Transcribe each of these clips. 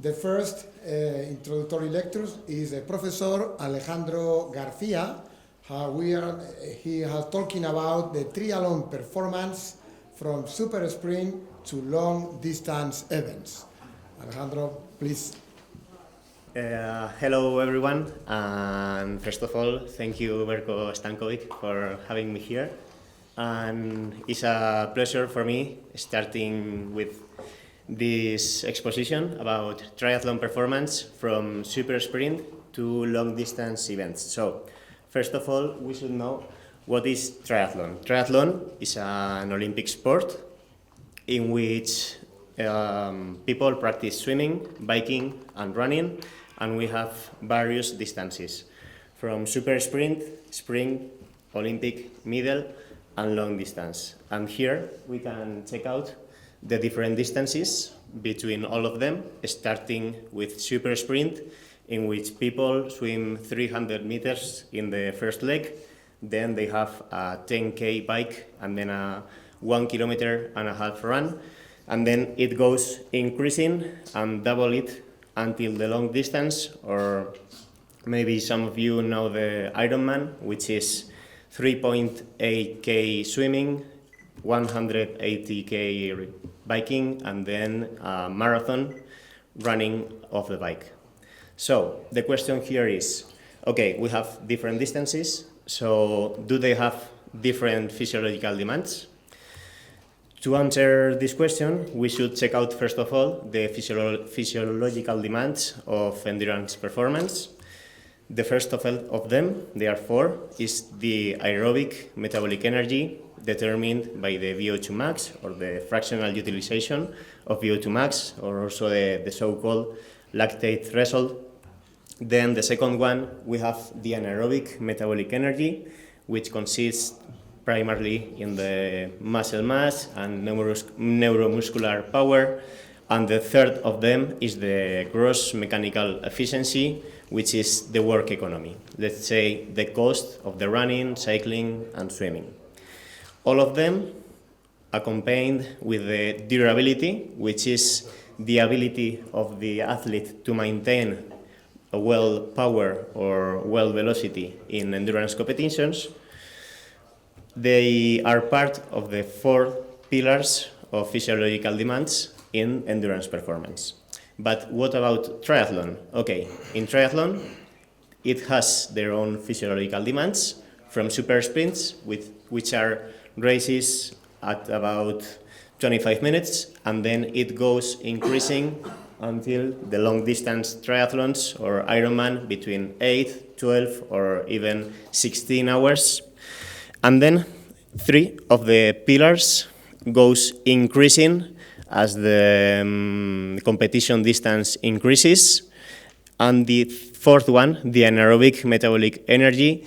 The first introductory lecture is Professor Alejandro Garcia. He has talking about the triathlon performance from super sprint to long distance events. Alejandro, please. Hello everyone, and first of all, thank you Verko Stankovic for having me here. And it's a pleasure for me starting with this exposition about triathlon performance from super sprint to long distance events. So, first of all, we should know what is triathlon. Triathlon is an Olympic sport in which people practice swimming, biking, and running, and we have various distances from super sprint, sprint, Olympic, middle, and long distance. And here we can check out the different distances between all of them, starting with super sprint, in which people swim 300 meters in the first leg, then they have a 10K bike, and then a 1.5 kilometer run, and then it goes increasing and double it until the long distance, or maybe some of you know the Ironman, which is 3.8K swimming, 180K biking, and then a marathon running off the bike. So the question here is, okay, we have different distances, so do they have different physiological demands? To answer this question, we should check out, first of all, the physiological demands of endurance performance. The first of them, there are four, is the aerobic metabolic energy determined by the VO2 max, or the fractional utilization of VO2 max, or also the so-called lactate threshold. Then the second one, we have the anaerobic metabolic energy, which consists primarily in the muscle mass and neuromuscular power. And the third of them is the gross mechanical efficiency, which is the work economy. Let's say the cost of the running, cycling, and swimming. All of them accompanied with the durability, which is the ability of the athlete to maintain a well power or well velocity in endurance competitions. They are part of the four pillars of physiological demands in endurance performance. But what about triathlon? Okay, in triathlon, it has their own physiological demands from super sprints, which are races at about 25 minutes, and then it goes increasing until the long distance triathlons or Ironman between 8, 12, or even 16 hours. And then three of the pillars goes increasing as the competition distance increases. And the fourth one, the anaerobic metabolic energy,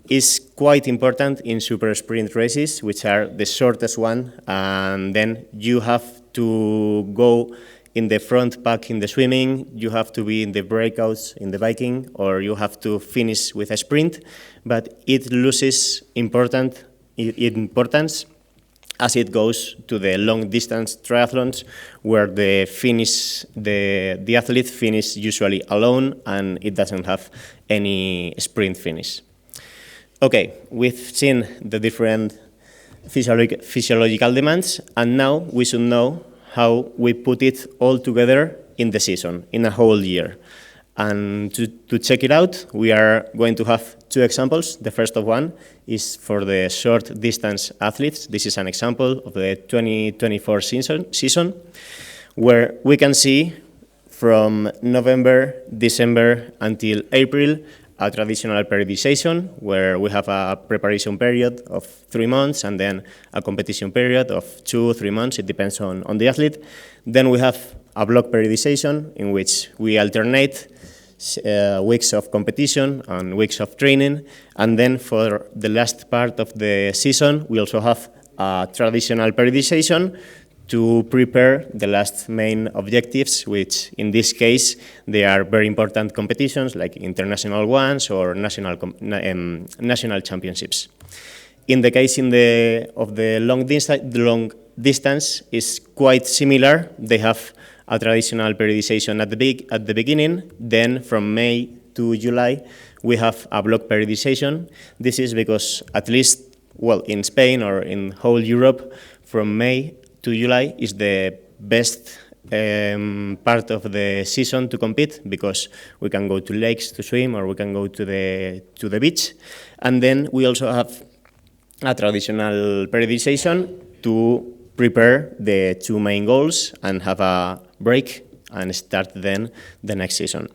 is quite important in super sprint races, which are the shortest one. And then you have to go in the front pack in the swimming, you have to be in the breakouts in the biking, or you have to finish with a sprint, but it loses importance as it goes to the long distance triathlons, where the athlete finish usually alone and it doesn't have any sprint finish. Okay, we've seen the different physiological demands, and now we should know how we put it all together in the season, in a whole year. And to check it out, we are going to have two examples. The first of one is for the short distance athletes. This is an example of the 2024 season, where we can see from November, December until April, a traditional periodization, where we have a preparation period of 3 months and then a competition period of 2 or 3 months. It depends on the athlete. Then we have a block periodization, in which we alternate weeks of competition and weeks of training. And then for the last part of the season, we also have a traditional periodization to prepare the last main objectives, which in this case, they are very important competitions like international ones or national championships. In the case of the long distance is quite similar. They have a traditional periodization at the beginning. Then from May to July, we have a block periodization. This is because at least, well, in Spain or in whole Europe, from May to July is the best part of the season to compete, because we can go to lakes to swim, or we can go to the beach. And then we also have a traditional periodization to prepare the two main goals and have a break and start then the next season.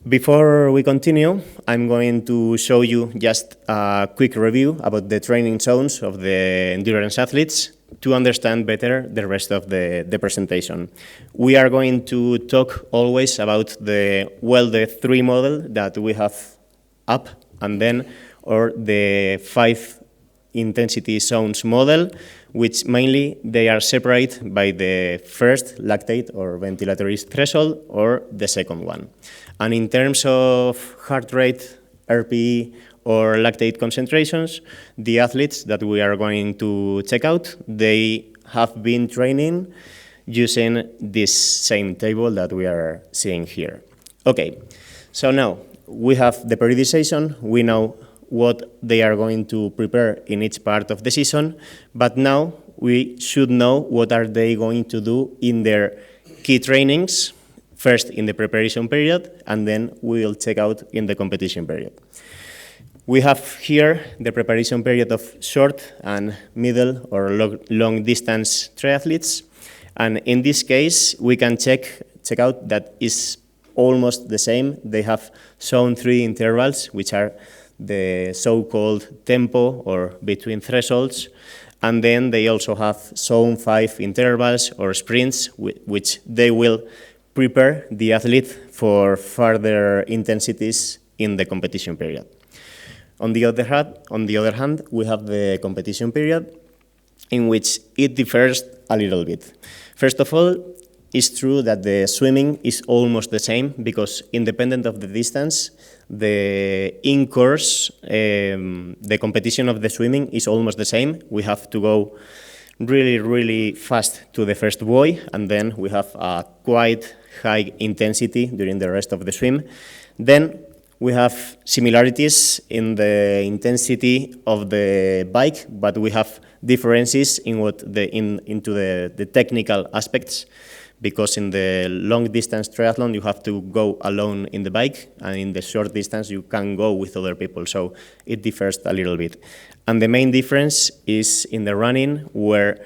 Before we continue, I'm going to show you just a quick review about the training zones of the endurance athletes to understand better the rest of the presentation. We are going to talk always about the 3 model that we have up, and then, or the 5 intensity zones model, which mainly they are separated by the first lactate or ventilatory threshold or the second one. And in terms of heart rate, RPE, or lactate concentrations, the athletes that we are going to check out, they have been training using this same table that we are seeing here. Okay, so now we have the periodization, we know what they are going to prepare in each part of the season, but now we should know what are they going to do in their key trainings, first in the preparation period, and then we will check out in the competition period. We have here the preparation period of short and middle or long distance triathletes, and in this case we can check out that is almost the same. They have zone 3 intervals, which are the so-called tempo or between thresholds, and then they also have zone 5 intervals or sprints, which they will prepare the athlete for further intensities in the competition period. On the other hand, we have the competition period, in which it differs a little bit. First of all, it's true that the swimming is almost the same, because independent of the distance, the in-course, the competition of the swimming is almost the same. We have to go really, really fast to the first buoy, and then we have a quite high intensity during the rest of the swim. Then we have similarities in the intensity of the bike, but we have differences in into the technical aspects, because in the long distance triathlon you have to go alone in the bike, and in the short distance you can go with other people, so it differs a little bit. And the main difference is in the running, where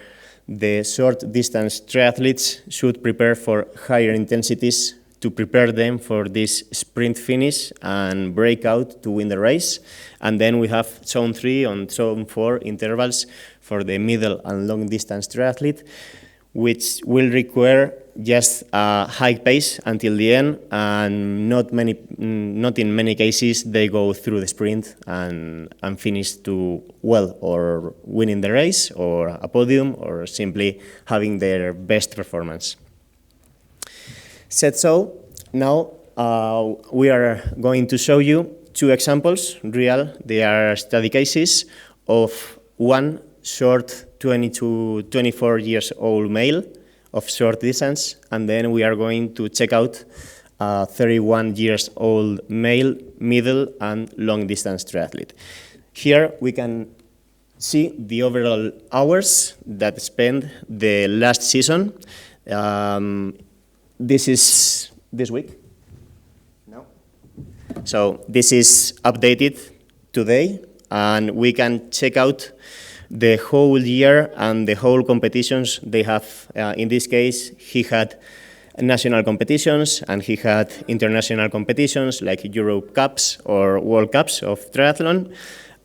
the short distance triathletes should prepare for higher intensities to prepare them for this sprint finish and breakout to win the race. And then we have zone 3 and zone 4 intervals for the middle and long distance triathlete, which will require just a high pace until the end, and not in many cases they go through the sprint and finish to well, or winning the race or a podium, or simply having their best performance. Said so, now we are going to show you 2 examples, real, they are study cases, of one short 20 to 24 years old male of short distance, and then we are going to check out a 31 years old male middle and long distance triathlete. Here we can see the overall hours that spent the last season. This is this week? No. So this is updated today, and we can check out the whole year and the whole competitions they have. In this case, he had national competitions and he had international competitions like Europe Cups or World Cups of triathlon.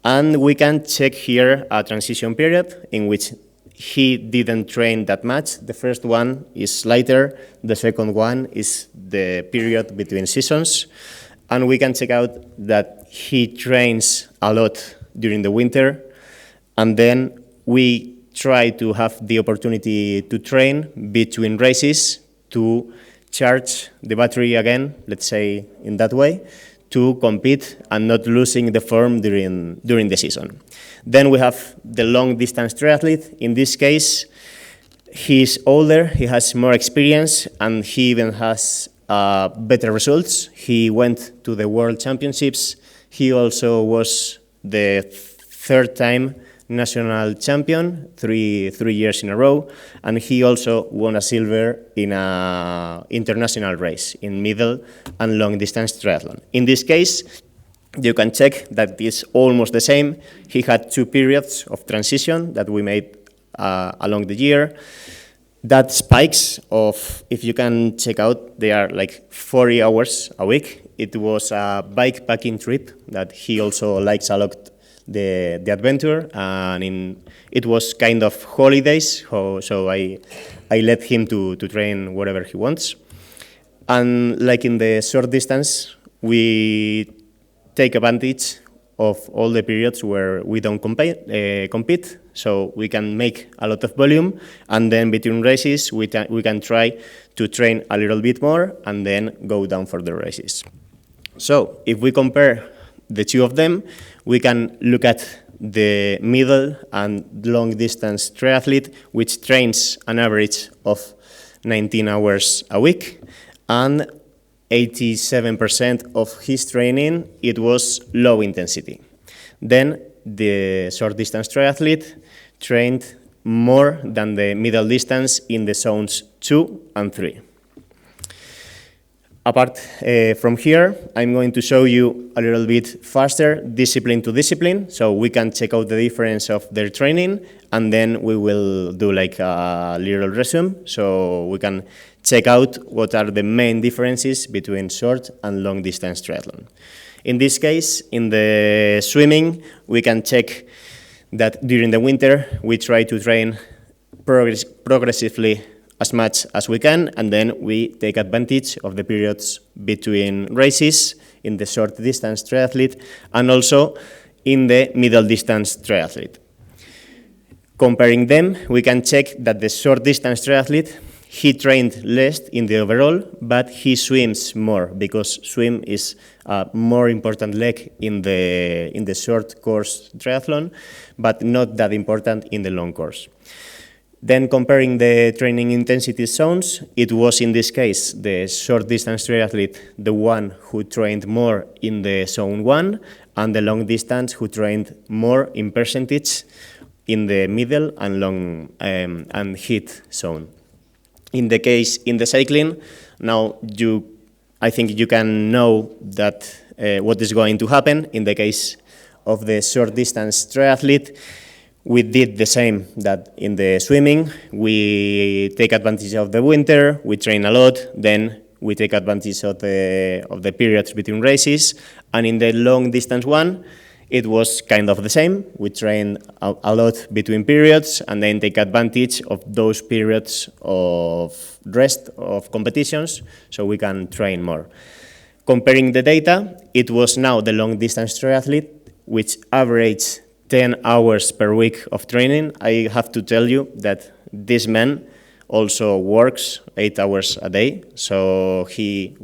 And we can check here a transition period in which he didn't train that much. The first one is lighter, the second one is the period between seasons. And we can check out that he trains a lot during the winter. And then we try to have the opportunity to train between races to charge the battery again, let's say in that way, to compete and not losing the form during the season. Then we have the long distance triathlete. In this case, He's older, he has more experience, and he even has better results. He went to the World Championships. He also was the third time national champion, three years in a row, and he also won a silver in an international race in middle and long distance triathlon. In this case, you can check that it's almost the same. He had 2 periods of transition that we made along the year. That spikes of, if you can check out, they are like 40 hours a week. It was a bikepacking trip that he also likes a lot, the adventure, and it was kind of holidays, so I let him to train wherever he wants. And like in the short distance, we take advantage of all the periods where we don't compete, so we can make a lot of volume, and then between races we can try to train a little bit more and then go down for the races. So if we compare the two of them, we can look at the middle and long distance triathlete, which trains an average of 19 hours a week, and 87% of his training, it was low intensity. Then the short distance triathlete trained more than the middle distance in the zones 2 and 3. Apart from here, I'm going to show you a little bit faster discipline to discipline, so we can check out the difference of their training, and then we will do like a little resume, so we can check out what are the main differences between short and long distance triathlon. In this case, in the swimming, we can check that during the winter, we try to train progressively as much as we can, and then we take advantage of the periods between races in the short distance triathlete and also in the middle distance triathlete. Comparing them, we can check that the short distance triathlete, he trained less in the overall, but he swims more because swim is a more important leg in the short course triathlon, but not that important in the long course. Then comparing the training intensity zones, it was in this case the short distance triathlete, the one who trained more in the zone 1, and the long distance who trained more in percentage in the middle and long and heat zone. In the case in the cycling, now I think you can know that what is going to happen. In the case of the short distance triathlete, we did the same that in the swimming. We take advantage of the winter, we train a lot, then we take advantage of the periods between races, and in the long distance one, it was kind of the same. We train a lot between periods and then take advantage of those periods of rest of competitions so we can train more. Comparing the data, it was now the long distance triathlete, which averaged 10 hours per week of training. I have to tell you that this man also works 8 hours a day. So he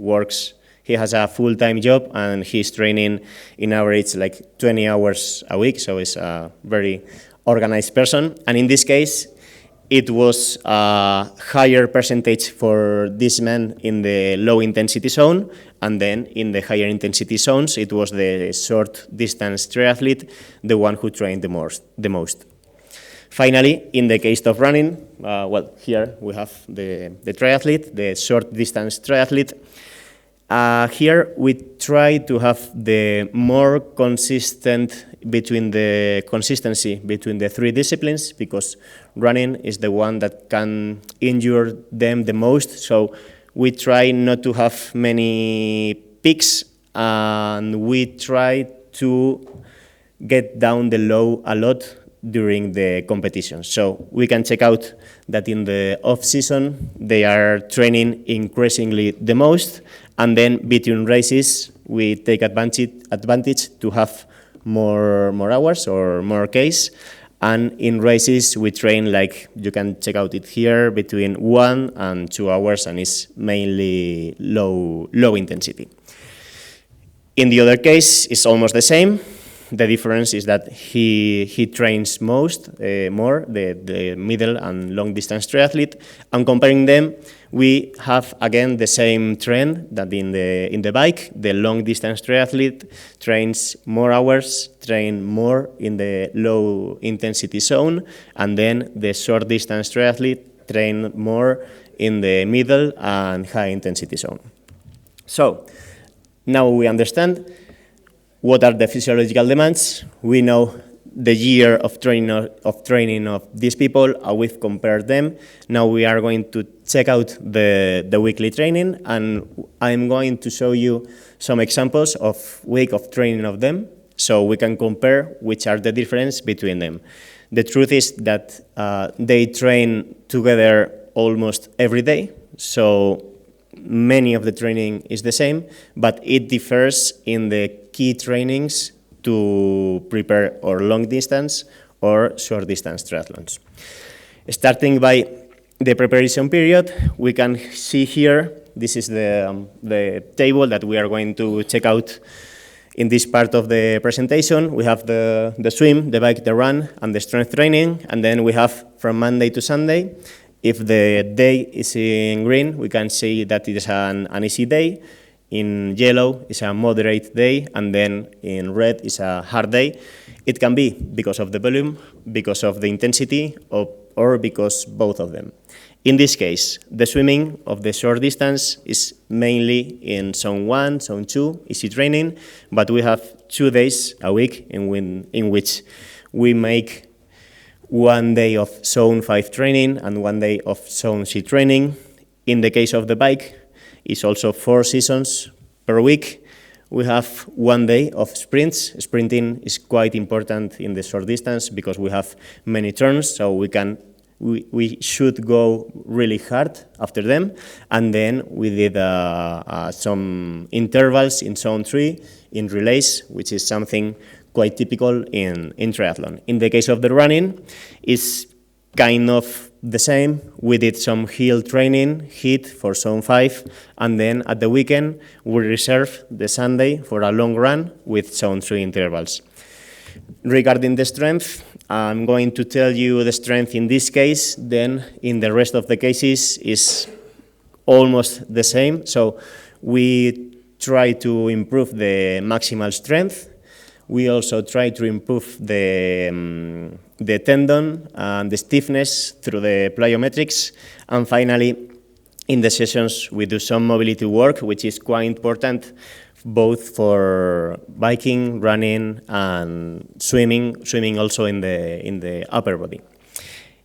has a full-time job and he's training in average like 20 hours a week. So he's a very organized person. And in this case, it was a higher percentage for this man in the low intensity zone, and then in the higher intensity zones, it was the short distance triathlete, the one who trained the most. Finally, in the case of running, here we have the triathlete, the short distance triathlete. Here we try to have the more consistency between the 3 disciplines, because running is the one that can injure them the most. So we try not to have many peaks, and we try to get down the low a lot during the competition. So we can check out that in the off-season, they are training increasingly the most, and then between races, we take advantage to have more hours or more Ks. And in races, we train, like you can check out it here, between 1 and 2 hours, and it's mainly low intensity. In the other case, it's almost the same. the difference is that he trains more the middle and long distance triathlete, and comparing them, we have again the same trend that in the bike. The long distance triathlete trains more hours, train more in the low intensity zone, and then the short distance triathlete train more in the middle and high intensity zone. So now we understand what are the physiological demands. We know the year of training of these people, how we've compared them. Now we are going to check out the weekly training, and I'm going to show you some examples of week of training of them, so we can compare which are the difference between them. The truth is that they train together almost every day, so many of the training is the same, but it differs in the key trainings to prepare or long distance or short distance triathlons. Starting by the preparation period, we can see here, this is the table that we are going to check out in this part of the presentation. We have the swim, the bike, the run, and the strength training, and then we have from Monday to Sunday. If the day is in green, we can see that it is an easy day. In yellow is a moderate day, and then in red is a hard day. It can be because of the volume, because of the intensity, or because both of them. In this case, the swimming of the short distance is mainly in zone 1, zone 2, easy training, but we have 2 days a week in which we make 1 day of zone 5 training and 1 day of zone C training. In the case of the bike, it's also 4 sessions per week. We have 1 day of sprints. Sprinting is quite important in the short distance because we have many turns, so we should go really hard after them. And then we did some intervals in zone 3 in relays, which is something quite typical in triathlon. In the case of the running, it's kind of the same. We did some hill training, HIIT for zone 5, and then at the weekend we reserve the Sunday for a long run with zone 3 intervals. Regarding the strength, I'm going to tell you the strength in this case, then in the rest of the cases is almost the same. So we try to improve the maximal strength. We also try to improve the tendon and the stiffness through the plyometrics. And finally, in the sessions, we do some mobility work, which is quite important both for biking, running, and swimming also in the upper body.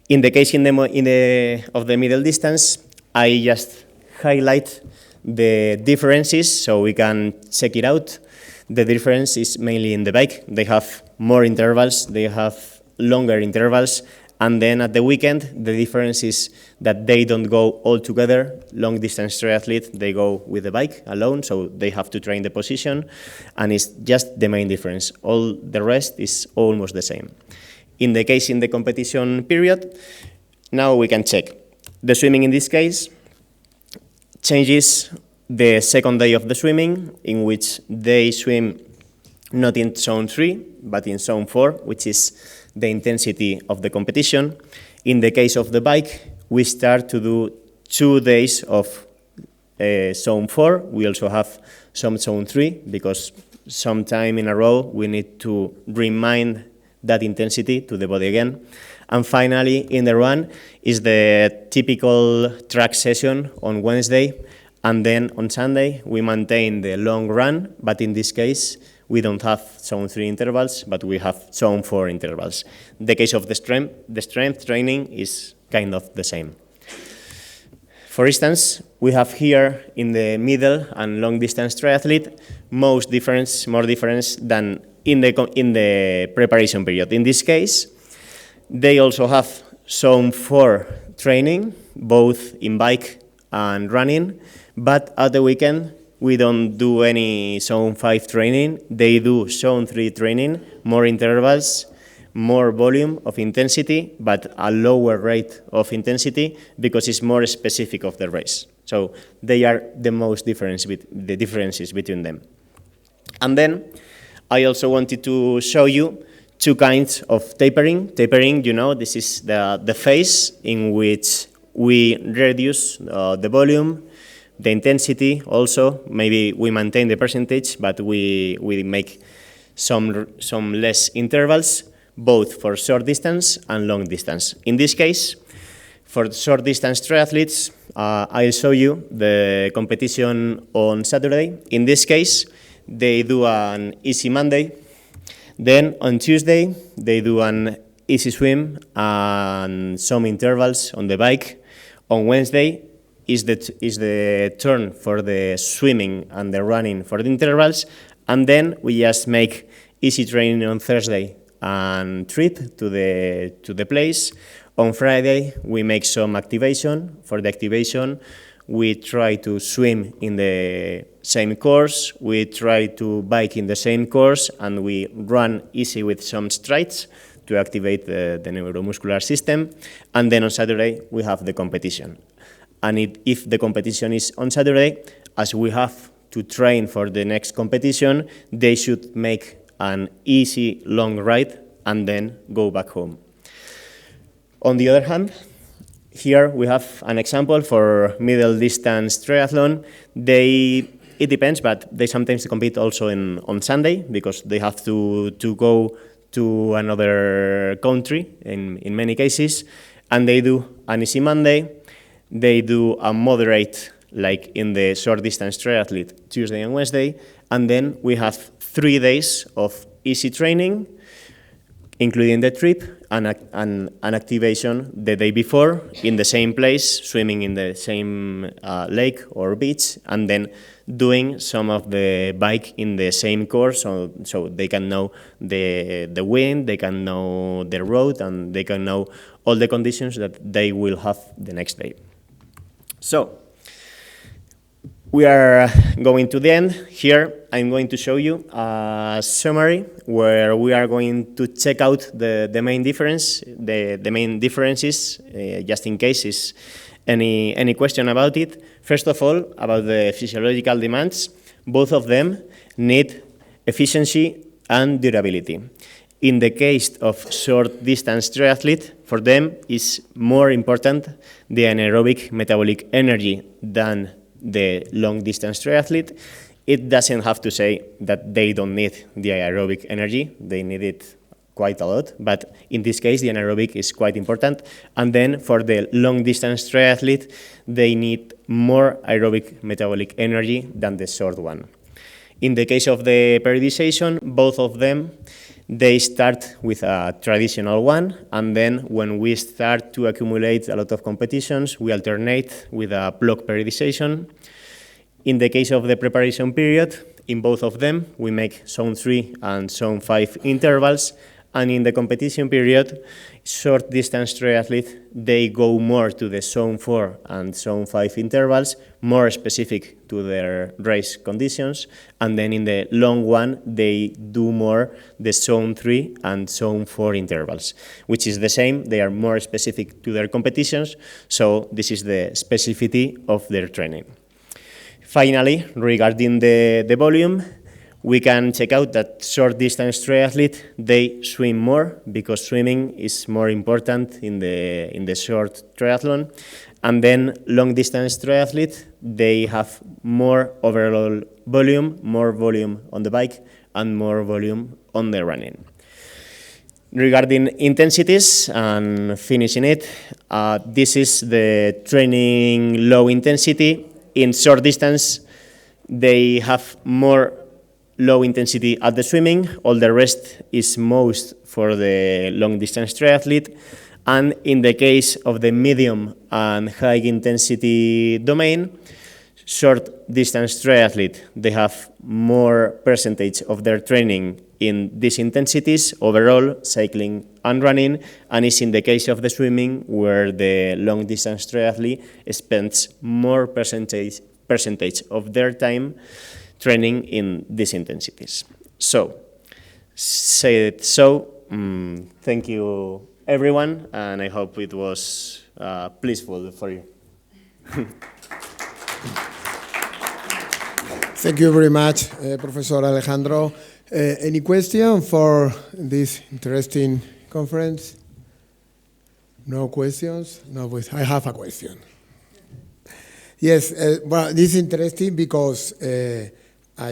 In the case of the middle distance, I just highlight the differences so we can check it out. The difference is mainly in the bike. They have more intervals, they have longer intervals, and then at the weekend, the difference is that they don't go all together. Long distance triathlete, they go with the bike alone, so they have to train the position, and it's just the main difference. All the rest is almost the same. In the case in the competition period, now we can check. The swimming in this case changes the second day of the swimming, in which they swim not in zone 3, but in zone 4, which is the intensity of the competition. In the case of the bike, we start to do 2 days of zone 4. We also have some zone 3, because sometime in a row we need to remind that intensity to the body again. And finally, in the run is the typical track session on Wednesday, and then on Sunday we maintain the long run, but in this case we don't have zone 3 intervals, but we have zone 4 intervals. In the case of the strength training is kind of the same. For instance, we have here in the middle and long distance triathlete more difference than in the preparation period. In this case, they also have zone 4 training, both in bike and running, but at the weekend we don't do any zone 5 training. They do zone 3 training, more intervals, more volume of intensity, but a lower rate of intensity because it's more specific of the race. So they are the most differences between them. And then I also wanted to show you two kinds of tapering. Tapering, you know, this is the phase in which we reduce the volume, the intensity also. Maybe we maintain the percentage, but we make some less intervals, both for short distance and long distance. In this case, for short distance triathletes, I'll show you the competition on Saturday. In this case, they do an easy Monday. Then on Tuesday, they do an easy swim and some intervals on the bike. On Wednesday is the turn for the swimming and the running for the intervals. And then we just make easy training on Thursday and trip to the place. On Friday, we make some activation. For the activation, we try to swim in the same course, we try to bike in the same course, and we run easy with some strides to activate the neuromuscular system. And then on Saturday, we have the competition. And if the competition is on Saturday, as we have to train for the next competition, they should make an easy long ride and then go back home. On the other hand, here we have an example for middle distance triathlon. It depends, but they sometimes compete also on Sunday because they have to go to another country in many cases, and they do an easy Monday. They do a moderate, like in the short distance triathlete, Tuesday and Wednesday, and then we have 3 days of easy training, including the trip and an activation the day before in the same place, swimming in the same lake or beach, and then doing some of the bike in the same course, so they can know the wind, they can know the road, and they can know all the conditions that they will have the next day. So, we are going to the end. Here, I'm going to show you a summary where we are going to check out the main differences, just in case is any question about it. First of all, about the physiological demands, both of them need efficiency and durability. In the case of short distance triathlete, for them is more important the anaerobic metabolic energy than the long distance triathlete. It doesn't have to say that they don't need the aerobic energy, they need it quite a lot, but in this case the anaerobic is quite important. And then for the long distance triathlete, they need more aerobic metabolic energy than the short one. In the case of the periodization, both of them, they start with a traditional one, and then when we start to accumulate a lot of competitions, we alternate with a block periodization. In the case of the preparation period, in both of them, we make zone 3 and zone 5 intervals, and in the competition period, short distance triathletes, they go more to the zone 4 and zone 5 intervals, more specific to their race conditions, and then in the long one, they do more the zone 3 and zone 4 intervals, which is the same, they are more specific to their competitions, so this is the specificity of their training. Finally, regarding the volume, we can check out that short distance triathlete, they swim more because swimming is more important in the short triathlon. And then long distance triathlete, they have more overall volume, more volume on the bike and more volume on the running. Regarding intensities and finishing it, this is the training low intensity. In short distance, they have more low intensity at the swimming, all the rest is most for the long distance triathlete. And in the case of the medium and high intensity domain, short distance triathlete, they have more percentage of their training in these intensities, overall, cycling and running, and it's in the case of the swimming where the long distance triathlete spends more percentage of their time training in these intensities. So, thank you everyone, and I hope it was blissful for you. Thank you very much, Professor Alejandro. Any question for this interesting conference? No questions? No, I have a question. Yes, well, this is interesting because I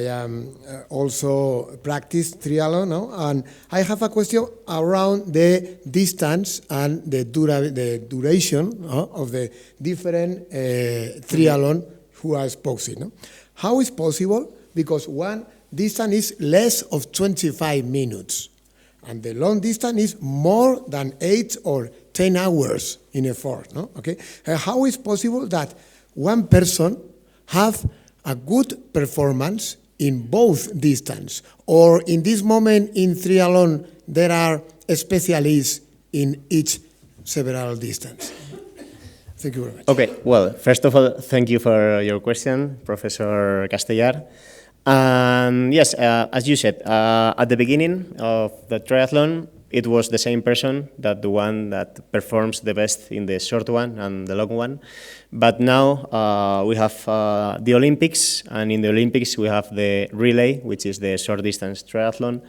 am also practice triathlon, no? And I have a question around the distance and the duration of the different triathlon who are exposed. No? How is possible? Because one distance is less of 25 minutes, and the long distance is more than 8 or 10 hours in effort. No? Okay. How is possible that one person have a good performance in both distance, or in this moment in triathlon there are specialists in each several distance? Thank you very much. Okay, well, first of all, thank you for your question, Professor Castellar. Yes, as you said, at the beginning of the triathlon, it was the same person, that the one that performs the best in the short one and the long one. But now we have the Olympics, and in the Olympics we have the relay, which is the short distance triathlon,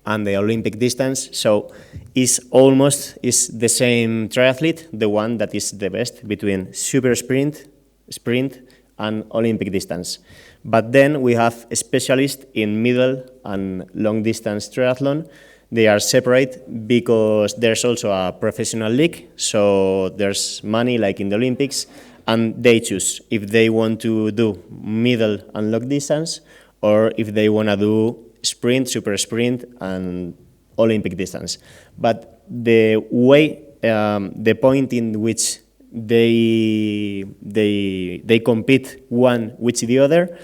and the Olympic distance. So it's the same triathlete, the one that is the best between super sprint, and Olympic distance. But then we have specialists in middle and long distance triathlon. They are separate because there's also a professional league, so there's money like in the Olympics, and they choose if they want to do middle and long distance, or if they want to do sprint, super sprint, and Olympic distance. But the way, the point in which they compete one with the other,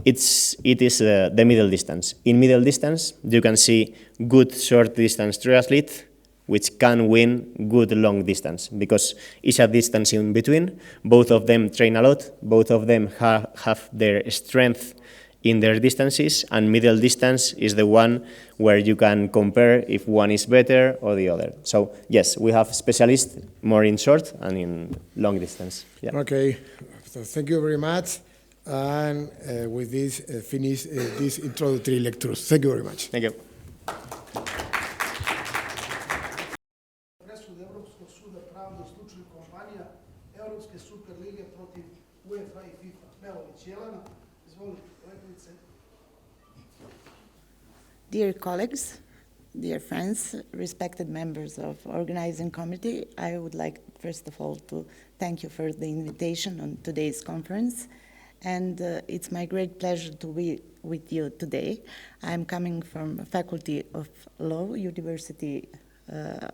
it is the middle distance. In middle distance, you can see good short distance triathletes which can win good long distance, because it's a distance in between. Both of them train a lot. Both of them have their strength in their distances, and middle distance is the one where you can compare if one is better or the other. So yes, we have specialists more in short and in long distance. Yeah. Okay, so thank you very much. And with this, finish this introductory lectures. Thank you very much. Thank you. Presuda Evropskog suda pravde u slučaju kompanija Evropske superlige protiv UEFA i FIFA. Melović Jelena, izvolite koleginice. Dear colleagues, dear friends, respected members of organizing committee, I would like first of all to thank you for the invitation on today's conference. And it's my great pleasure to be with you today. I'm coming from Faculty of Law, University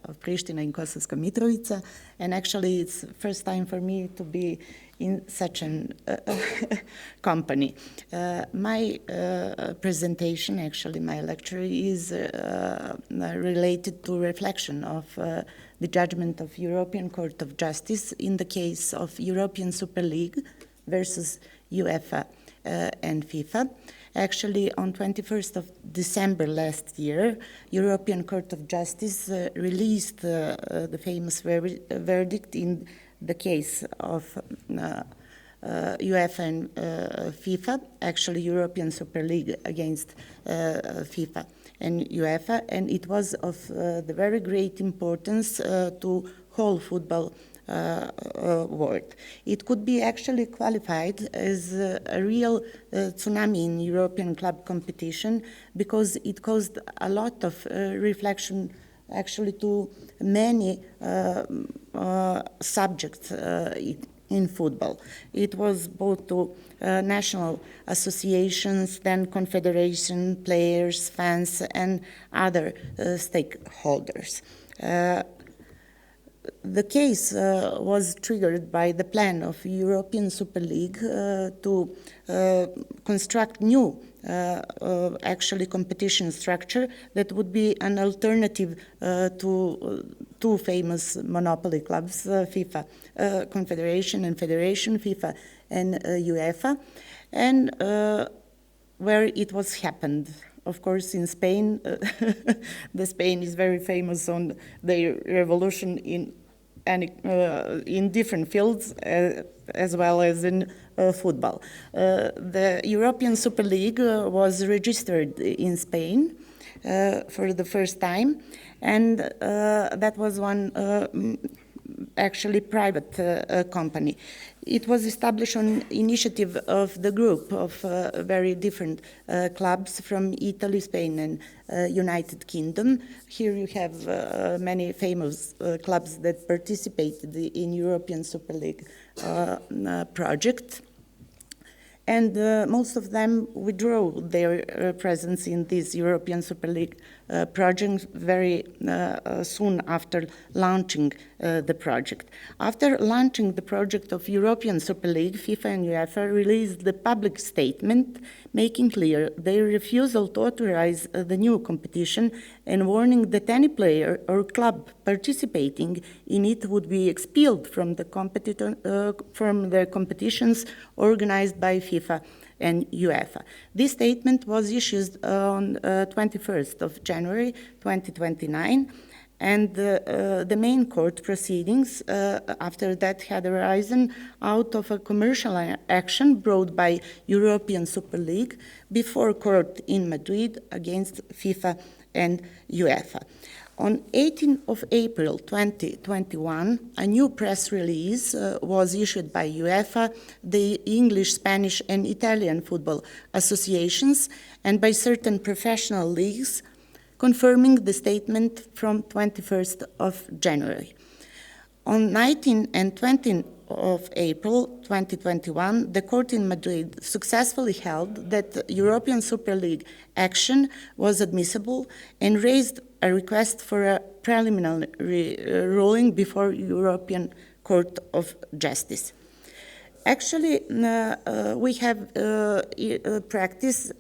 of Pristina in Kosovska Mitrovica, and actually it's first time for me to be in such a company. My presentation, actually my lecture, is related to reflection of the judgment of European Court of Justice in the case of European Super League versus UEFA and FIFA. Actually, on 21st of December last year, European Court of Justice released the famous verdict in the case of UEFA and FIFA, actually European Super League against FIFA and UEFA, and it was of the very great importance to whole football world. It could be actually qualified as a real tsunami in European club competition, because it caused a lot of reflection actually to many subjects in football. It was both to national associations, then confederation, players, fans, and other stakeholders. The case was triggered by the plan of European Super League to construct new actually competition structure that would be an alternative to two famous monopoly clubs, FIFA Confederation and Federation, FIFA and UEFA, and where it was happened. Of course, in Spain, the Spain is very famous on their revolution in different fields, as well as in football. The European Super League was registered in Spain for the first time, and that was one actually private company. It was established on initiative of the group of very different clubs from Italy, Spain, and United Kingdom. Here you have many famous clubs that participated in European Super League project. And most of them withdrew their presence in this European Super League project very soon after launching the project. After launching the project of European Super League, FIFA and UEFA released the public statement making clear their refusal to authorize the new competition and warning that any player or club participating in it would be expelled from the competitions organized by FIFA and UEFA. This statement was issued on 21st of January 2029, and the main court proceedings after that had arisen out of a commercial action brought by European Super League before court in Madrid against FIFA and UEFA. On 18th of April 2021, a new press release was issued by UEFA, the English, Spanish, and Italian football associations, and by certain professional leagues, confirming the statement from 21st of January. On 19 and 20 of April 2021, the court in Madrid successfully held that European Super League action was admissible and raised a request for a preliminary ruling before European Court of Justice. Actually, we have practice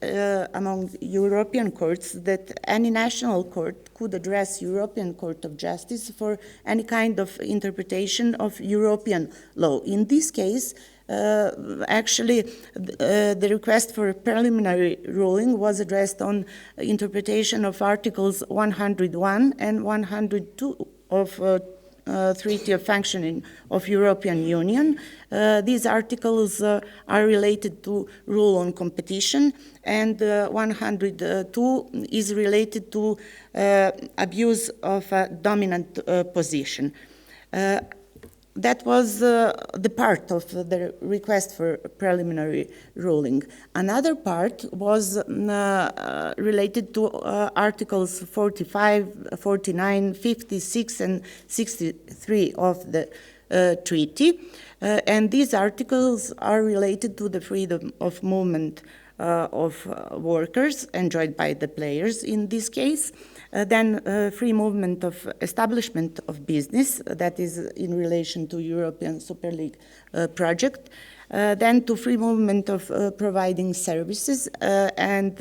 among European courts that any national court could address European Court of Justice for any kind of interpretation of European law. In this case, actually, the request for a preliminary ruling was addressed on interpretation of Articles 101 and 102 of Treaty of Functioning of European Union. These articles are related to rule on competition, and 102 is related to abuse of a dominant position. That was the part of the request for preliminary ruling. Another part was related to Articles 45, 49, 56, and 63 of the treaty. And these articles are related to the freedom of movement of workers enjoyed by the players in this case. Then free movement of establishment of business, that is in relation to European Super League project. Then to free movement of providing services, and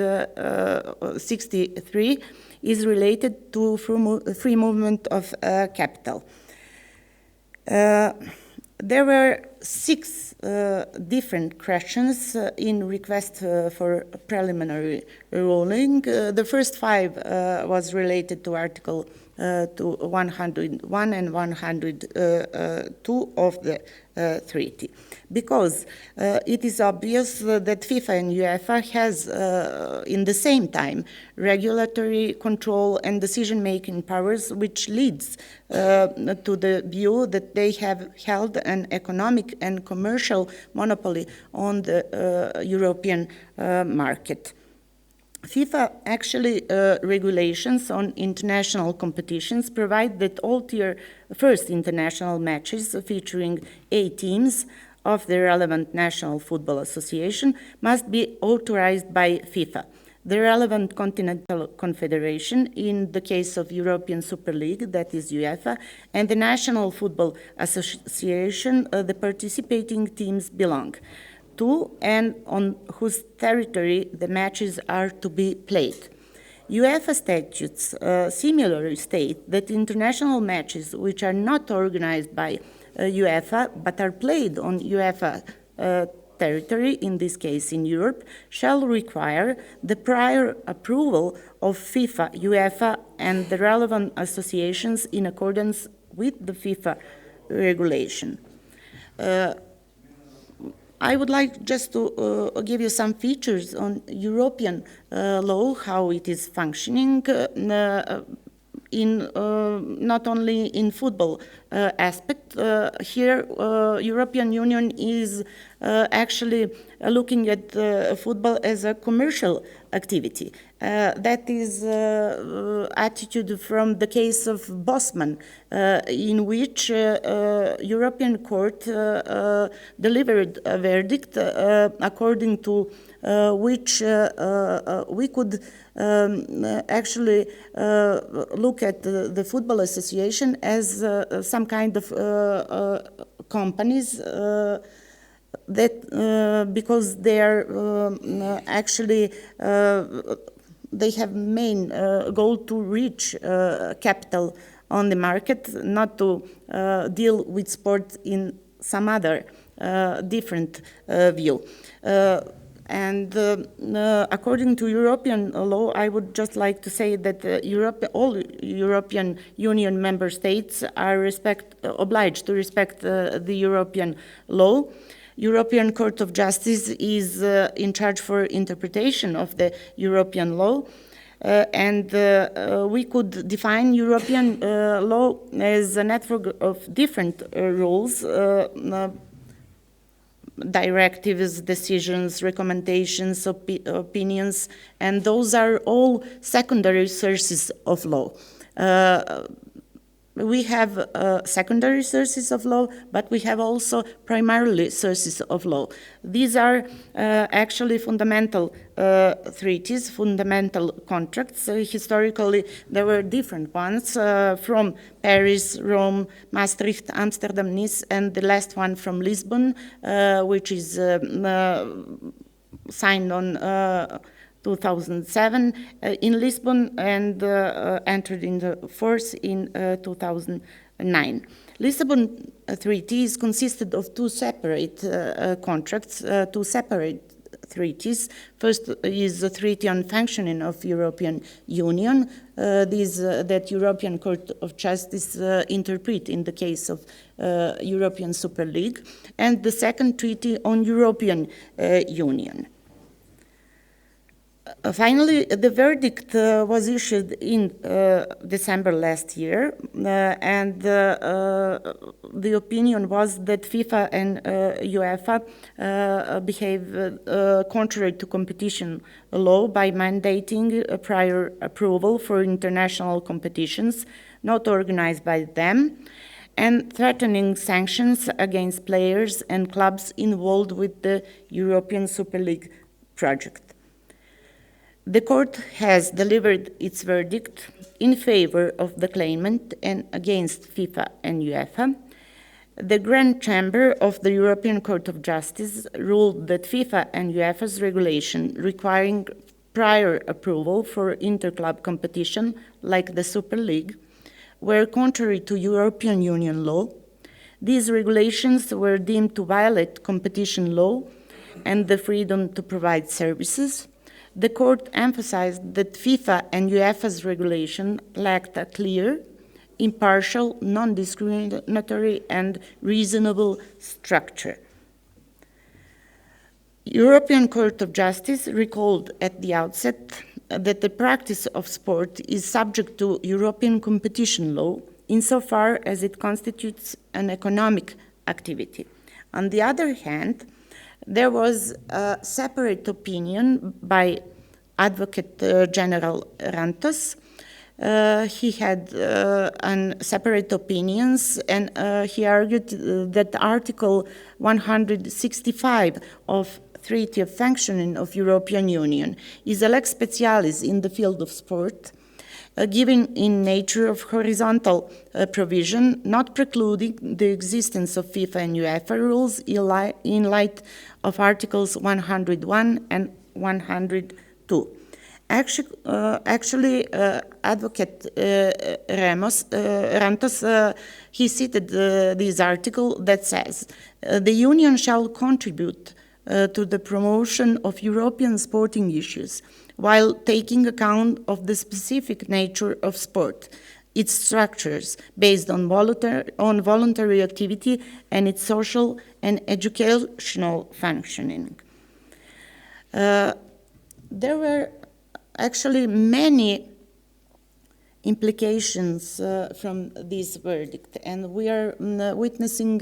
63 is related to free movement of capital. There were 6 different questions in request for preliminary ruling. The first 5 was related to Article 101 and 102 of the treaty, because it is obvious that FIFA and UEFA has, in the same time, regulatory control and decision-making powers, which leads to the view that they have held an economic and commercial monopoly on the European market. FIFA actually regulations on international competitions provide that all tier first international matches featuring A teams of the relevant national football association must be authorized by FIFA. The relevant continental confederation, in the case of European Super League, that is UEFA, and the National Football Association, the participating teams belong to and on whose territory the matches are to be played. UEFA statutes similarly state that international matches which are not organized by UEFA but are played on UEFA territory, in this case in Europe, shall require the prior approval of FIFA, UEFA, and the relevant associations in accordance with the FIFA regulation. I would like just to give you some features on European law, how it is functioning in not only in football aspect. Here, European Union is actually looking at football as a commercial activity. That is attitude from the case of Bosman, in which European Court delivered a verdict according to which we could actually look at the Football Association as some kind of companies that because they are actually they have main goal to reach capital on the market, not to deal with sport in some other different view. And according to European law, I would just like to say that all European Union member states are obliged to respect the European law. European Court of Justice is in charge for interpretation of the European law. And we could define European law as a network of different rules, directives, decisions, recommendations, opinions, and those are all secondary sources of law. We have secondary sources of law, but we have also primarily sources of law. These are actually fundamental treaties, fundamental contracts. Historically, there were different ones from Paris, Rome, Maastricht, Amsterdam, Nice, and the last one from Lisbon, which is signed on 2007 in Lisbon and entered into force in 2009. Lisbon treaties consisted of two separate contracts, two separate treaties. First is the Treaty on Functioning of European Union, that European Court of Justice interpret in the case of European Super League, and the second Treaty on European Union. Finally, the verdict was issued in December last year, and the opinion was that FIFA and UEFA behave contrary to competition law by mandating a prior approval for international competitions not organized by them, and threatening sanctions against players and clubs involved with the European Super League project. The court has delivered its verdict in favor of the claimant and against FIFA and UEFA. The Grand Chamber of the European Court of Justice ruled that FIFA and UEFA's regulation requiring prior approval for interclub competition, like the Super League, were contrary to European Union law. These regulations were deemed to violate competition law and the freedom to provide services. The court emphasized that FIFA and UEFA's regulation lacked a clear, impartial, non-discriminatory, and reasonable structure. European Court of Justice recalled at the outset that the practice of sport is subject to European competition law insofar as it constitutes an economic activity. On the other hand, there was a separate opinion by Advocate General Rantos. He had separate opinions, and he argued that Article 165 of Treaty of Functioning of European Union is a lex specialis in the field of sport, given in nature of horizontal provision, not precluding the existence of FIFA and UEFA rules in light of Articles 101 and 102. Actually, Advocate Rantos, he cited this article that says, the Union shall contribute to the promotion of European sporting issues while taking account of the specific nature of sport, its structures based on voluntary activity and its social and educational functioning. There were actually many implications from this verdict, and we are witnessing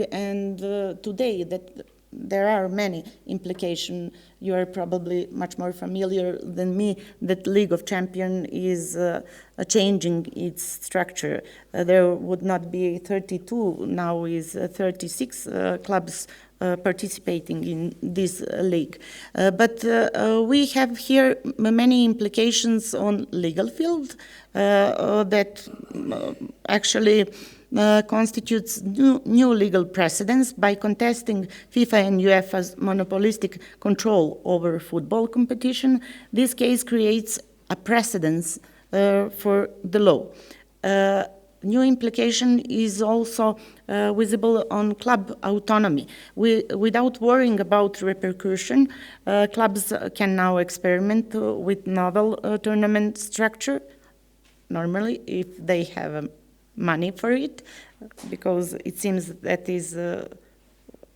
today that there are many implications. You are probably much more familiar than me that League of Champions is changing its structure. There would not be 32, now is 36 clubs participating in this league. But we have here many implications on legal field that actually constitutes new legal precedents by contesting FIFA and UEFA's monopolistic control over football competition. This case creates a precedence for the law. New implication is also visible on club autonomy. Without worrying about repercussion, clubs can now experiment with novel tournament structure, normally if they have money for it, because it seems that is the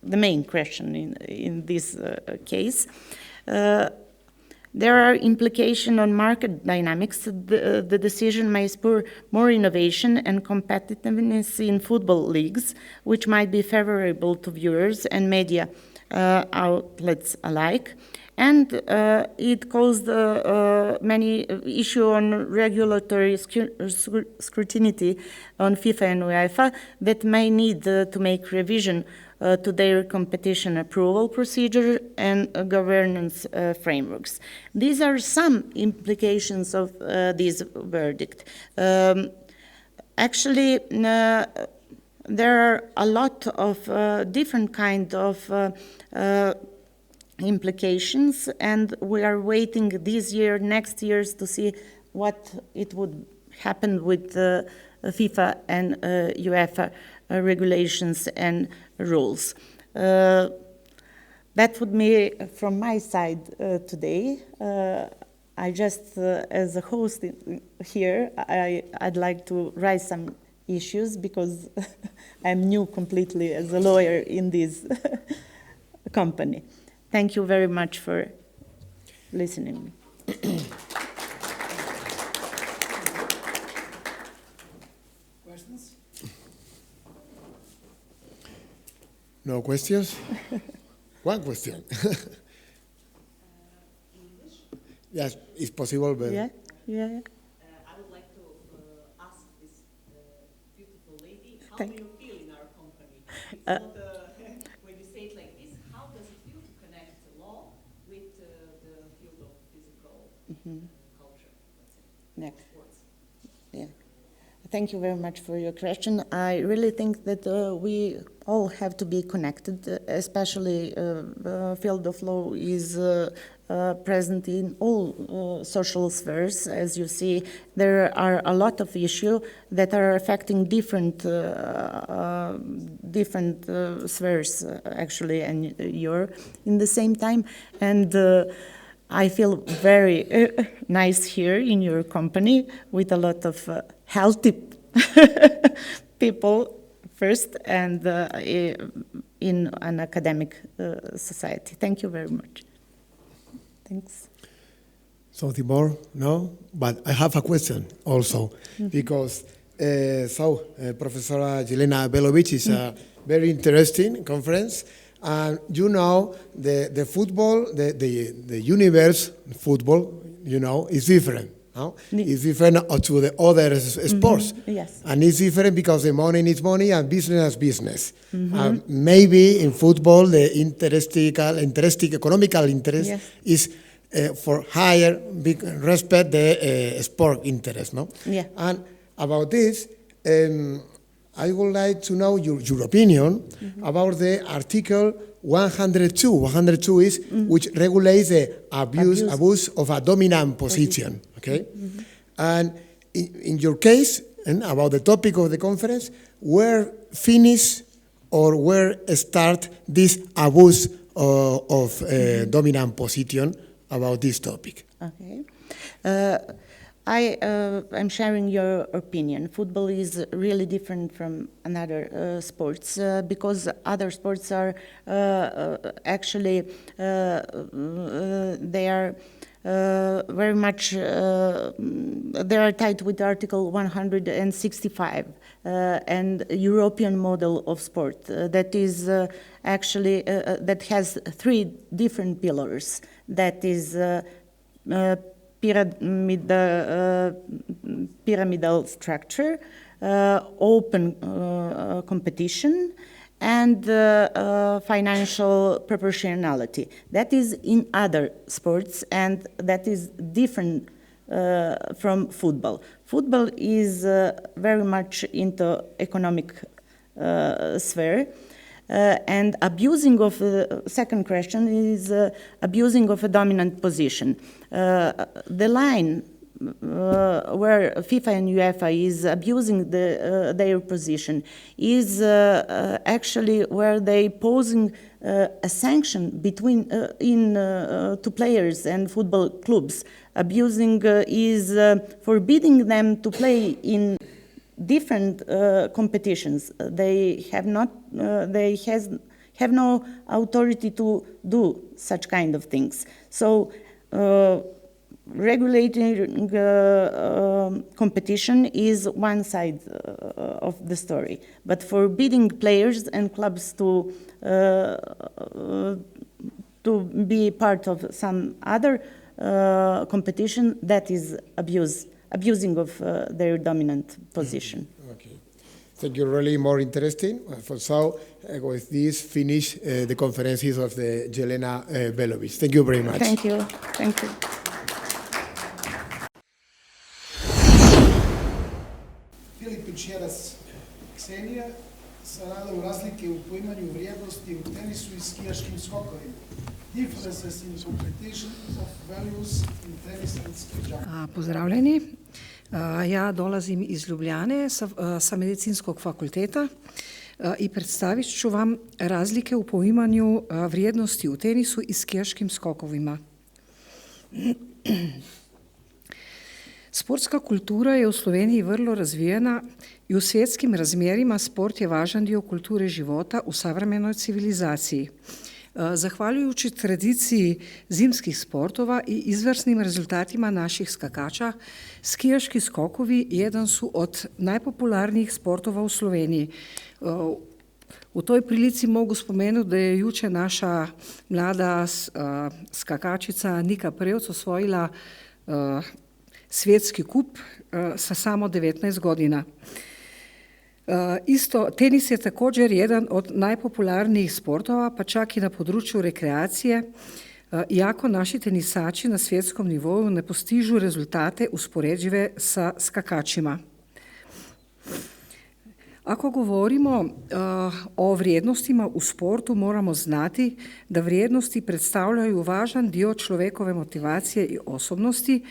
main question in this case. There are implications on market dynamics. The decision may spur more innovation and competitiveness in football leagues, which might be favorable to viewers and media outlets alike. And it caused many issues on regulatory scrutiny on FIFA and UEFA that may need to make revision to their competition approval procedure and governance frameworks. These are some implications of this verdict. Actually, there are a lot of different kinds of implications, and we are waiting this year, next years, to see what it would happen with FIFA and UEFA regulations and rules. That would be from my side today. I just, as a host here, I'd like to raise some issues because I'm new completely as a lawyer in this company. Thank you very much for listening. Questions? No questions? One question. Yes, it's possible, but... Yeah. I would like to ask this beautiful lady, how do you feel in our company? It's not, when you say it like this, how does it feel to connect the law with the field of physical culture, let's say, Yeah. sports? Yeah. Thank you very much for your question. I really think that we all have to be connected, especially field of law is present in all social spheres. As you see, there are a lot of issues that are affecting different spheres, actually, and you're in the same time. And I feel very nice here in your company with a lot of healthy people first and in an academic society. Thank you very much. Thanks. Something more? No? But I have a question also, because Professor Jelena Belovic is a very interesting conference, and you know the football, the universe football, you know, is different. No? It's different to the other sports. Yes. And it's different because the money is money and business is business. Maybe in football, the economical interest is for higher respect the sport interest. No? Yeah. And about this, I would like to know your opinion about the Article 102. 102 is which regulates the abuse of a dominant position. Okay, and in your case, and about the topic of the conference, where finish or where start this abuse of dominant position about this topic? Okay. I'm sharing your opinion. Football is really different from another sports because other sports are actually they are very much they are tied with Article 165 and European model of sport that is actually that has three different pillars. That is pyramidal structure, open competition, and financial proportionality. That is in other sports, and that is different from football. Football is very much into economic sphere. And abusing of the second question is abusing of a dominant position. The line where FIFA and UEFA is abusing their position is actually where they posing a sanction between to players and football clubs. Abusing is forbidding them to play in different competitions. They have not. They have no authority to do such kind of things. So, regulating competition is one side of the story, but forbidding players and clubs to be part of some other competition, that is abusing of their dominant position. Okay. Thank you. Really more interesting. So with this, finish the conferences of the Jelena Belovic. Thank you very much. Thank you. Thank you. Filip Čeras, Ksenija, sa radom razlike u poimanju vrijednosti u tenisu i skijaškim skokovima. Differences in competition of values in tennis and ski jump. Pozdravljeni. Ja dolazim iz Ljubljane sa medicinskog fakulteta i predstavit ću vam razlike u poimanju vrijednosti u tenisu i skijaškim skokovima. Sportska kultura je u Sloveniji vrlo razvijena i u svjetskim razmjerima sport je važan dio kulture života u savremenoj civilizaciji. Zahvaljujući tradiciji zimskih sportova i izvrsnim rezultatima naših skakača, skijaški skokovi jedan su od najpopularnijih sportova u Sloveniji. U toj prilici mogu spomenuti da je jučer naša mlada skakačica Nika Prevc osvojila svjetski kup sa samo 19 godina. Tenis je također jedan od najpopularnijih sportova, pa čak i na području rekreacije, iako naši tenisači na svjetskom nivou ne postižu rezultate usporedive sa skakačima. Ako govorimo o vrijednostima u sportu, moramo znati da vrijednosti predstavljaju važan dio človekove motivacije i osobnosti,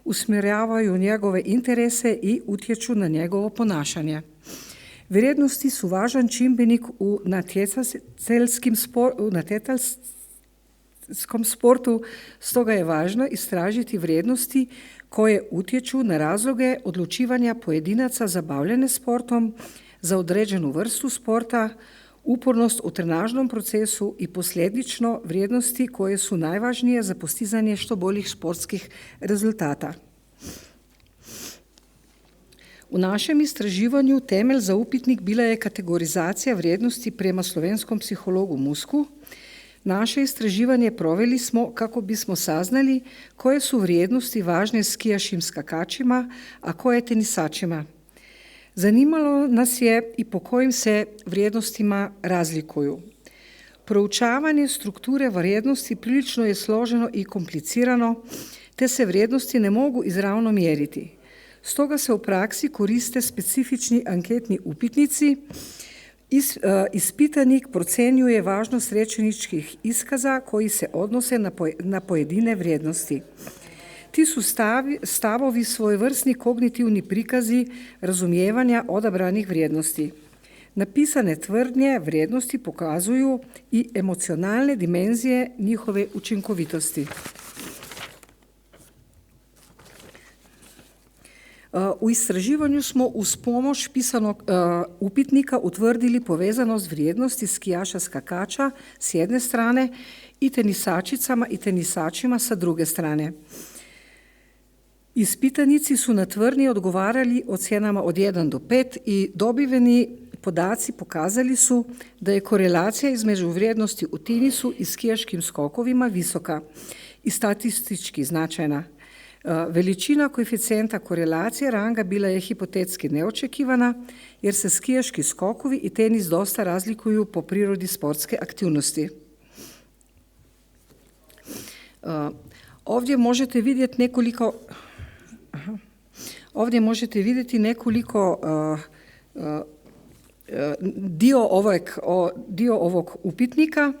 usmjeravaju njegove interese i utječu na njegovo ponašanje. Vrijednosti su važan čimbenik u natjecateljskom sportu, stoga je važno istražiti vrijednosti koje utječu na razloge odlučivanja pojedinaca za bavljenje sportom, za određenu vrstu sporta, upornost u trenažnom procesu i posljedično vrijednosti koje su najvažnije za postizanje što boljih sportskih rezultata. U našem istraživanju temelj za upitnik bila je kategorizacija vrijednosti prema slovenskom psihologu Musku. Naše istraživanje proveli smo kako bismo saznali koje su vrijednosti važne skijaškim skakačima, a koje tenisačima. Zanimalo nas je i po kojim se vrijednostima razlikuju. Proučavanje strukture vrijednosti prilično je složeno i komplicirano, te se vrijednosti ne mogu izravno mjeriti. Stoga se u praksi koriste specifični anketni upitnici. Ispitanik procjenjuje važnost rečeničkih iskaza koji se odnose na pojedine vrijednosti. Ti su stavovi svojevrsni kognitivni prikazi razumijevanja odabranih vrijednosti. Napisane tvrdnje vrijednosti pokazuju i emocionalne dimenzije njihove učinkovitosti. U istraživanju smo uz pomoć pisanog upitnika utvrdili povezanost vrijednosti skijaša skakača s jedne strane i tenisačicama i tenisačima sa druge strane. Ispitanici su na tvrdnji odgovarali ocjenama od 1 do 5 i dobiveni podaci pokazali su da je korelacija između vrijednosti u tenisu i skijaškim skokovima visoka i statistički značajna. Veličina koeficijenta korelacije ranga bila je hipotetski neočekivana jer se skijaški skokovi i tenis dosta razlikuju po prirodi sportske aktivnosti. Ovdje možete vidjeti nekoliko dio ovog upitnika.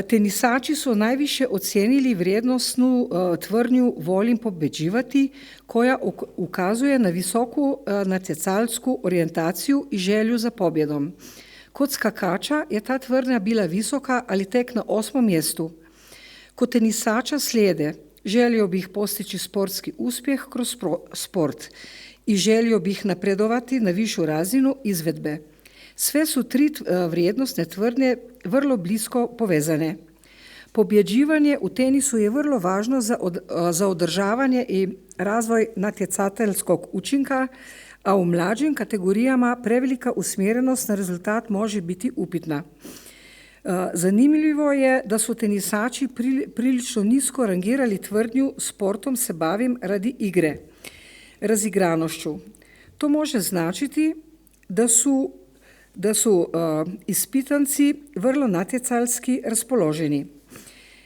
Tenisači su najviše ocijenili vrijednosnu tvrdnju volim pobeđivati, koja ukazuje na visoku natjecalsku orijentaciju i želju za pobjedom. Kod skakača je ta tvrdnja bila visoka, ali tek na 8. mjestu. Kod tenisača slijede želio bih postići sportski uspjeh kroz sport i želio bih napredovati na višu razinu izvedbe. Sve su 3 vrijednosne tvrdnje vrlo blisko povezane. Pobjeđivanje u tenisu je vrlo važno za održavanje i razvoj natjecateljskog učinka, a u mlađim kategorijama prevelika usmjerenost na rezultat može biti upitna. Zanimljivo je da su tenisači prilično nisko rangirali tvrdnju sportom se bavim radi igre, razigranošću. To može značiti da su ispitanci vrlo natjecalski raspoloženi.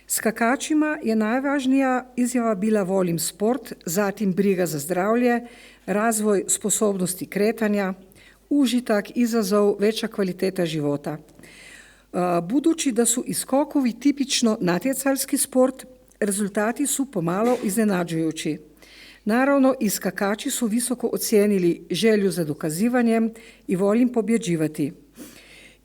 Skakačima je najvažnija izjava bila volim sport, zatim briga za zdravlje, razvoj sposobnosti kretanja, užitak, izazov, veća kvaliteta života. Budući da su i skokovi tipično natjecalski sport, rezultati su pomalo iznenađujući. Naravno, i skakači su visoko ocijenili želju za dokazivanjem i volim pobjeđivati.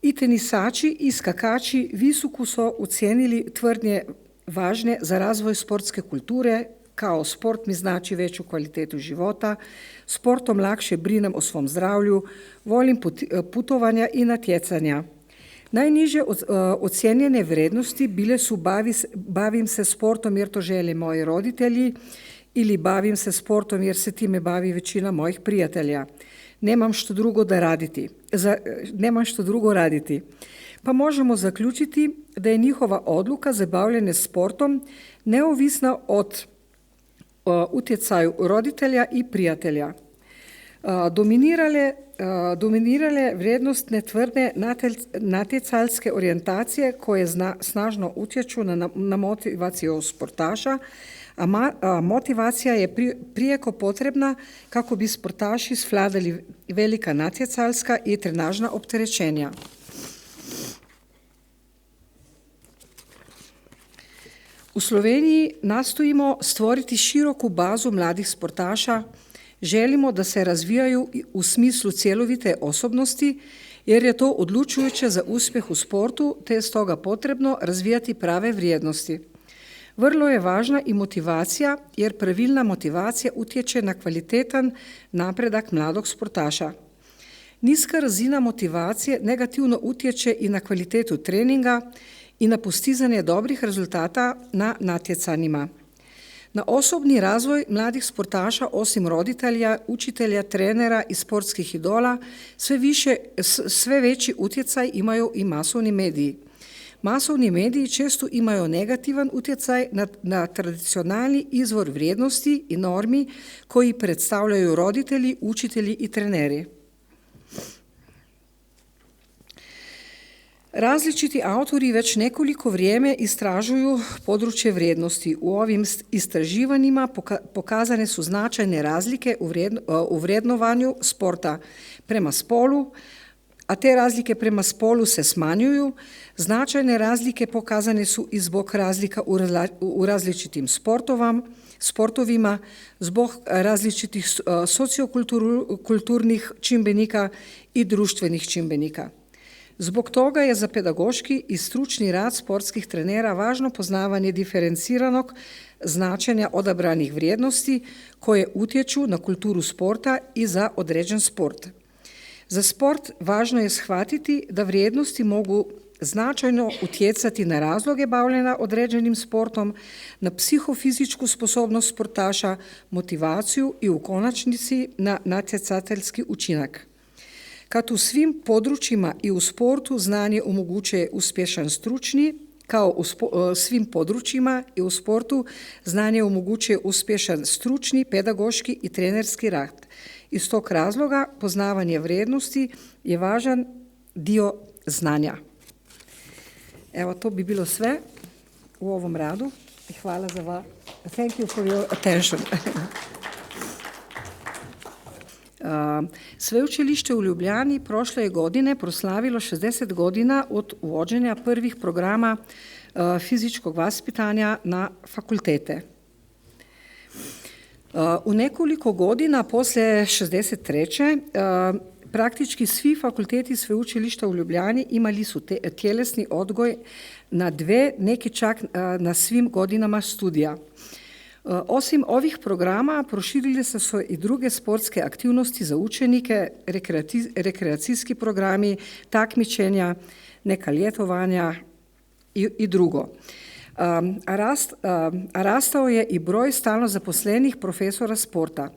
I tenisači i skakači visoko su ocijenili tvrdnje važne za razvoj sportske kulture, kao sport mi znači veću kvalitetu života, sportom lakše brinem o svom zdravlju, volim putovanja i natjecanja. Najniže ocijenjene vrijednosti bile su bavim se sportom jer to žele moji roditelji ili bavim se sportom jer se time bavi većina mojih prijatelja. Nemam što drugo raditi. Pa možemo zaključiti da je njihova odluka za bavljenje sportom neovisna od utjecaju roditelja i prijatelja. Dominirale vrijednostne tvrdne natjecalske orijentacije koje snažno utječu na motivaciju sportaša, a motivacija je prijeko potrebna kako bi sportaši svladali velika natjecalska i trenažna opterećenja. U Sloveniji nastojimo stvoriti široku bazu mladih sportaša. Želimo da se razvijaju u smislu cjelovite osobnosti, jer je to odlučujuće za uspjeh u sportu, te je stoga potrebno razvijati prave vrijednosti. Vrlo je važna i motivacija, jer pravilna motivacija utječe na kvalitetan napredak mladog sportaša. Niska razina motivacije negativno utječe i na kvalitetu treninga i na postizanje dobrih rezultata na natjecanjima. Na osobni razvoj mladih sportaša, osim roditelja, učitelja, trenera i sportskih idola, sve veći utjecaj imaju i masovni mediji. Masovni mediji često imaju negativan utjecaj na tradicionalni izvor vrijednosti i normi koji predstavljaju roditelji, učitelji i treneri. Različiti autori već nekoliko vrijeme istražuju područje vrijednosti. U ovim istraživanjima pokazane su značajne razlike u vrednovanju sporta prema spolu, a te razlike prema spolu se smanjuju. Značajne razlike pokazane su i zbog razlika u različitim sportovima, zbog različitih sociokulturnih čimbenika i društvenih čimbenika. Zbog toga je za pedagoški i stručni rad sportskih trenera važno poznavanje diferenciranog značenja odabranih vrijednosti koje utječu na kulturu sporta i za određen sport. Za sport važno je shvatiti da vrijednosti mogu značajno utjecati na razloge bavljenja određenim sportom, na psihofizičku sposobnost sportaša, motivaciju i u konačnici na natjecateljski učinak. Kad u svim područjima i u sportu znanje omogućuje uspješan stručni, kao u svim područjima i u sportu znanje omogućuje uspješan stručni, pedagoški i trenerski rad. Iz tog razloga poznavanje vrijednosti je važan dio znanja. Evo, to bi bilo sve u ovom radu. Hvala za vas. Thank you for your attention. Sveučilište u Ljubljani prošle godine proslavilo 60 godina od uvođenja prvih programa fizičkog vaspitanja na fakultete. U nekoliko godina poslije 63. Praktički svi fakulteti sveučilišta u Ljubljani imali su tjelesni odgoj na 2, neki čak na svim godinama studija. Osim ovih programa proširile su se i druge sportske aktivnosti za učenike, rekreacijski programi, takmičenja, neka ljetovanja i drugo. A rastao je i broj stalno zaposlenih profesora sporta.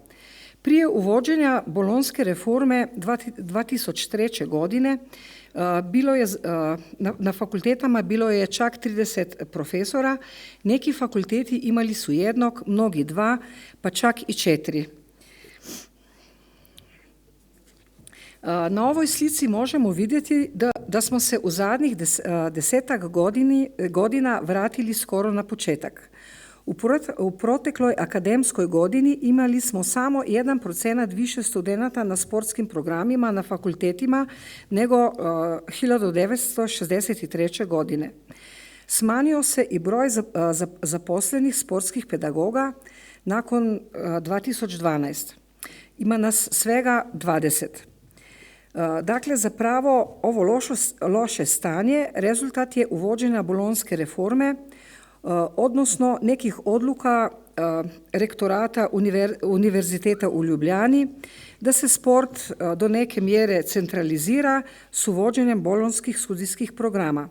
Prije uvođenja bolonjske reforme 2003. godine bilo je, na fakultetama bilo je čak 30 profesora, neki fakulteti imali su 1, mnogi 2, pa čak i 4. Na ovoj slici možemo vidjeti da smo se u zadnjih 10 godina vratili skoro na početak. U protekloj akademskoj godini imali smo samo 1% više studenata na sportskim programima na fakultetima nego 1963. godine. Smanjio se i broj zaposlenih sportskih pedagoga nakon 2012. Ima nas svega 20. Dakle, zapravo ovo loše stanje rezultat je uvođenja bolonjske reforme, odnosno nekih odluka rektorata Univerziteta u Ljubljani da se sport do neke mjere centralizira s uvođenjem bolonjskih studijskih programa.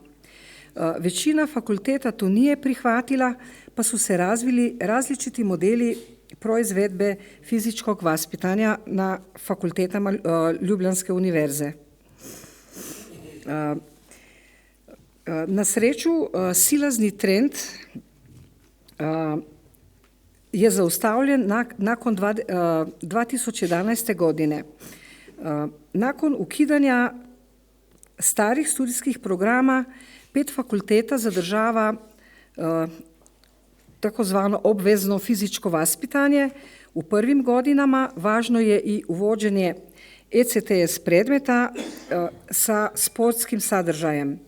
Većina fakulteta to nije prihvatila, pa su se razvili različiti modeli proizvedbe fizičkog vaspitanja na fakultetama Ljubljanske univerze. Na sreću, silazni trend je zaustavljen nakon 2011. godine. Nakon ukidanja starih studijskih programa, 5 fakulteta zadržava takozvano obvezno fizičko vaspitanje. U prvim godinama važno je i uvođenje ECTS predmeta sa sportskim sadržajem.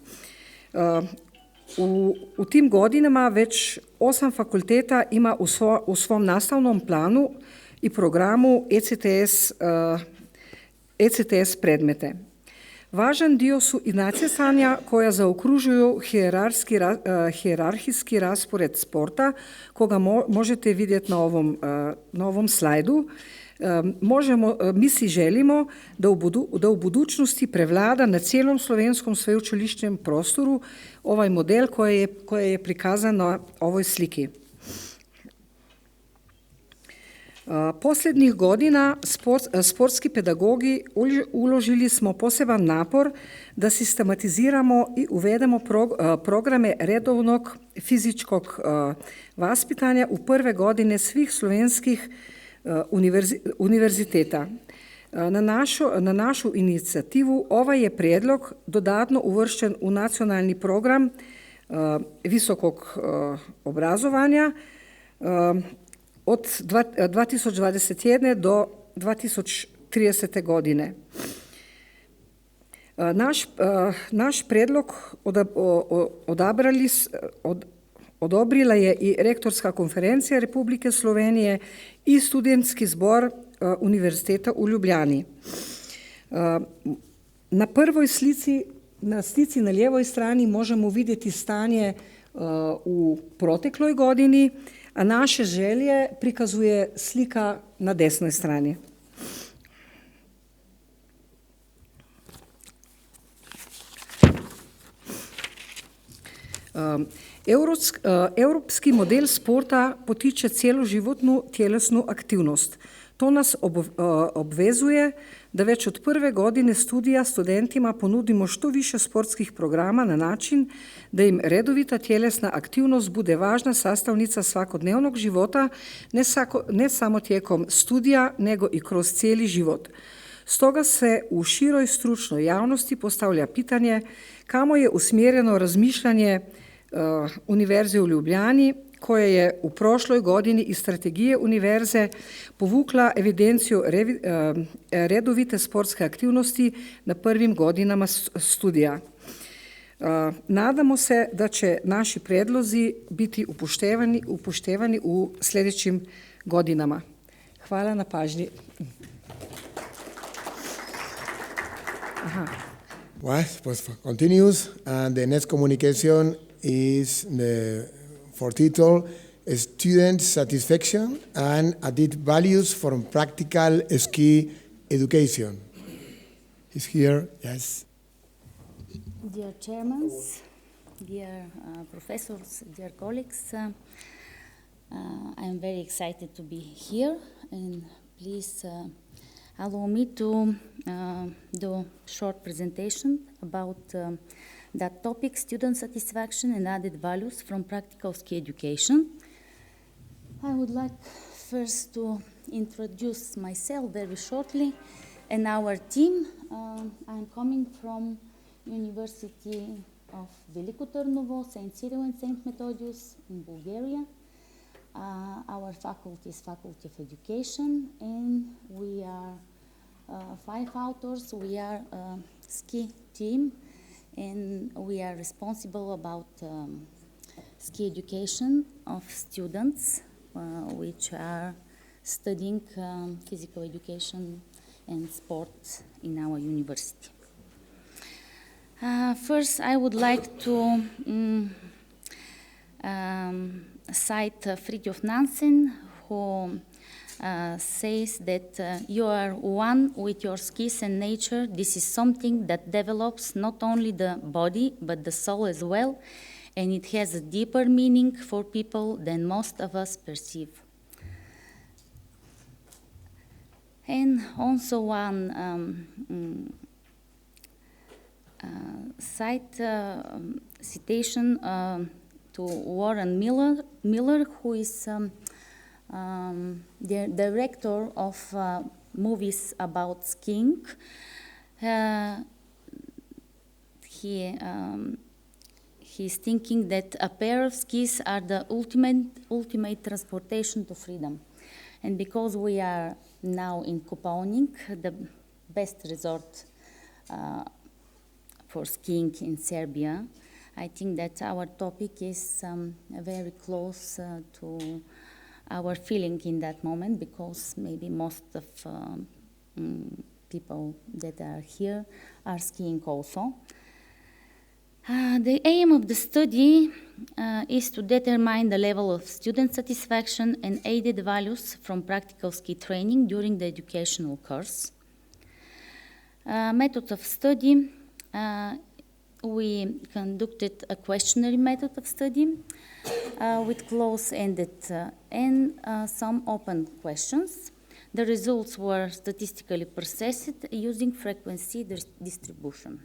U tim godinama već 8 fakulteta ima u svom nastavnom planu i programu ECTS predmete. Važan dio su i natjecanja koja zaokružuju hijerarhijski raspored sporta, koga možete vidjeti na ovom slajdu. Mi si želimo da u budućnosti prevlada na cijelom slovenskom sveučilišnem prostoru ovaj model koji je prikazan na ovoj sliki. Posljednjih godina sportski pedagogi uložili smo poseban napor da sistematiziramo i uvedemo programe redovnog fizičkog vaspitanja u prve godine svih slovenskih univerziteta. Na našu inicijativu ovaj je prijedlog dodatno uvršten u nacionalni program visokog obrazovanja od 2021. do 2030. godine. Naš prijedlog odobrila je i Rektorska konferencija Republike Slovenije i Studentski zbor Univerziteta u Ljubljani. Na prvoj slici Na slici na lijevoj strani možemo vidjeti stanje u protekloj godini, a naše želje prikazuje slika na desnoj strani. Evropski model sporta potiče celoživotnu tjelesnu aktivnost. To nas obvezuje da već od prve godine studija studentima ponudimo što više sportskih programa na način da im redovita tjelesna aktivnost bude važna sastavnica svakodnevnog života, ne samo tijekom studija, nego i kroz cijeli život. Stoga se u široj stručnoj javnosti postavlja pitanje kamo je usmjereno razmišljanje Univerze u Ljubljani, koja je u prošloj godini iz strategije univerze povukla evidenciju redovite sportske aktivnosti na prvim godinama studija. Nadamo se da će naši prijedlozi biti upoštevani u sljedećim godinama. Hvala na pažnji. Pues continues, and the next communication is for title Student Satisfaction and Added Values from Practical Ski Education. He's here, yes. Dear chairmen, dear professors, dear colleagues, I am very excited to be here, and please allow me to do a short presentation about that topic, student satisfaction and added values from practical ski education. I would like first to introduce myself very shortly and our team. I'm coming from University of Veliko Trnovo, St. Cyril and St. Methodius in Bulgaria. Our faculty is Faculty of Education, and we are 5 authors. We are a ski team, and we are responsible about ski education of students which are studying physical education and sport in our university. First, I would like to cite Fridtjof Nansen, who says that you are one with your skis and nature. This is something that develops not only the body, but the soul as well, and it has a deeper meaning for people than most of us perceive. And also one citation to Warren Miller, who is the director of movies about skiing. He's thinking that a pair of skis are the ultimate transportation to freedom. And because we are now in Kopaonik, the best resort for skiing in Serbia, I think that our topic is very close to our feeling in that moment, because maybe most of people that are here are skiing also. The aim of the study is to determine the level of student satisfaction and added values from practical ski training during the educational course. Method of study, we conducted a questionnaire method of study with close-ended and some open questions. The results were statistically processed using frequency distribution.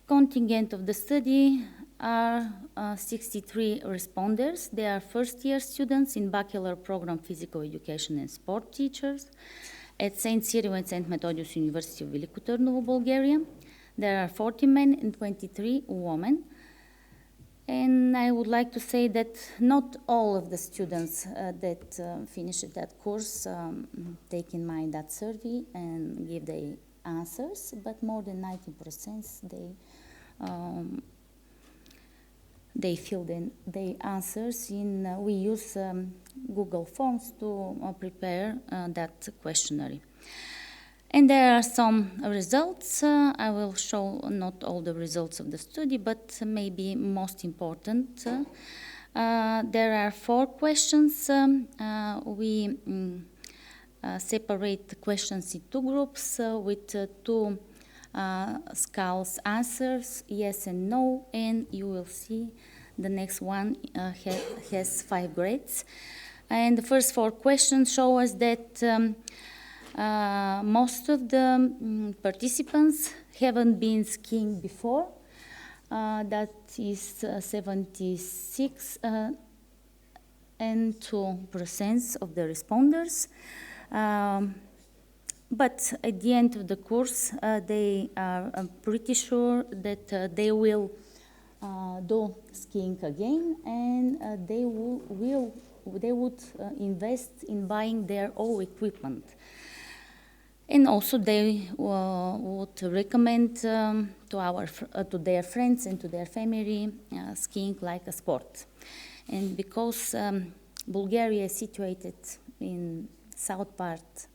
Contingent of the study are 63 responders. They are first-year students in bachelor program physical education and sport teachers at St. Cyril and St. Methodius University of Veliko Trnovo, Bulgaria. There are 40 men and 23 women. And I would like to say that not all of the students that finished that course take in mind that survey and give their answers, but more than 90% they filled in their answers. We use Google Forms to prepare that questionnaire. And there are some results. I will show not all the results of the study, but maybe most important. There are 4 questions. We separate the questions in 2 groups with 2 skulls answers, yes and no, and you will see the next one has 5 grades. And the first 4 questions show us that most of the participants haven't been skiing before. That is 76 and 2% of the responders. But at the end of the course, they are pretty sure that they will do skiing again, and they would invest in buying their own equipment. And also they would recommend to their friends and to their family skiing like a sport. And because Bulgaria is situated in south part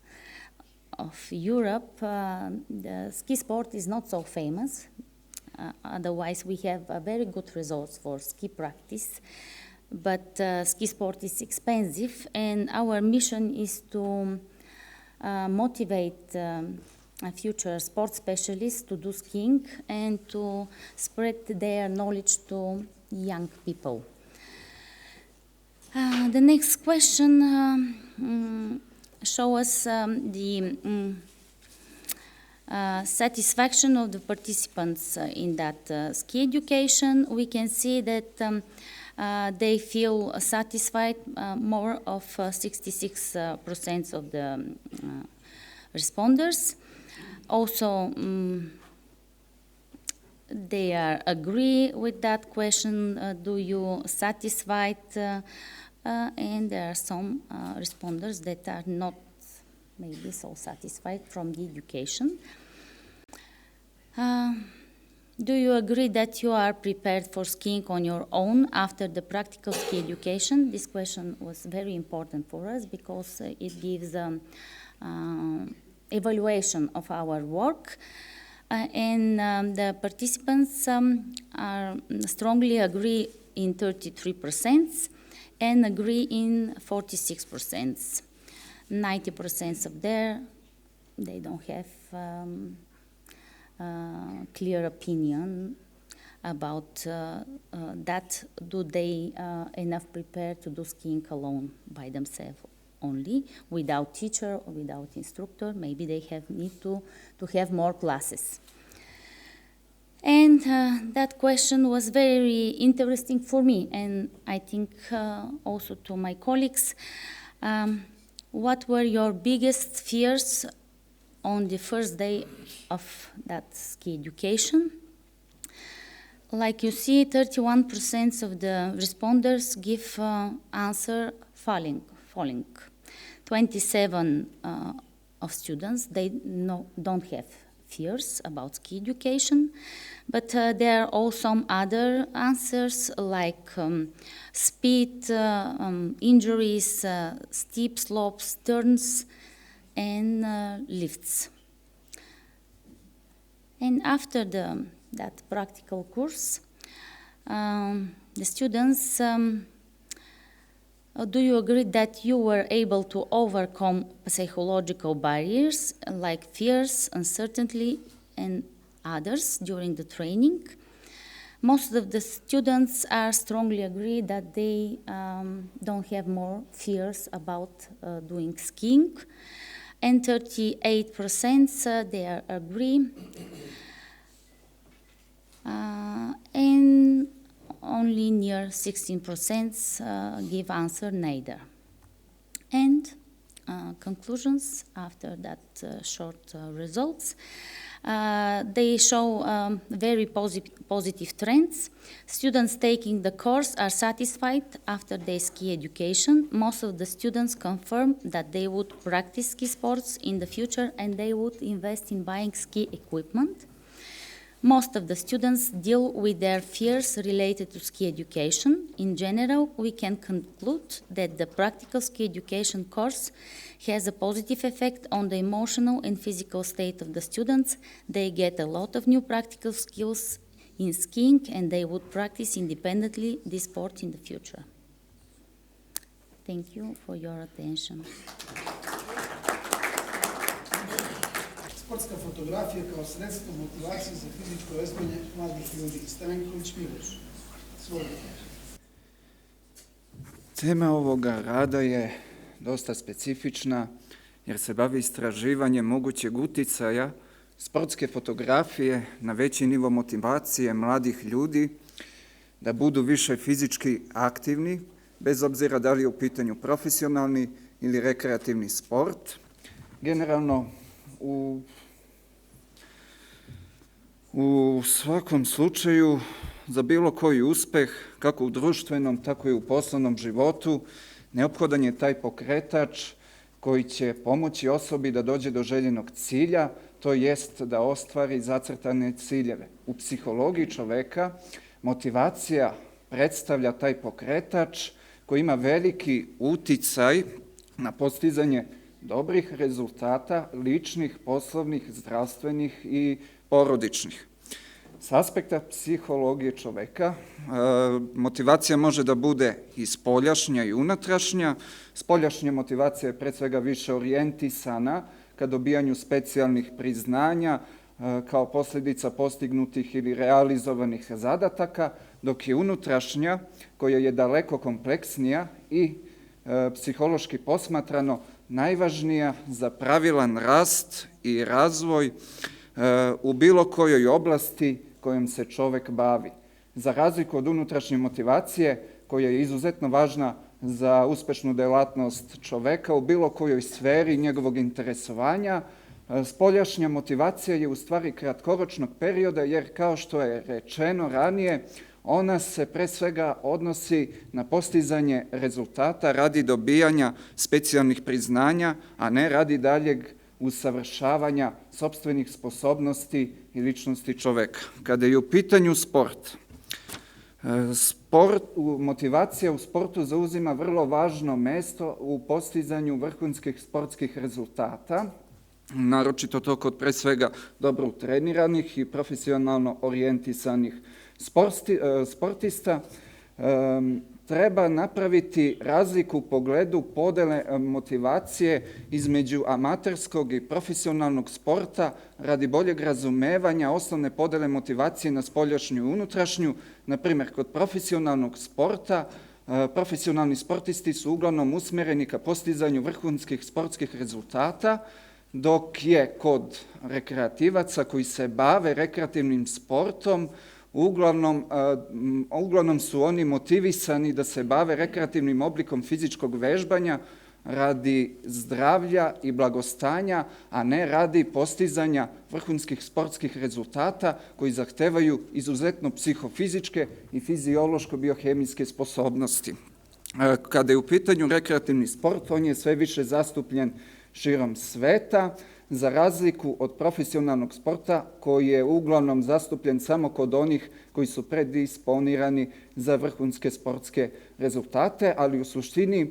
of Europe, the ski sport is not so famous. Otherwise, we have very good results for ski practice. But ski sport is expensive, and our mission is to motivate future sports specialists to do skiing and to spread their knowledge to young people. The next question shows us the satisfaction of the participants in that ski education. We can see that they feel satisfied, more of 66% of the responders. Also, they agree with that question, do you satisfied? And there are some responders that are not maybe so satisfied from the education. Do you agree that you are prepared for skiing on your own after the practical ski education? This question was very important for us because it gives evaluation of our work. And the participants are strongly agree in 33% and agree in 46%. 90% of they don't have clear opinion about that. Do they enough prepared to do skiing alone by themselves only, without teacher or without instructor? Maybe they need to have more classes. And that question was very interesting for me, and I think also to my colleagues. What were your biggest fears on the first day of that ski education? Like you see, 31% of the responders give answer falling. 27 of students, they don't have fears about ski education, but there are also some other answers like speed, injuries, steep slopes, turns, and lifts. And after that practical course, the students, do you agree that you were able to overcome psychological barriers like fears, uncertainty, and others during the training? Most of the students are strongly agree that they don't have more fears about doing skiing, and 38% they agree, and only near 16% give answer neither. And conclusions after that short results. They show very positive trends. Students taking the course are satisfied after their ski education. Most of the students confirm that they would practice ski sports in the future and they would invest in buying ski equipment. Most of the students deal with their fears related to ski education. In general, we can conclude that the practical ski education course has a positive effect on the emotional and physical state of the students. They get a lot of new practical skills in skiing, and they would practice independently this sport in the future. Thank you for your attention. Sportska fotografija kao sredstvo motivacije za fizičko vežbanje mladih ljudi. Stanković Miloš. Izvolite. Tema ovoga rada je dosta specifična jer se bavi istraživanjem mogućeg uticaja sportske fotografije na veći nivo motivacije mladih ljudi da budu više fizički aktivni, bez obzira da li je u pitanju profesionalni ili rekreativni sport. Generalno, u svakom slučaju, za bilo koji uspeh, kako u društvenom, tako i u poslovnom životu, neophodan je taj pokretač koji će pomoći osobi da dođe do željenog cilja, to jest da ostvari zacrtane ciljeve. U psihologiji čoveka motivacija predstavlja taj pokretač koji ima veliki uticaj na postizanje dobrih rezultata, ličnih, poslovnih, zdravstvenih i porodičnih. S aspekta psihologije čoveka, motivacija može da bude i spoljašnja i unutrašnja. Spoljašnja motivacija je pred svega više orijentisana ka dobijanju specijalnih priznanja kao posljedica postignutih ili realizovanih zadataka, dok je unutrašnja, koja je daleko kompleksnija i psihološki posmatrano najvažnija za pravilan rast i razvoj u bilo kojoj oblasti kojom se čovek bavi. Za razliku od unutrašnje motivacije, koja je izuzetno važna za uspešnu delatnost čoveka u bilo kojoj sferi njegovog interesovanja, spoljašnja motivacija je u stvari kratkoročnog perioda, jer kao što je rečeno ranije, ona se pre svega odnosi na postizanje rezultata radi dobijanja specijalnih priznanja, a ne radi daljeg usavršavanja sopstvenih sposobnosti i ličnosti čoveka. Kada je u pitanju sport, motivacija u sportu zauzima vrlo važno mesto u postizanju vrhunskih sportskih rezultata, naročito to kod pre svega dobro utreniranih i profesionalno orijentisanih sportista. Treba napraviti razliku u pogledu podele motivacije između amaterskog i profesionalnog sporta radi boljeg razumevanja osnovne podele motivacije na spoljašnju i unutrašnju. Na primjer, kod profesionalnog sporta, profesionalni sportisti su uglavnom usmjereni ka postizanju vrhunskih sportskih rezultata, dok je kod rekreativaca koji se bave rekreativnim sportom, uglavnom su oni motivisani da se bave rekreativnim oblikom fizičkog vežbanja radi zdravlja i blagostanja, a ne radi postizanja vrhunskih sportskih rezultata koji zahtevaju izuzetno psihofizičke i fiziološko-biohemijske sposobnosti. Kada je u pitanju rekreativni sport, on je sve više zastupljen širom sveta, za razliku od profesionalnog sporta koji je uglavnom zastupljen samo kod onih koji su predisponirani za vrhunske sportske rezultate, ali u suštini,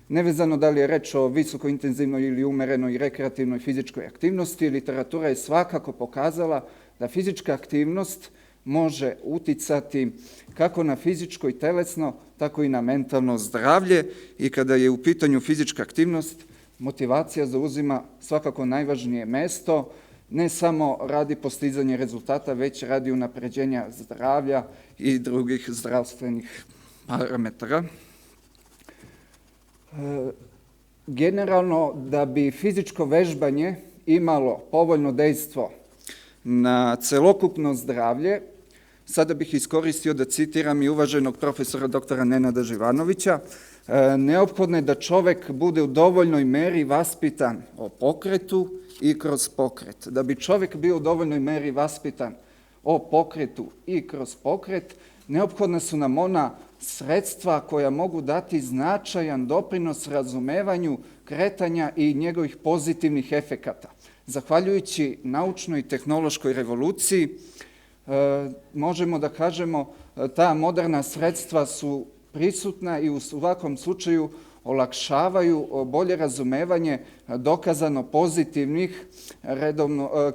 nevezano da li je reč o visokointenzivnoj ili umerenoj rekreativnoj fizičkoj aktivnosti, literatura je svakako pokazala da fizička aktivnost može uticati kako na fizičko i telesno, tako i na mentalno zdravlje, i kada je u pitanju fizička aktivnost, motivacija zauzima svakako najvažnije mesto, ne samo radi postizanja rezultata, već radi unapređenja zdravlja i drugih zdravstvenih parametara. Generalno, da bi fizičko vežbanje imalo povoljno dejstvo na celokupno zdravlje, sada bih iskoristio da citiram i uvaženog profesora doktora Nenada Živanovića, neophodno je da čovek bude u dovoljnoj meri vaspitan o pokretu i kroz pokret. Da bi čovek bio u dovoljnoj meri vaspitan o pokretu i kroz pokret, neophodna su nam ona sredstva koja mogu dati značajan doprinos razumevanju kretanja i njegovih pozitivnih efekata. Zahvaljujući naučnoj i tehnološkoj revoluciji, možemo da kažemo ta moderna sredstva su prisutna i u svakom slučaju olakšavaju bolje razumevanje dokazano pozitivnih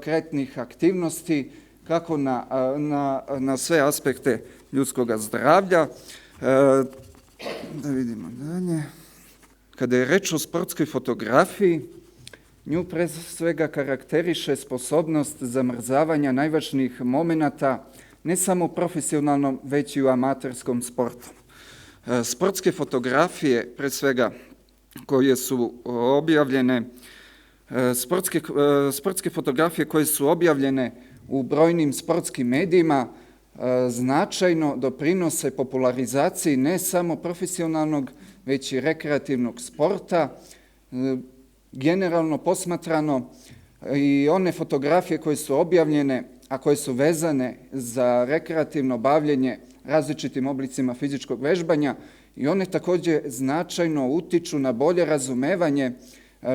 kretnih aktivnosti kako na sve aspekte ljudskog zdravlja. Da vidimo dalje. Kada je reč o sportskoj fotografiji, nju pre svega karakteriše sposobnost zamrzavanja najvažnijih momenata ne samo u profesionalnom, već i u amaterskom sportu. Sportske fotografije, pre svega, koje su objavljene, sportske fotografije koje su objavljene u brojnim sportskim medijima značajno doprinose popularizaciji ne samo profesionalnog, već i rekreativnog sporta. Generalno posmatrano i one fotografije koje su objavljene, a koje su vezane za rekreativno bavljenje različitim oblicima fizičkog vežbanja, i one takođe značajno utiču na bolje razumevanje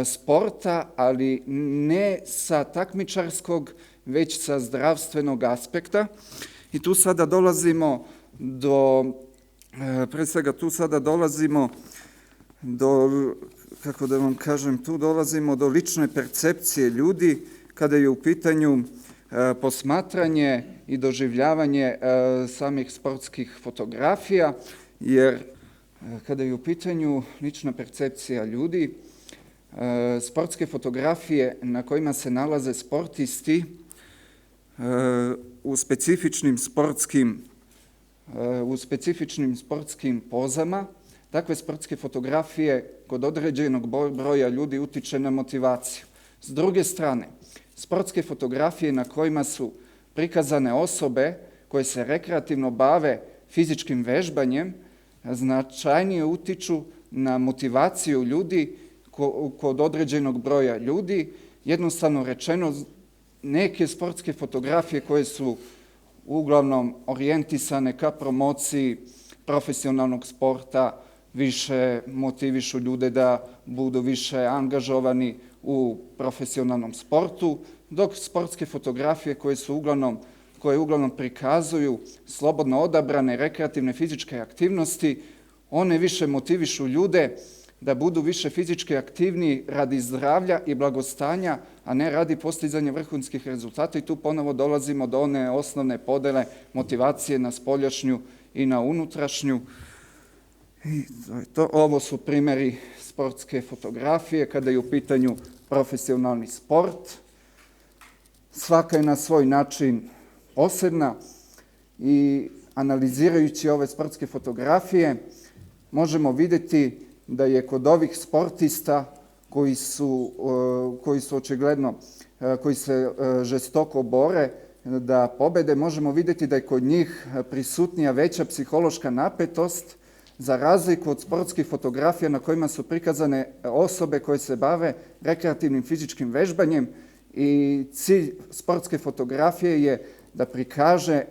sporta, ali ne sa takmičarskog, već sa zdravstvenog aspekta. I tu sada dolazimo do, pre svega tu sada dolazimo do, kako da vam kažem, tu dolazimo do lične percepcije ljudi kada je u pitanju posmatranje i doživljavanje samih sportskih fotografija, jer kada je u pitanju lična percepcija ljudi, sportske fotografije na kojima se nalaze sportisti u specifičnim sportskim pozama, takve sportske fotografije kod određenog broja ljudi utiče na motivaciju. S druge strane, sportske fotografije na kojima su prikazane osobe koje se rekreativno bave fizičkim vežbanjem značajnije utiču na motivaciju ljudi kod određenog broja ljudi. Jednostavno rečeno, neke sportske fotografije koje su uglavnom orijentisane ka promociji profesionalnog sporta više motivišu ljude da budu više angažovani u profesionalnom sportu, dok sportske fotografije koje uglavnom prikazuju slobodno odabrane rekreativne fizičke aktivnosti, one više motivišu ljude da budu više fizički aktivniji radi zdravlja i blagostanja, a ne radi postizanja vrhunskih rezultata. I tu ponovo dolazimo do one osnovne podele motivacije na spoljašnju i na unutrašnju. I ovo su primeri sportske fotografije kada je u pitanju profesionalni sport. Svaka je na svoj način posebna i analizirajući ove sportske fotografije možemo vidjeti da je kod ovih sportista koji su očigledno, koji se žestoko bore da pobede, možemo vidjeti da je kod njih prisutnija veća psihološka napetost, za razliku od sportskih fotografija na kojima su prikazane osobe koje se bave rekreativnim fizičkim vežbanjem, i cilj sportske fotografije je da prikaže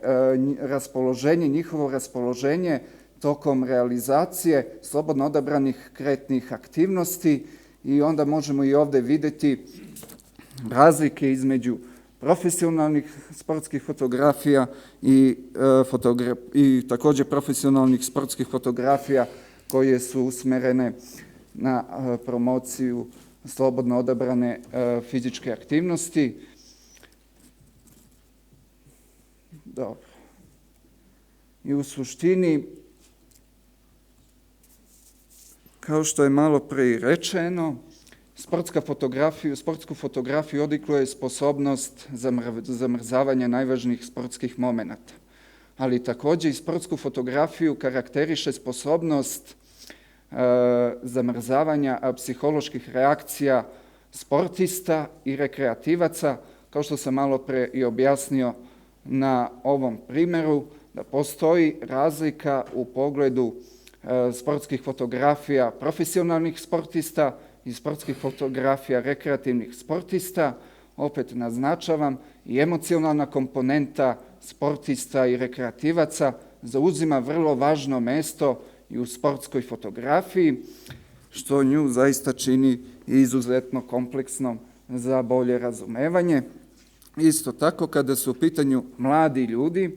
njihovo raspoloženje tokom realizacije slobodno odabranih kretnih aktivnosti. I onda možemo i ovde videti razlike između profesionalnih sportskih fotografija i takođe profesionalnih sportskih fotografija koje su usmerene na promociju slobodno odabrane fizičke aktivnosti. Dobro. I u suštini, kao što je malo pre i rečeno, sportsku fotografiju odlikuje sposobnost zamrzavanja najvažnijih sportskih momenata. Ali takođe i sportsku fotografiju karakteriše sposobnost zamrzavanja psiholoških reakcija sportista i rekreativaca, kao što sam malo pre i objasnio na ovom primeru, da postoji razlika u pogledu sportskih fotografija profesionalnih sportista i sportskih fotografija rekreativnih sportista. Opet naznačavam, i emocionalna komponenta sportista i rekreativaca zauzima vrlo važno mesto i u sportskoj fotografiji, što nju zaista čini izuzetno kompleksnom za bolje razumevanje. Isto tako, kada su u pitanju mladi ljudi,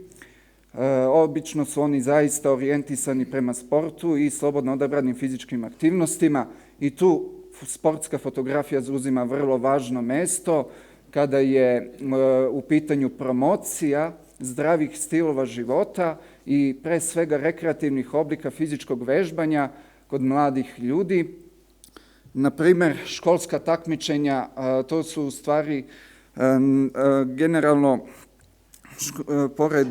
obično su oni zaista orijentisani prema sportu i slobodno odabranim fizičkim aktivnostima i tu sportska fotografija zauzima vrlo važno mesto kada je u pitanju promocija zdravih stilova života i pre svega rekreativnih oblika fizičkog vežbanja kod mladih ljudi. Na primer, školska takmičenja, to su u stvari generalno pored...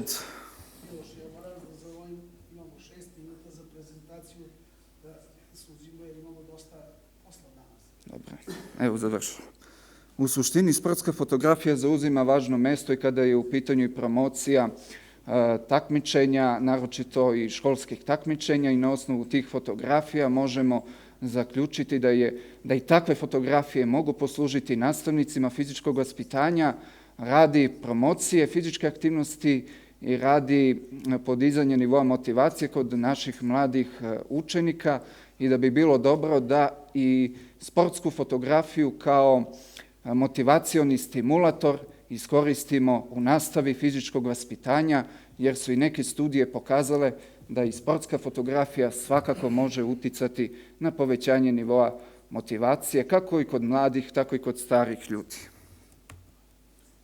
Imamo 6 minuta za prezentaciju, da suđimo jer imamo dosta posla danas. Dobro, evo završam. U suštini, sportska fotografija zauzima važno mesto i kada je u pitanju i promocija takmičenja, naročito i školskih takmičenja, i na osnovu tih fotografija možemo zaključiti da i takve fotografije mogu poslužiti nastavnicima fizičkog vaspitanja radi promocije fizičke aktivnosti i radi podizanja nivoa motivacije kod naših mladih učenika i da bi bilo dobro da i sportsku fotografiju kao motivacioni stimulator iskoristimo u nastavi fizičkog vaspitanja, jer su i neke studije pokazale da i sportska fotografija svakako može uticati na povećanje nivoa motivacije, kako i kod mladih, tako i kod starih ljudi.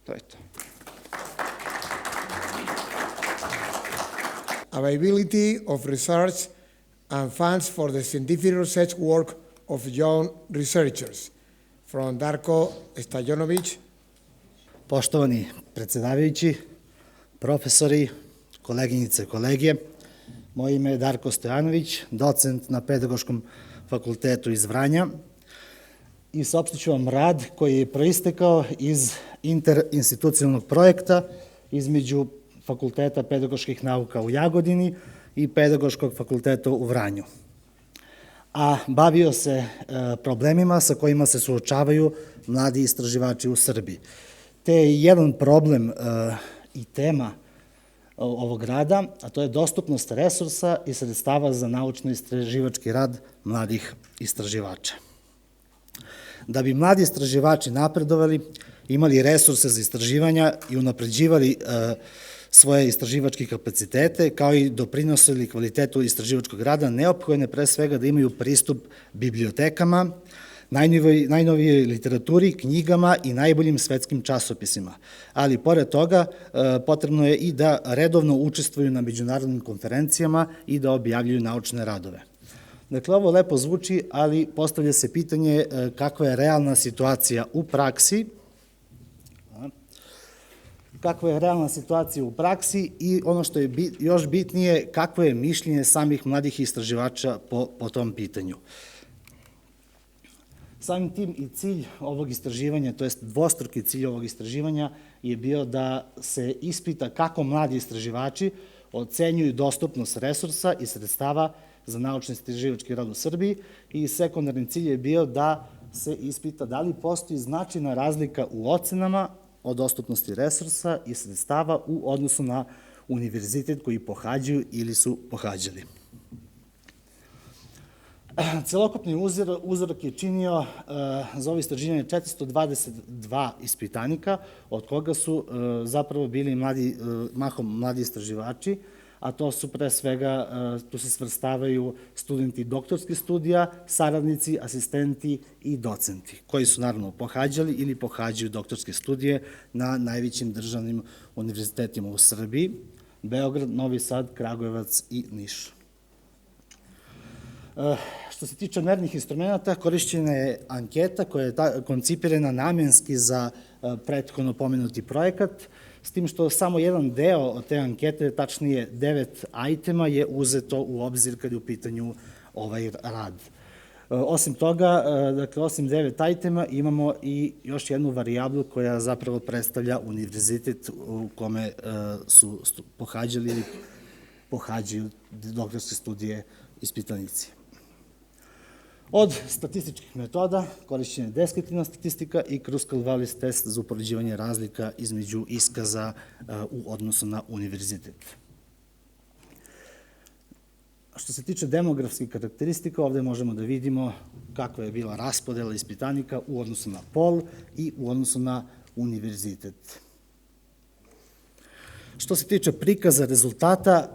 To je to. Availability of research and funds for the scientific research work of young researchers. From Darko Stajanović. Poštovani predsedavajući, profesori, koleginice i kolege, moje ime je Darko Stojanović, docent na Pedagoškom fakultetu iz Vranja i saopštit ću vam rad koji je proistekao iz interinstitucionalnog projekta između Fakulteta pedagoških nauka u Jagodini i Pedagoškog fakulteta u Vranju. A bavio se problemima sa kojima se suočavaju mladi istraživači u Srbiji. Te je jedan problem i tema ovog rada, a to je dostupnost resursa i sredstava za naučno-istraživački rad mladih istraživača. Da bi mladi istraživači napredovali, imali resurse za istraživanja i unapređivali svoje istraživačke kapacitete, kao i doprinosili kvalitetu istraživačkog rada, neophodno je pre svega da imaju pristup bibliotekama, najnovijoj literaturi, knjigama i najboljim svetskim časopisima. Ali, pored toga, potrebno je i da redovno učestvuju na međunarodnim konferencijama i da objavljuju naučne radove. Dakle, ovo lepo zvuči, ali postavlja se pitanje kakva je realna situacija u praksi, i ono što je još bitnije, kakvo je mišljenje samih mladih istraživača po tom pitanju. Samim tim i cilj ovog istraživanja, to jest dvostruki cilj ovog istraživanja je bio da se ispita kako mladi istraživači ocenjuju dostupnost resursa i sredstava za naučno-istraživački rad u Srbiji i sekundarni cilj je bio da se ispita da li postoji značajna razlika u ocenama o dostupnosti resursa i sredstava u odnosu na univerzitet koji pohađaju ili su pohađali. Celokupni uzorak je činio za ovo istraživanje 422 ispitanika, od koga su zapravo bili mahom mladi istraživači, a to su pre svega, tu se svrstavaju studenti doktorskih studija, saradnici, asistenti i docenti, koji su naravno pohađali ili pohađaju doktorske studije na najvećim državnim univerzitetima u Srbiji, Beograd, Novi Sad, Kragujevac i Niš. Što se tiče mernih instrumenta, korišćena je anketa koja je koncipirana namenski za prethodno pomenuti projekat, s tim što samo jedan deo od te ankete, tačnije 9 ajtema, je uzeto u obzir kada je u pitanju ovaj rad. Osim toga, dakle, osim 9 ajtema, imamo i još jednu varijablu koja zapravo predstavlja univerzitet u kome su pohađali ili pohađaju doktorske studije ispitanici. Od statističkih metoda korišćena je deskriptivna statistika i Kruskal-Wallis test za upoređivanje razlika između iskaza u odnosu na univerzitet. Što se tiče demografskih karakteristika, ovde možemo da vidimo kakva je bila raspodela ispitanika u odnosu na pol i u odnosu na univerzitet. Što se tiče prikaza rezultata,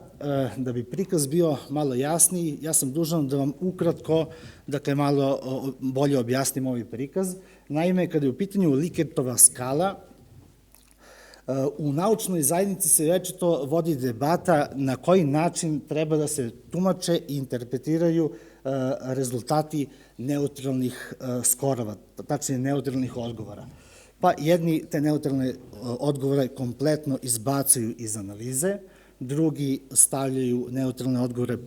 da bi prikaz bio malo jasniji, ja sam dužan da vam ukratko, dakle malo bolje objasnim ovaj prikaz. Naime, kada je u pitanju Likertova skala, u naučnoj zajednici se večito vodi debata na koji način treba da se tumače i interpretiraju rezultati neutralnih skorova, tačnije neutralnih odgovora. Pa jedni te neutralne odgovore kompletno izbacuju iz analize, drugi stavljaju neutralne odgovore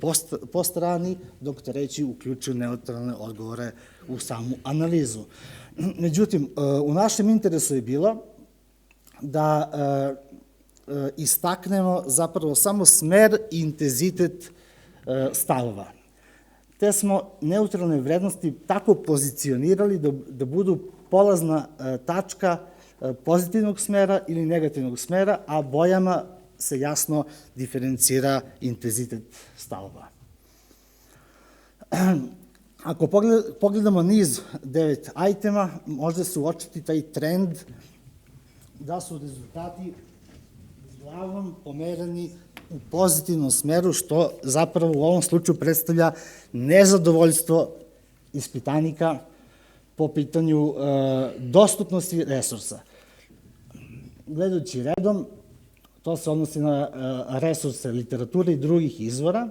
po strani, dok treći uključuju neutralne odgovore u samu analizu. Međutim, u našem interesu je bilo da istaknemo zapravo samo smer i intenzitet stavova. Te smo neutralne vrednosti tako pozicionirali da budu polazna tačka pozitivnog smera ili negativnog smera, a bojama se jasno diferencira intenzitet stavova. Ako pogledamo niz 9 itema, može se uočiti taj trend da su rezultati uglavnom pomerani u pozitivnom smeru, što zapravo u ovom slučaju predstavlja nezadovoljstvo ispitanika po pitanju dostupnosti resursa. Gledajući redom, to se odnosi na resurse literature i drugih izvora,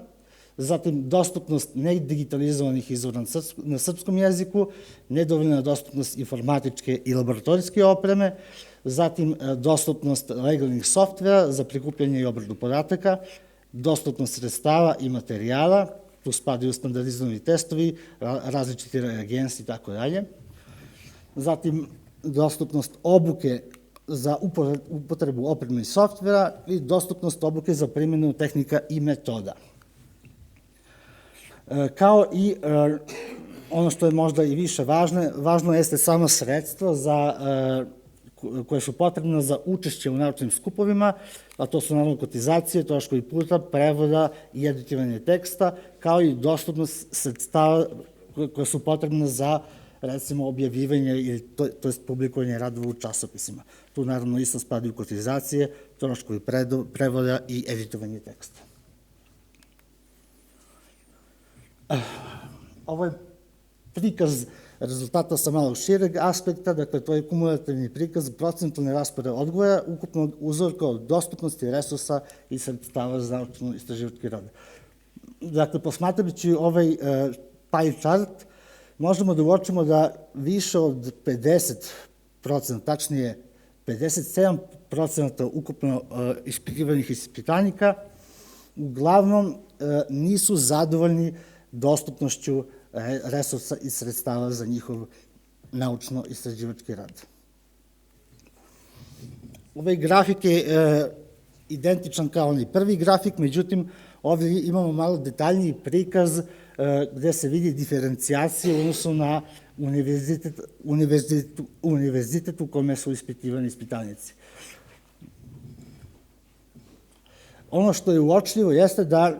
zatim dostupnost nedigitalizovanih izvora na srpskom jeziku, nedovoljna dostupnost informatičke i laboratorijske opreme, zatim dostupnost legalnih softvera za prikupljanje i obradu podataka, dostupnost sredstava i materijala, tu spadaju standardizovani testovi, različiti reagensi i tako dalje, zatim dostupnost obuke za upotrebu opreme i softvera i dostupnost obuke za primjenu tehnika i metoda. Kao i ono što je možda i više važno jeste samo sredstvo koje su potrebne za učešće u naučnim skupovima, a to su naravno kotizacije, troškovi puta, prevoda i editovanje teksta, kao i dostupnost sredstava koje su potrebne za, recimo, objavljivanje ili to je publikovanje radova u časopisima. Tu naravno isto spadaju kotizacije, troškovi prevoda i editovanje teksta. Ovo je prikaz rezultata sa malo šireg aspekta, dakle to je kumulativni prikaz procentualne raspore odgoja, ukupnog uzorka od dostupnosti resursa i sredstava za naučno-istraživački rad. Dakle, posmatrajući ovaj pie chart, možemo da uočimo da više od 50%, tačnije 57% ukupno ispitivanih ispitanika, uglavnom nisu zadovoljni dostupnošću resursa i sredstava za njihov naučno-istraživački rad. Ovaj grafik je identičan kao onaj prvi grafik, međutim, ovdje imamo malo detaljniji prikaz gde se vidi diferencijacija u odnosu na univerzitet u kome su ispitivani ispitanici. Ono što je uočljivo jeste da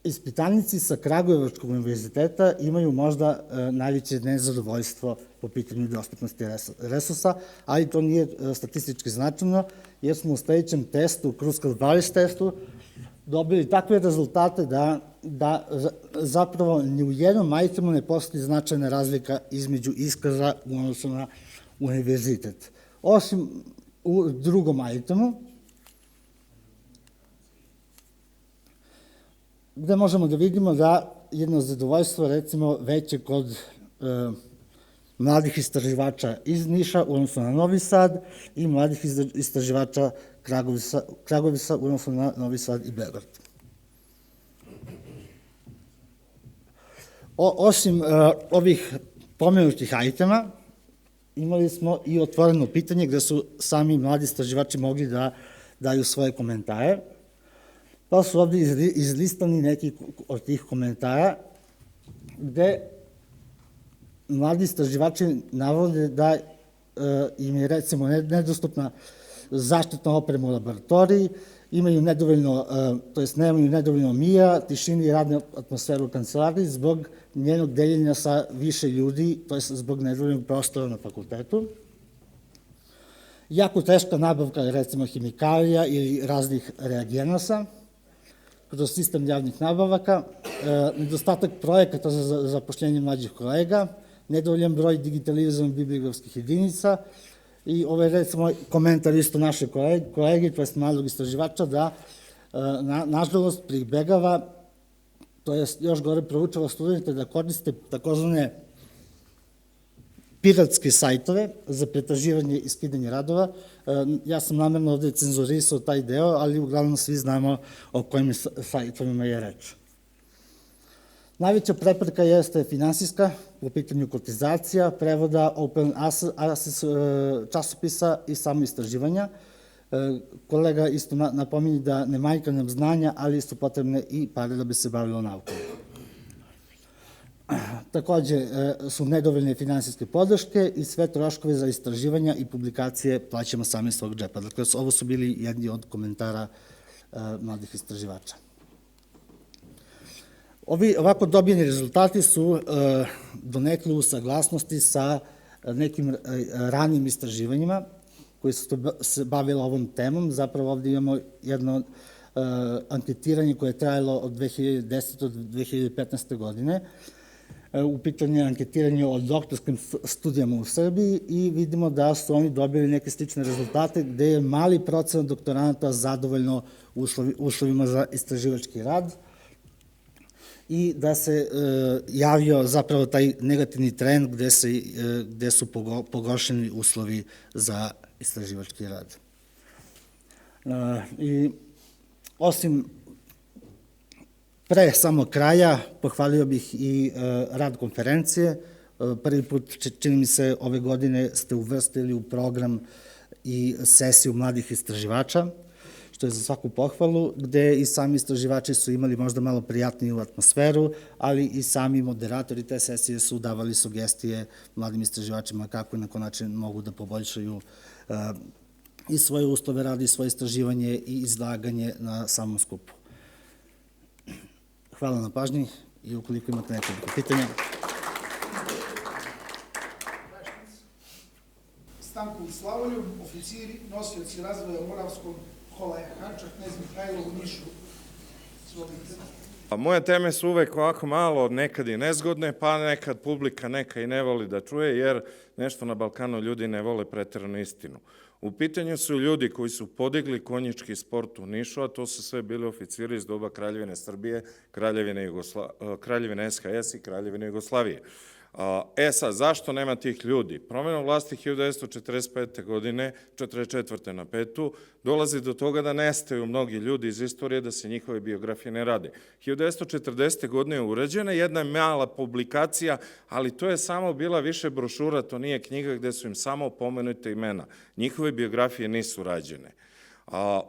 ispitanici sa Kragujevačkog univerziteta imaju možda najveće nezadovoljstvo po pitanju dostupnosti resursa, ali to nije statistički značajno, jer smo u sledećem testu, Kruskal-Balis testu, dobili takve rezultate da zapravo ni u jednom itemu ne postoji značajna razlika između iskaza u odnosu na univerzitet. Osim u drugom itemu, gde možemo da vidimo da jedno zadovoljstvo, recimo, veće kod mladih istraživača iz Niša u odnosu na Novi Sad i mladih istraživača Kragujevca u odnosu na Novi Sad i Beograd. Osim ovih pomenutih itema, imali smo i otvoreno pitanje gde su sami mladi istraživači mogli da daju svoje komentare. Pa su ovdje izlistani neki od tih komentara gde mladi istraživači navode da im je, recimo, nedostupna zaštitna oprema u laboratoriji, imaju nedovoljno, to jest nemaju nedovoljno mira, tišini i radne atmosfere u kancelariji zbog njenog deljenja sa više ljudi, to jest zbog nedovoljnog prostora na fakultetu. jako teška nabavka, recimo, hemikalija ili raznih reagenasa kroz sistem javnih nabavaka, nedostatak projekata za zapošljenje mlađih kolega, nedovoljan broj digitalizovanih bibliografskih jedinica i ovo je, recimo, komentar isto naše kolegi, to je mladog istraživača, da, nažalost, pribegava, to je još gore proučava studente da koriste takozvane piratske sajtove za pretraživanje i skidanje radova. Ja sam namerno ovde cenzurisao taj deo, ali uglavnom svi znamo o kojim sajtovima je reč. Najveća prepreka jeste finansijska, u pitanju kotizacija, prevoda open access časopisa i samo istraživanja. Kolega isto napominje da ne manjka nam znanja, ali su potrebne i pare da bi se bavilo naukom. Takođe su nedovoljne finansijske podrške i sve troškove za istraživanja i publikacije plaćamo sami iz svog džepa. Dakle, ovo su bili jedni od komentara mladih istraživača. Ovi ovako dobijeni rezultati su donekle u saglasnosti sa nekim ranim istraživanjima koji su se bavili ovom temom. Zapravo ovde imamo jedno anketiranje koje je trajalo od 2010. do 2015. godine. U pitanju je anketiranje o doktorskim studijama u Srbiji i vidimo da su oni dobili neke slične rezultate gde je mali procenat doktoranata zadovoljno uslovima za istraživački rad i da se javio zapravo taj negativni trend gde su pogoršeni uslovi za istraživački rad. I osim pre samog kraja, pohvalio bih i rad konferencije. Prvi put, čini mi se, ove godine ste uvrstili u program i sesiju mladih istraživača, što je za svaku pohvalu, gde i sami istraživači su imali možda malo prijatniju atmosferu, ali i sami moderatori te sesije su davali sugestije mladim istraživačima kako i na koji način mogu da poboljšaju i svoje uslove rada i svoje istraživanje i izlaganje na samom skupu. Hvala na pažnji i ukoliko imate nekoliko pitanja. Stanko Slavoljub, oficiri, nosioci razvoja Moravskog Holaja Hanča, knez Mihajlo u Nišu. Moje teme su uvek ovako malo, nekad i nezgodne, pa nekad publika neka i ne voli da čuje, jer nešto na Balkanu ljudi ne vole preteranu istinu. U pitanju su ljudi koji su podigli konjički sport u Nišu, a to su sve bili oficiri iz doba Kraljevine Srbije, Kraljevine SHS i Kraljevine Jugoslavije. Sad, zašto nema tih ljudi? Promenom vlasti 1945. godine, 44. na 5. dolazi do toga da nestaju mnogi ljudi iz istorije, da se njihove biografije ne rade. 1940. godine je urađena jedna mala publikacija, ali to je samo bila više brošura, to nije knjiga gde su im samo pomenute imena. Njihove biografije nisu rađene.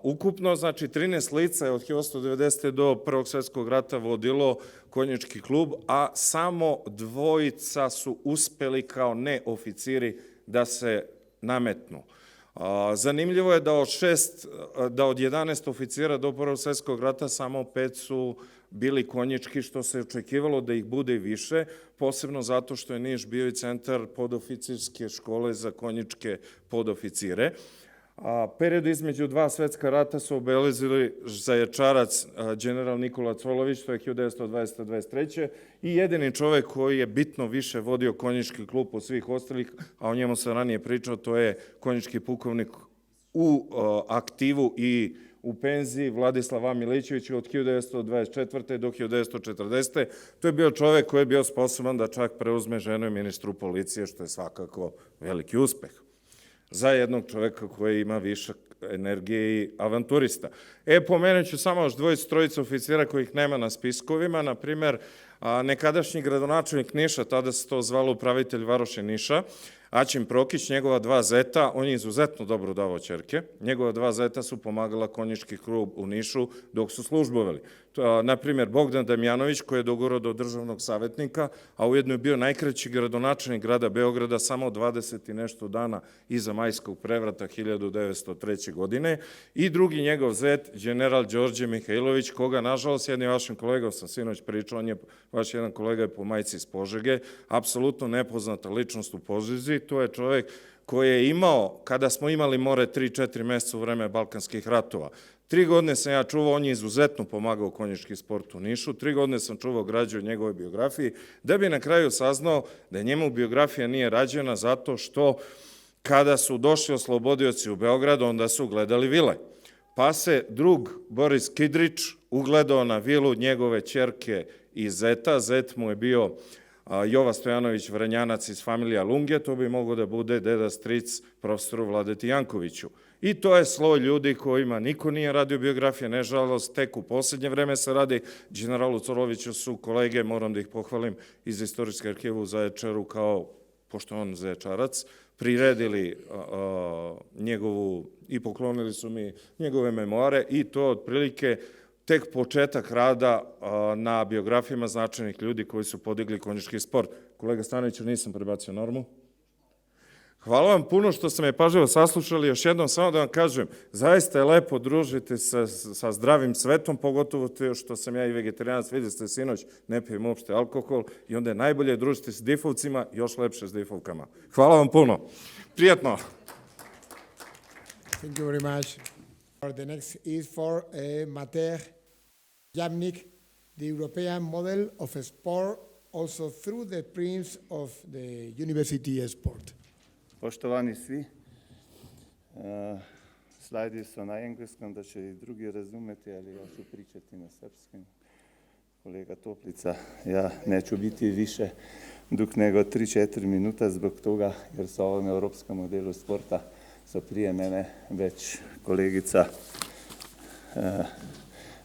Ukupno, znači, 13 lica je od 1890. do Prvog svetskog rata vodilo konjički klub, a samo 2 su uspeli kao neoficiri da se nametnu. Zanimljivo je da od 11 oficira do Prvog svetskog rata samo 5 su bili konjički, što se očekivalo da ih bude i više, posebno zato što je Niš bio i centar podoficirske škole za konjičke podoficire. Period između 2 svetska rata su obeležili zaječarac general Nikola Colović, to je 1920-23. i jedini čovek koji je bitno više vodio konjički klub od svih ostalih, a o njemu sam ranije pričao, to je konjički pukovnik u aktivu i u penziji Vladislav A. Milićević od 1924. do 1940. To je bio čovek koji je bio sposoban da čak preuzme ženu i ministru policije, što je svakako veliki uspeh za jednog čoveka koji ima višak energije i avanturista. Pomenut ću samo još 2-3 oficira kojih nema na spiskovima, na primer, nekadašnji gradonačelnik Niša, tada se to zvalo upravitelj varoše Niša, Aćim Prokić, njegova 2 zeta, on je izuzetno dobro davao ćerke, njegova 2 zeta su pomagala konjički klub u Nišu dok su službovali. Na primjer, Bogdan Damjanović, koji je dogorao do državnog savjetnika, a ujedno je bio najkraći gradonačelnik grada Beograda samo 20 i nešto dana iza majskog prevrata 1903. godine, i drugi njegov zet, general Đorđe Mihajlović, koga, nažalost, jednim vašim kolegom sam sinoć pričao, vaš jedan kolega je po majci iz Požege, apsolutno nepoznata ličnost u Požegi, to je čovjek koji je imao, kada smo imali more 3-4 mjeseca u vreme Balkanskih ratova. 3 godine sam ja čuvao, on je izuzetno pomagao konjički sport u Nišu, 3 godine sam čuvao građu o njegove biografiji, da bi na kraju saznao da njemu biografija nije rađena zato što kada su došli oslobodioci u Beograd, onda su gledali vile. Pa se drug Boris Kidrić ugledao na vilu njegove ćerke iz Zeta. Zet mu je bio Jova Stojanović Vranjanac iz familija Lunge, to bi mogao da bude deda stric profesoru Vladeti Jankoviću. I to je sloj ljudi kojima niko nije radio biografije, nežalost, tek u posljednje vreme se radi. Generalu Coroviću su kolege, moram da ih pohvalim, iz Istorijske arhive u Zaječaru, kao, pošto on Zaječarac, priredili njegovu i poklonili su mi njegove memoare i to otprilike tek početak rada na biografijama značajnih ljudi koji su podigli konjički sport. Kolega Stanoviću, nisam prebacio normu. Hvala vam puno što ste me pažljivo saslušali. Još jednom samo da vam kažem, zaista je lepo družiti se sa zdravim svetom, pogotovo što sam ja i vegetarijanac, vidjeli ste sinoć, ne pijem uopšte alkohol i onda je najbolje družiti s difovcima, još lepše s difovkama. Hvala vam puno. Prijatno. Thank you very much. The next is for Mater Jamnik, the European model of sport, also through the prince of the university sport. Poštovani svi, slajdi su na engleskom, da će i drugi razumeti, ali ja ću pričati na srpskom. Kolega Toplica, ja neću biti više dug nego 3-4 minuta zbog toga, jer sa ovom evropskom modelu sporta so prije mene već kolegica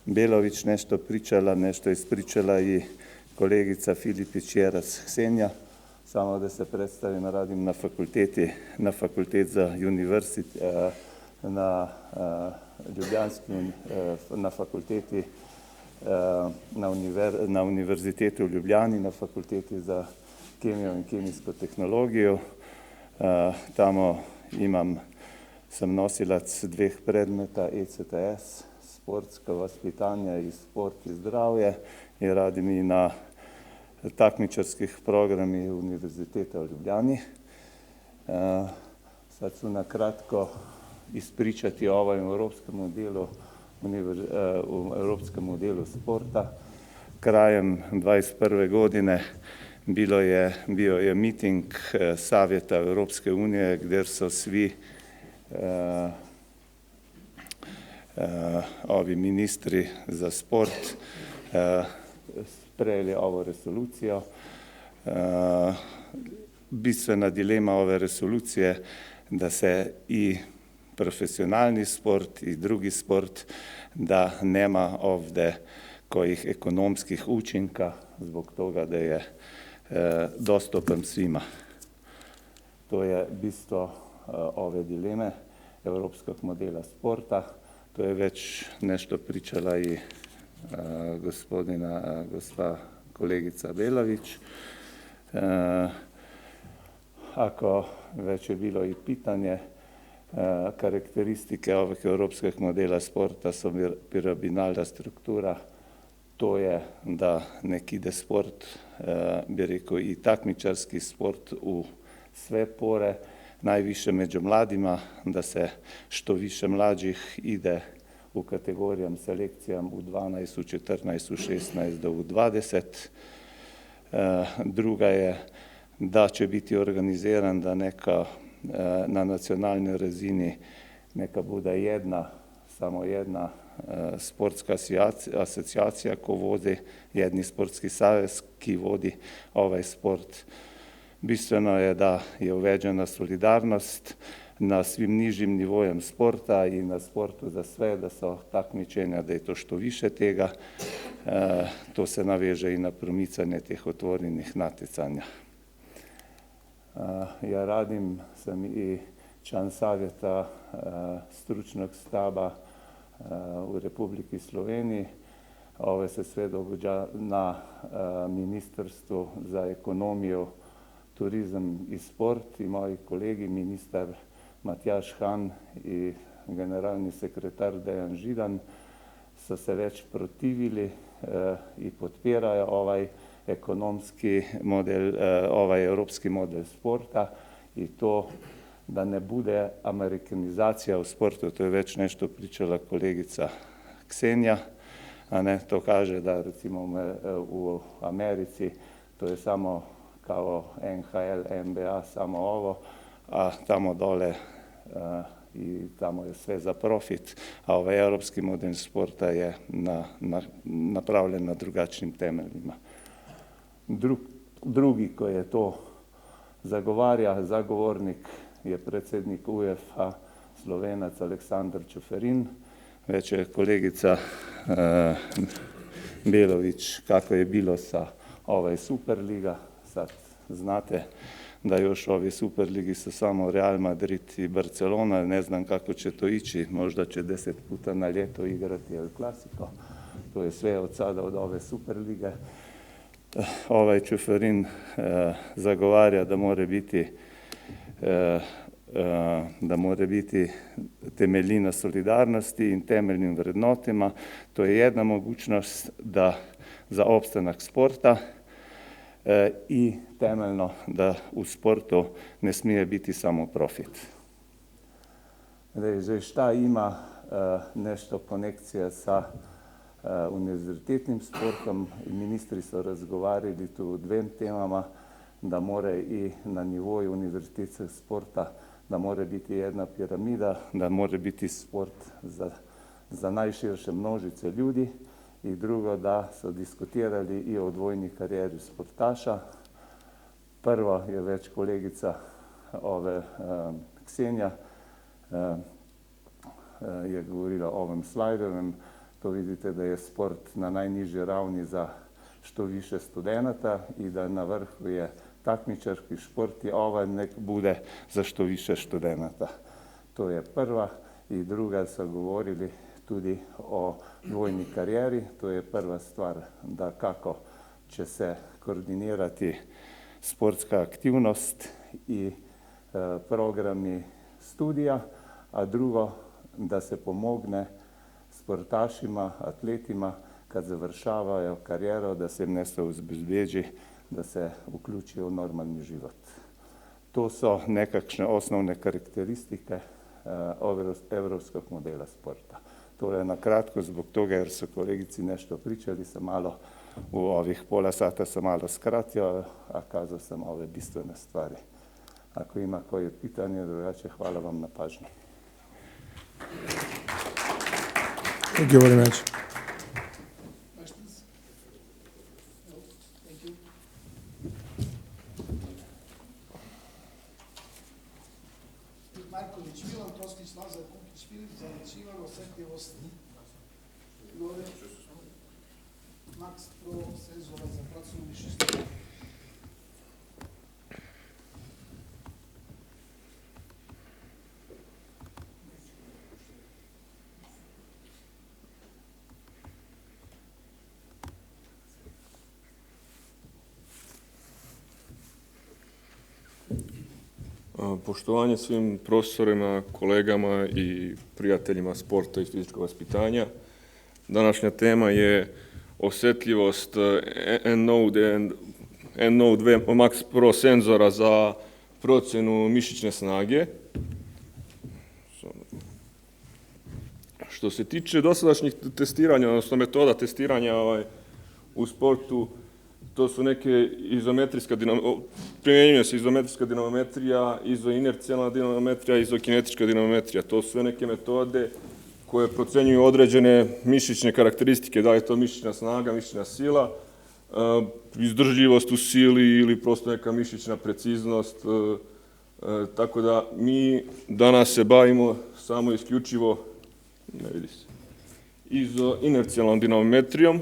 Belović nešto pričala, nešto ispričala i kolegica Filipić Jeras Ksenija. Samo da se predstavim, radim na fakultet za university, na fakulteti na univerzitetu u Ljubljani, na fakulteti za kemijo in kemijsko tehnologijo. Tamo sam nosilac 2 predmeta ECTS, sportsko vaspitanje i sport i zdravje, i radim i na takmičarskih programi Univerziteta u Ljubljani. Sad ću na kratko ispričati o ovom evropskom modelu sporta. Krajem 21. godine bio je miting Savjeta Evropske unije gdje su svi ovi ministri za sport sprejeli ovo resolucijo. Bistvena dilema ove resolucije da se i profesionalni sport i drugi sport, da nema ovdje kojih ekonomskih učinka zbog toga da je dostupan svima. To je bistvo ove dileme evropskog modela sporta. To je već nešto pričala i gospa kolegica Belović. Ako već je bilo i pitanje, karakteristike ovog evropskog modela sporta su piramidalna struktura. To je da nek ide sport, bi rekel, i takmičarski sport u sve pore, najviše među mladima, da se što više mlađih ide u kategorijam selekcijam u 12, u 14, u 16 do u 20. Druga je da će biti organiziran da neka na nacionalnoj razini neka bude samo jedna sportska asocijacija ko vodi, jedni sportski savez ki vodi ovaj sport. Bistveno je da je uveđena solidarnost na svim nižjim nivojem sporta i na sportu za sve, da so takmičenja, da je to što više tega. To se naveže i na promicanje teh otvorenih natjecanja. Ja sam i član savjeta stručnog staba u Republiki Sloveniji. Ovo se sve događa na Ministrstvu za ekonomiju, turizem i sport, i moji kolegi, ministar Matjaž Han i generalni sekretar Dejan Židan, so se već protivili i podpirajo ovaj ekonomski model, ovaj evropski model sporta, i to da ne bude amerikanizacija u sportu, to je već nešto pričala kolegica Ksenija, a ne to kaže da recimo u Americi to je samo kao NHL, NBA, samo ovo, a tamo dole i tamo je sve za profit, a ovaj europski model sporta je napravljen na drugačijim temeljima. Drugi koji je to zagovornik je predsjednik UEFA Slovenac Aleksandar Čeferin. Već je kolegica Belović kako je bilo sa Superliga. Sad znate da još ove Superligi su samo Real Madrid i Barcelona. Ne znam kako će to ići. Možda će 10 puta na ljeto igrati El Clasico. To je sve od sada od ove Superlige. Ovaj Čeferin zagovarja da mora biti temeljina solidarnosti i temeljnim vrednotima. To je jedna mogućnost za opstanak sporta i temeljno da u sportu ne smije biti samo profit. Šta ima nešto konekcija sa univerzitetnim sportom? Ministri so razgovarjali tu o dvem temama, da mora i na nivoju univerzitetskog sporta, da mora biti jedna piramida, da mora biti sport za najširše množice ljudi, i drugo da so diskutirali i o dvojni karijeri sportaša. Prvo je već kolegica Ksenija je govorila o ovom slajdu. To vidite da je sport na najnižoj ravni za što više studenata i da na vrhu je takmičarski šport i ovaj nek bude za što više studenata. To je prva. I druga so govorili tudi o dvojni karijeri. To je prva stvar, da kako će se koordinirati sportska aktivnost i programi studija, a drugo da se pomogne sportašima, atletima kad završavajo karijero, da se jim nešto obezbeži, da se vključijo v normalni život. To so nekakšne osnovne karakteristike evropskog modela sporta. To je na kratko zbog toga, jer so kolegici nešto pričali, sem malo v ovih pola sata sem malo skratio, a kazao sam ove bistvene stvari. Ako ima koje pitanje, drugače, hvala vam na pažnji. Thank you very much. Questions? No? Thank you. Marković, Milan Trostić, Lazar Kukić, Filip Zanačivan, osjetljivost Lore, Max Pro, senzora za pracovni sistem. Poštovanje svim profesorima, kolegama i prijateljima sporta i fizičkog vaspitanja. Današnja tema je osjetljivost N-Node Max Pro senzora za procjenu mišićne snage. Što se tiče dosadašnjih testiranja, odnosno metoda testiranja u sportu, to su neke primjenjuje se izometrijska dinamometrija, izoinercijalna dinamometrija, izokinetička dinamometrija. To su sve neke metode koje procenjuju određene mišićne karakteristike, da li je to mišićna snaga, mišićna sila, izdržljivost u sili ili prosto neka mišićna preciznost. Tako da mi danas se bavimo samo isključivo izoinercijalnom dinamometrijom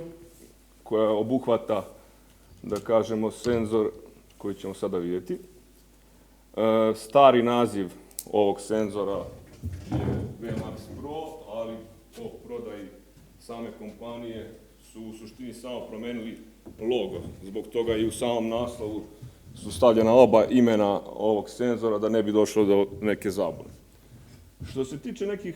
koja obuhvata, da kažemo, senzor koji ćemo sada vidjeti. Stari naziv ovog senzora je VMAX Pro, ali po prodaji same kompanije su u suštini samo promenili logo. Zbog toga i u samom naslovu su stavljena oba imena ovog senzora da ne bi došlo do neke zabune. Što se tiče nekih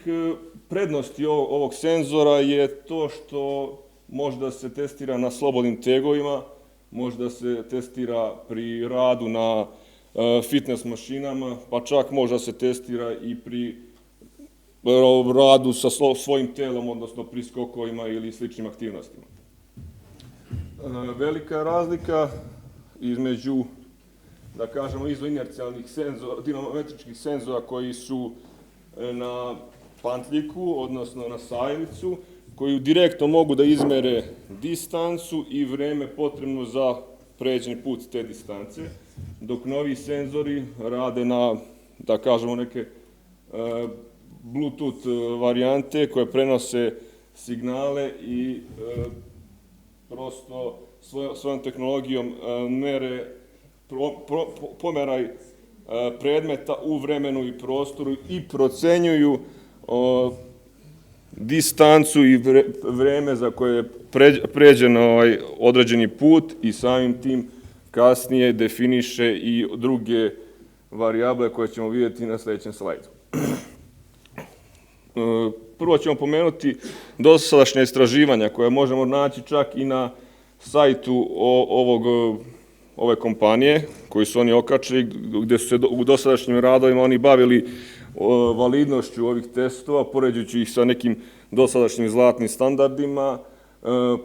prednosti ovog senzora je to što možda se testira na slobodnim tegovima, možda se testira pri radu na fitness mašinama, pa čak možda se testira i pri radu sa svojim telom, odnosno pri skokovima ili sličnim aktivnostima. Velika je razlika između, da kažemo, izoinercijalnih senzora, dinamometričkih senzora koji su na pantljiku, odnosno na sajlicu, koji direktno mogu da izmere distancu i vreme potrebno za pređeni put te distance, dok novi senzori rade na, da kažemo, neke Bluetooth varijante koje prenose signale i prosto svojom tehnologijom mere pomeraj predmeta u vremenu i prostoru i procenjuju distancu i vreme za koje je pređen određeni put i samim tim kasnije definiše i druge varijable koje ćemo vidjeti na sljedećem slajdu. Prvo ćemo pomenuti dosadašnja istraživanja koje možemo naći čak i na sajtu ove kompanije koji su oni okačili, gde su se u dosadašnjim radovima oni bavili validnošću ovih testova, poređujući ih sa nekim dosadašnjim zlatnim standardima,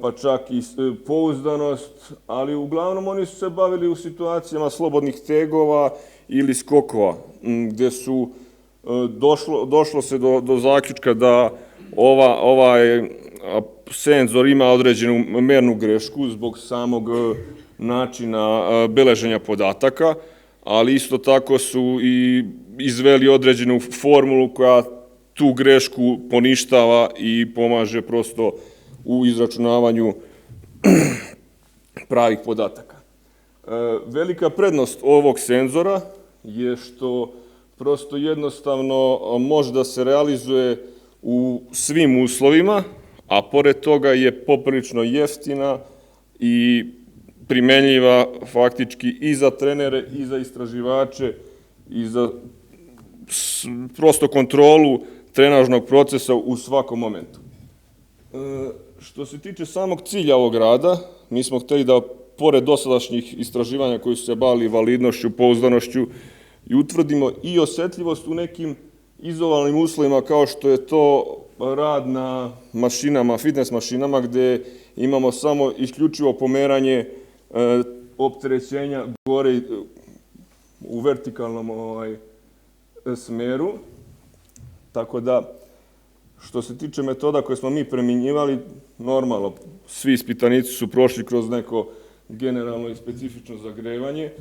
pa čak i pouzdanost, ali uglavnom oni su se bavili u situacijama slobodnih tegova ili skokova, gde su došlo se do zaključka da ovaj senzor ima određenu mernu grešku zbog samog načina beleženja podataka, ali isto tako su i izveli određenu formulu koja tu grešku poništava i pomaže prosto u izračunavanju pravih podataka. Velika prednost ovog senzora je što prosto jednostavno može da se realizuje u svim uslovima, a pored toga je poprilično jeftina i primenljiva faktički i za trenere i za istraživače i za prosto kontrolu trenažnog procesa u svakom momentu. Što se tiče samog cilja ovog rada, mi smo hteli da, pored dosadašnjih istraživanja koji su se bavili validnošću, pouzdanošću, i utvrdimo i osetljivost u nekim izolovanim uslovima kao što je to rad na mašinama, fitness mašinama, gde imamo samo isključivo pomeranje opterećenja gore u vertikalnom smeru. Tako da, što se tiče metoda koje smo mi primjenjivali, normalno, svi ispitanici su prošli kroz neko generalno i specifično zagrevanje.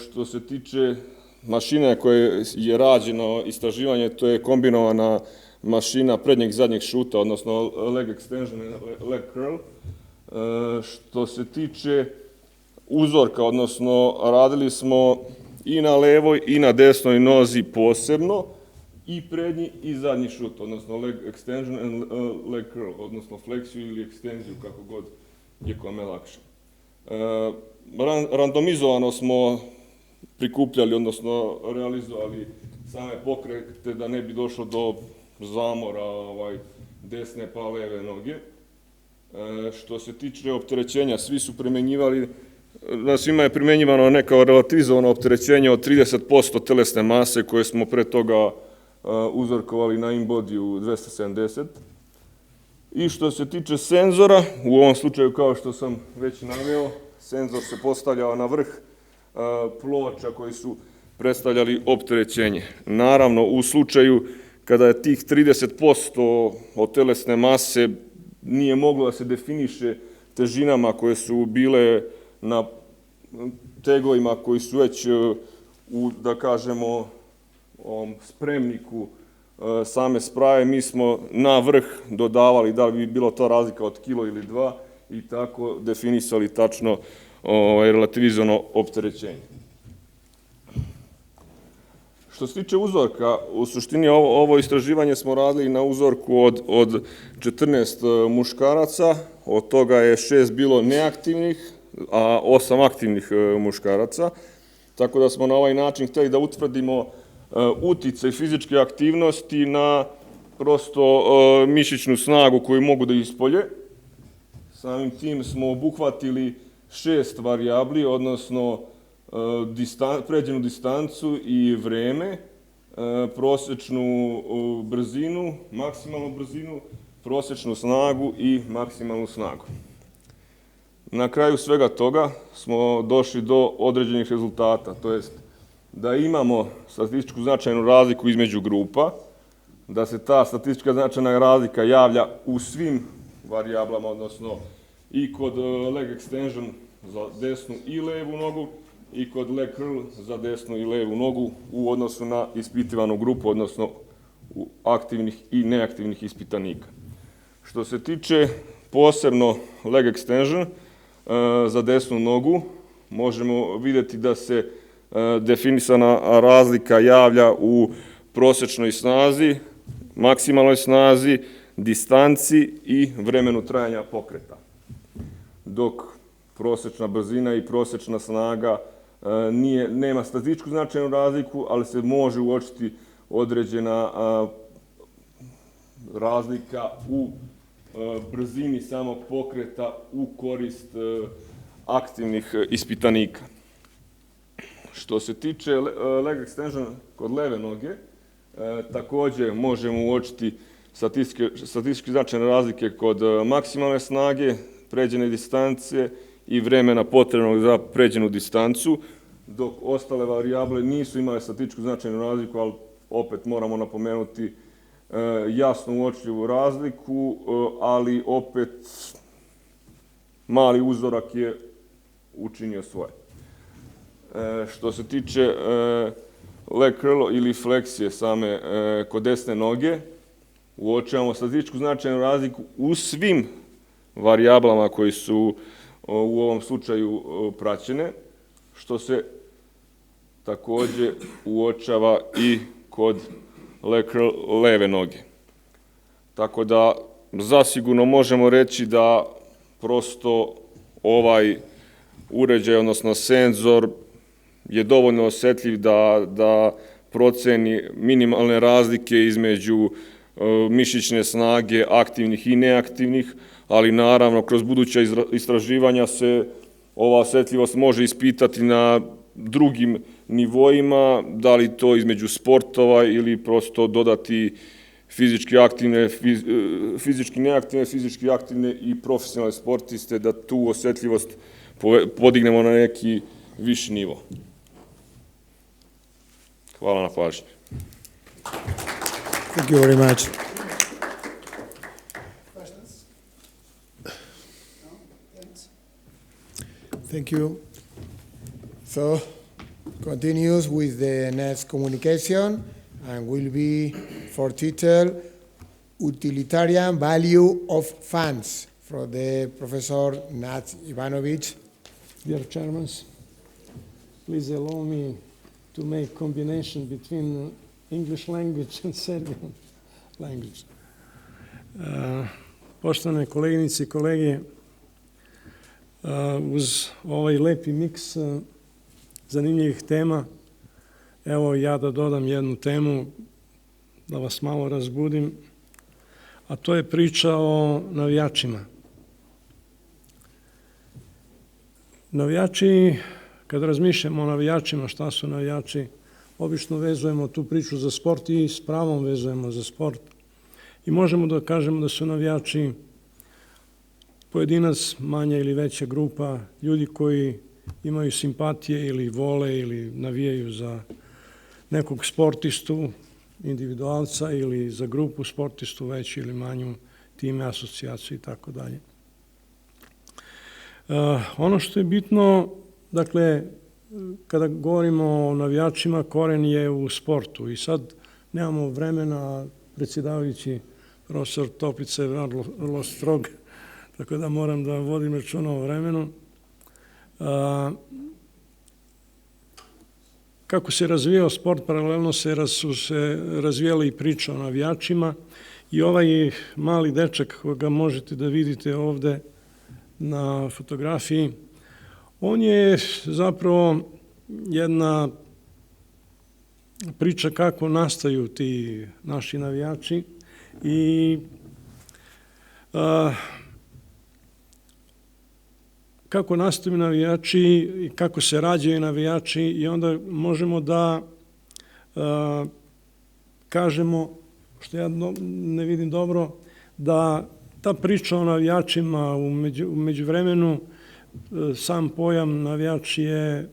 Što se tiče mašine koje je rađeno istraživanje, to je kombinovana mašina prednjeg i zadnjeg šuta, odnosno leg extension i leg curl. Što se tiče uzorka, odnosno radili smo i na levoj i na desnoj nozi posebno, i prednji i zadnji šut, odnosno leg extension and leg curl, odnosno fleksiju ili ekstenziju, kako god je kome lakše. Randomizovano smo prikupljali, odnosno realizovali same pokrete da ne bi došlo do zamora desne pa leve noge. Što se tiče opterećenja, svi su primenjivali, na svima je primenjivano neka relativizovano opterećenje od 30% telesne mase koje smo pre toga uzorkovali na InBody-u 270. I što se tiče senzora, u ovom slučaju, kao što sam već naveo, senzor se postavljao na vrh ploča koji su predstavljali opterećenje. Naravno, u slučaju kada je tih 30% od telesne mase nije moglo da se definiše težinama koje su bile na tegovima koji su već u, da kažemo, spremniku same sprave, mi smo na vrh dodavali da li bi bilo to razlika od kilo ili 2 i tako definisali tačno relativizovano opterećenje. Što se tiče uzorka, u suštini ovo istraživanje smo radili na uzorku od 14 muškaraca, od toga je 6 bilo neaktivnih, a 8 aktivnih muškaraca, tako da smo na ovaj način hteli da utvrdimo uticaj fizičke aktivnosti na prosto mišićnu snagu koju mogu da ispolje. Samim tim smo obuhvatili 6 varijabli, odnosno pređenu distancu i vreme, prosječnu brzinu, maksimalnu brzinu, prosječnu snagu i maksimalnu snagu. Na kraju svega toga smo došli do određenih rezultata, to jest da imamo statističku značajnu razliku između grupa, da se ta statistička značajna razlika javlja u svim varijablama, odnosno i kod leg extension za desnu i levu nogu i kod leg curl za desnu i levu nogu u odnosu na ispitivanu grupu, odnosno u aktivnih i neaktivnih ispitanika. Što se tiče posebno leg extension za desnu nogu, možemo vidjeti da se definisana razlika javlja u prosječnoj snazi, maksimalnoj snazi, distanci i vremenu trajanja pokreta. Dok prosječna brzina i prosječna snaga nema statističku značajnu razliku, ali se može uočiti određena razlika u brzini samog pokreta u korist aktivnih ispitanika. Što se tiče leg extension kod leve noge, također možemo uočiti statistički značajne razlike kod maksimalne snage, pređene distance i vremena potrebnog za pređenu distancu, dok ostale varijable nisu imale statističku značajnu razliku, ali opet moramo napomenuti jasno uočljivu razliku, ali opet mali uzorak je učinio svoje. Što se tiče leg curl ili fleksije same kod desne noge, uočavamo statističku značajnu razliku u svim varijablama koji su u ovom slučaju praćene, što se također uočava i kod leg curl leve noge. Tako da zasigurno možemo reći da prosto ovaj uređaj, odnosno senzor, je dovoljno osjetljiv da proceni minimalne razlike između mišićne snage aktivnih i neaktivnih, ali naravno kroz buduća istraživanja se ova osjetljivost može ispitati na drugim nivoima, da li to između sportova ili prosto dodati fizički aktivne, fizički neaktivne, fizički aktivne i profesionalne sportiste, da tu osjetljivost podignemo na neki viši nivo. Hvala na pažnji. Thank you very much. Questions? No? Thanks. Thank you. So, continues with the next communication and will be for title Utilitarian Value of Funds from the Professor Nat Ivanovic. Dear Chairman, please allow me to make combination between English language and Serbian language. Poštovane koleginice i kolege, uz ovaj lepi miks zanimljivih tema, evo ja da dodam jednu temu, da vas malo razbudim, a to je priča o navijačima. Navijači, kad razmišljamo o navijačima, šta su navijači, obično vezujemo tu priču za sport i s pravom vezujemo za sport. I možemo da kažemo da su navijači pojedinac, manja ili veća grupa, ljudi koji imaju simpatije ili vole ili navijaju za nekog sportistu, individualca ili za grupu sportistu, veću ili manju, time, asocijaciju i tako dalje. Ono što je bitno, dakle, kada govorimo o navijačima, koren je u sportu i sad nemamo vremena, predsjedavajući profesor Toplica je vrlo strog, tako da moram da vodim računa o vremenu. Kako se razvijao sport, paralelno su se razvijale i priče o navijačima i ovaj mali dečak koga možete da vidite ovde na fotografiji, on je zapravo jedna priča kako nastaju ti naši navijači i kako nastaju navijači i kako se rađaju navijači i onda možemo da kažemo, što ja ne vidim dobro, da ta priča o navijačima u međuvremenu, sam pojam navijač je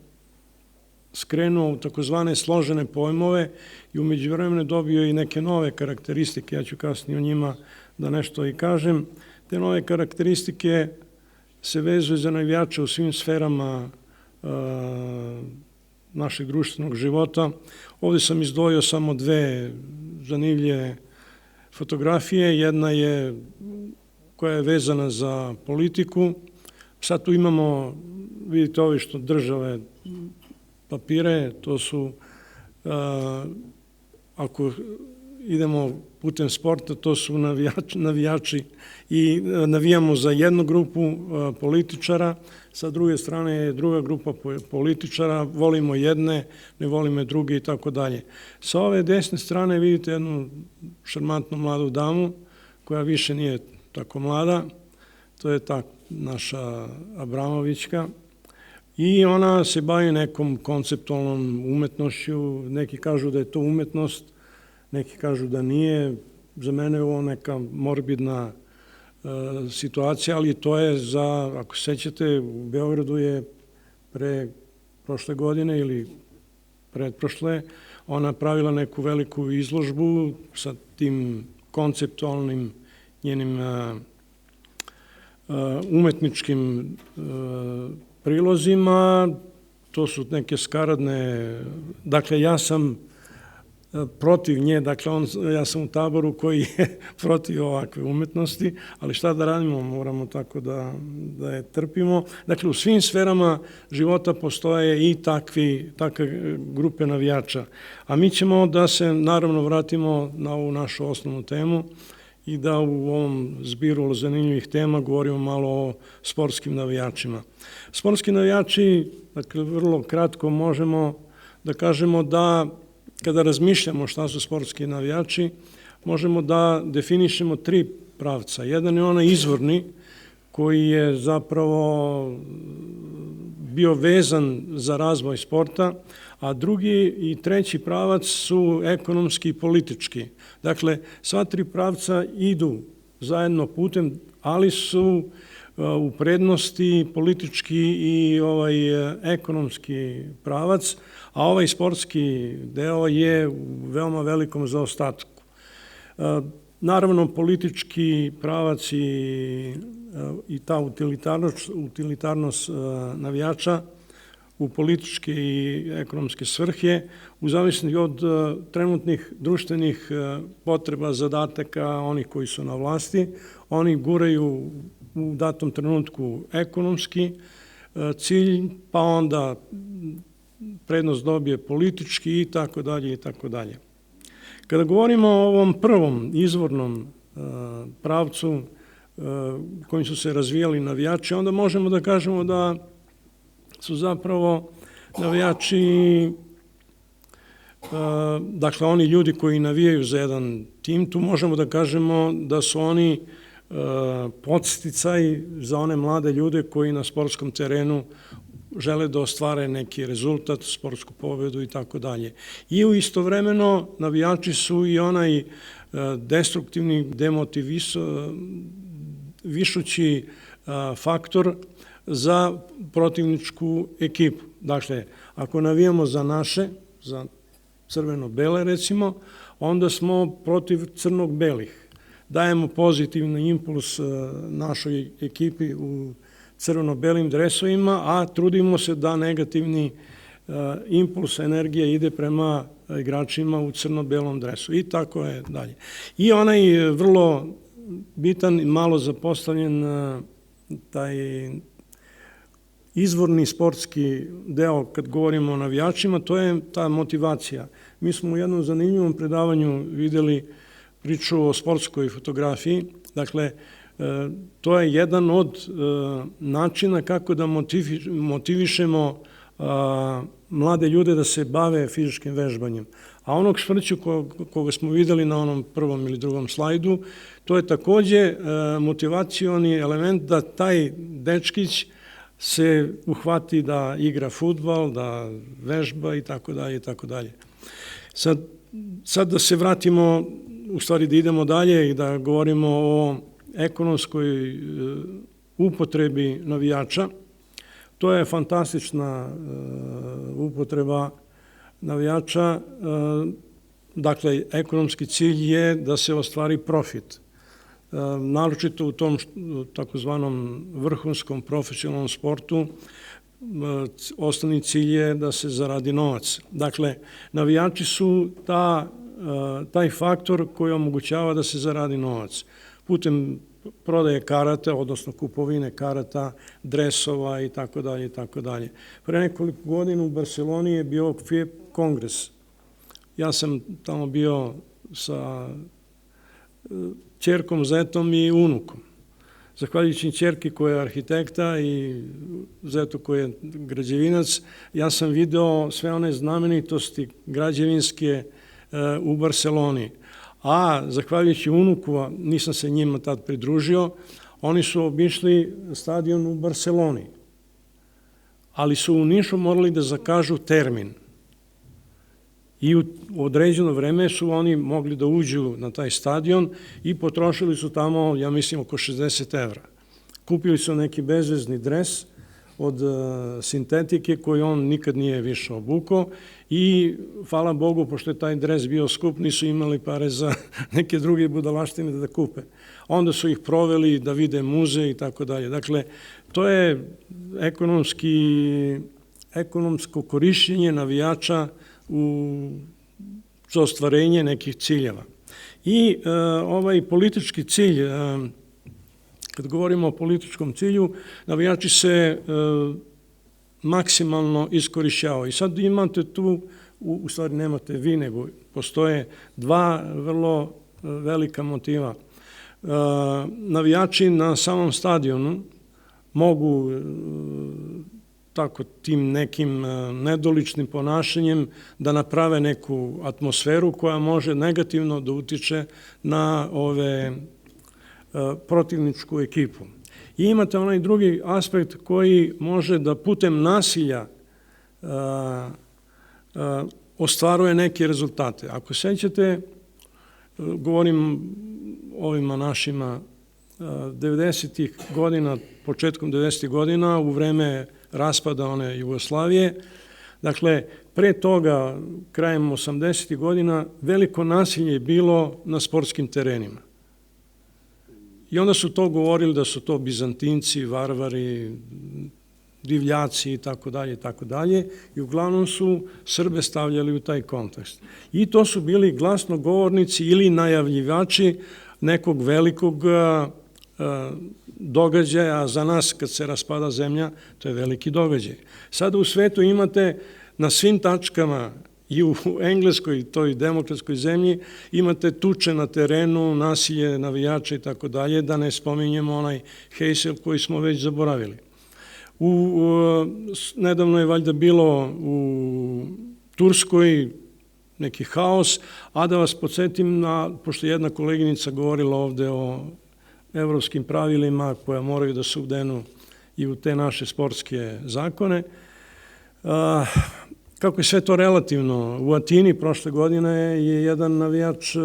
skrenuo u takozvane složene pojmove i u međuvremenu dobio i neke nove karakteristike, ja ću kasnije o njima da nešto i kažem. Te nove karakteristike se vezuju za navijače u svim sferama našeg društvenog života. Ovdje sam izdvojio samo dve zanimljive fotografije. Jedna je koja je vezana za politiku. Sad tu imamo, vidite ovi što države papire, to su, ako idemo putem sporta, to su navijači i navijamo za jednu grupu političara, sa druge strane je druga grupa političara, volimo jedne, ne volimo druge i tako dalje. Sa ove desne strane vidite jednu šarmantnu mladu damu, koja više nije tako mlada, to je ta naša Abramovićka, i ona se bavi nekom konceptualnom umetnošću, neki kažu da je to umetnost, neki kažu da nije, za mene je ovo neka morbidna situacija, ali to je za, ako se sećate, u Beogradu je prošle godine ili pretprošle, ona pravila neku veliku izložbu sa tim konceptualnim njenim umetničkim prilozima, to su neke skaradne, dakle ja sam protiv nje, dakle ja sam u taboru koji je protiv ovakve umetnosti, ali šta da radimo, moramo tako da je trpimo. Dakle, u svim sferama života postoje i takve grupe navijača. A mi ćemo da se naravno vratimo na ovu našu osnovnu temu i da u ovom zbiru zanimljivih tema govorimo malo o sportskim navijačima. Sportski navijači, dakle, vrlo kratko možemo da kažemo da kada razmišljamo šta su sportski navijači, možemo da definišemo tri pravca. Jedan je onaj izvorni, koji je zapravo bio vezan za razvoj sporta, a drugi i treći pravac su ekonomski i politički. Dakle, sva tri pravca idu zajedno putem, ali su u prednosti politički i ekonomski pravac, a ovaj sportski deo je u veoma velikom zaostatku. Naravno, politički pravac i ta utilitarnost navijača u političke i ekonomske svrhe, u zavisnosti od trenutnih društvenih potreba, zadataka onih koji su na vlasti, oni guraju u datom trenutku ekonomski cilj, pa onda prednost dobije politički i tako dalje i tako dalje. Kada govorimo o ovom prvom izvornom pravcu kojim su se razvijali navijači, onda možemo da kažemo da su zapravo navijači, dakle oni ljudi koji navijaju za jedan tim, tu možemo da kažemo da su oni podsticaj za one mlade ljude koji na sportskom terenu žele da ostvare neki rezultat, sportsku pobedu i tako dalje. I istovremeno navijači su i onaj destruktivni, demotivišući faktor za protivničku ekipu. Dakle, ako navijamo za naše, za crveno-bele recimo, onda smo protiv crnog-belih. Dajemo pozitivni impuls našoj ekipi u crveno-belim dresovima, a trudimo se da negativni impuls energije ide prema igračima u crno-belom dresu. I tako je dalje. I onaj vrlo bitan i malo zapostavljen taj izvorni sportski deo kad govorimo o navijačima, to je ta motivacija. Mi smo u jednom zanimljivom predavanju videli priču o sportskoj fotografiji. Dakle, to je jedan od načina kako da motivišemo mlade ljude da se bave fizičkim vežbanjem. A onog švrću koga smo videli na onom prvom ili drugom slajdu, to je takođe motivacioni element da taj dečkić se uhvati da igra fudbal, da vežba i tako dalje i tako dalje. Sad da se vratimo, u stvari da idemo dalje i da govorimo o ekonomskoj upotrebi navijača. To je fantastična upotreba navijača. Dakle, ekonomski cilj je da se ostvari profit. Naročito u tom takozvanom vrhunskom profesionalnom sportu osnovni cilj je da se zaradi novac. Dakle, navijači su taj faktor koji omogućava da se zaradi novac. Putem prodaje karata, odnosno kupovine karata, dresova i tako dalje i tako dalje. Pre nekoliko godina u Barceloni je bio FIEP kongres. Ja sam tamo bio sa ćerkom, zetom i unukom. Zahvaljujući ćerki koja je arhitekta i zetu koji je građevinac, ja sam video sve one znamenitosti građevinske u Barceloni. A zahvaljujući unuku, nisam se njima tad pridružio, oni su obišli stadion u Barceloni. Ali su u Nišu morali da zakažu termin. I u određeno vreme su oni mogli da uđu na taj stadion i potrošili su tamo, ja mislim, oko 60 evra. Kupili su neki bezvezni dres od sintetike koji on nikad nije više obukao i, hvala Bogu, pošto je taj dres bio skup, nisu imali pare za neke druge budalaštine da kupe. Onda su ih proveli da vide muze i tako dalje. Dakle, to je ekonomsko korišćenje navijača za ostvarenje nekih ciljeva. I ovaj politički cilj, kad govorimo o političkom cilju, navijači se maksimalno iskorišćavaju. I sad imate tu, u stvari nemate vi, nego postoje dva vrlo velika motiva. Navijači na samom stadionu mogu tako tim nekim nedoličnim ponašanjem da naprave neku atmosferu koja može negativno da utiče na protivničku ekipu. I imate onaj drugi aspekt koji može da putem nasilja ostvaruje neke rezultate. Ako sećate, govorim ovima našima 90-ih godina, početkom 90-ih godina, u vreme raspada one Jugoslavije. Dakle, pre toga, krajem 80-ih godina, veliko nasilje je bilo na sportskim terenima. I onda su to govorili da su to Bizantinci, varvari, divljaci i tako dalje i tako dalje. I uglavnom su Srbe stavljali u taj kontekst. I to su bili glasnogovornici ili najavljivači nekog velikog događaja, a za nas kad se raspada zemlja, to je veliki događaj. Sada u svetu imate na svim tačkama i u Engleskoj, toj demokratskoj zemlji, imate tuče na terenu, nasilje navijača i tako dalje, da ne spominjemo onaj Heysel koji smo već zaboravili. Nedavno je valjda bilo u Turskoj neki haos, a da vas podsjetim pošto jedna koleginica govorila ovde o evropskim pravilima koja moraju da se udenu i u te naše sportske zakone. Kako je sve to relativno? U Atini prošle godine je jedan navijač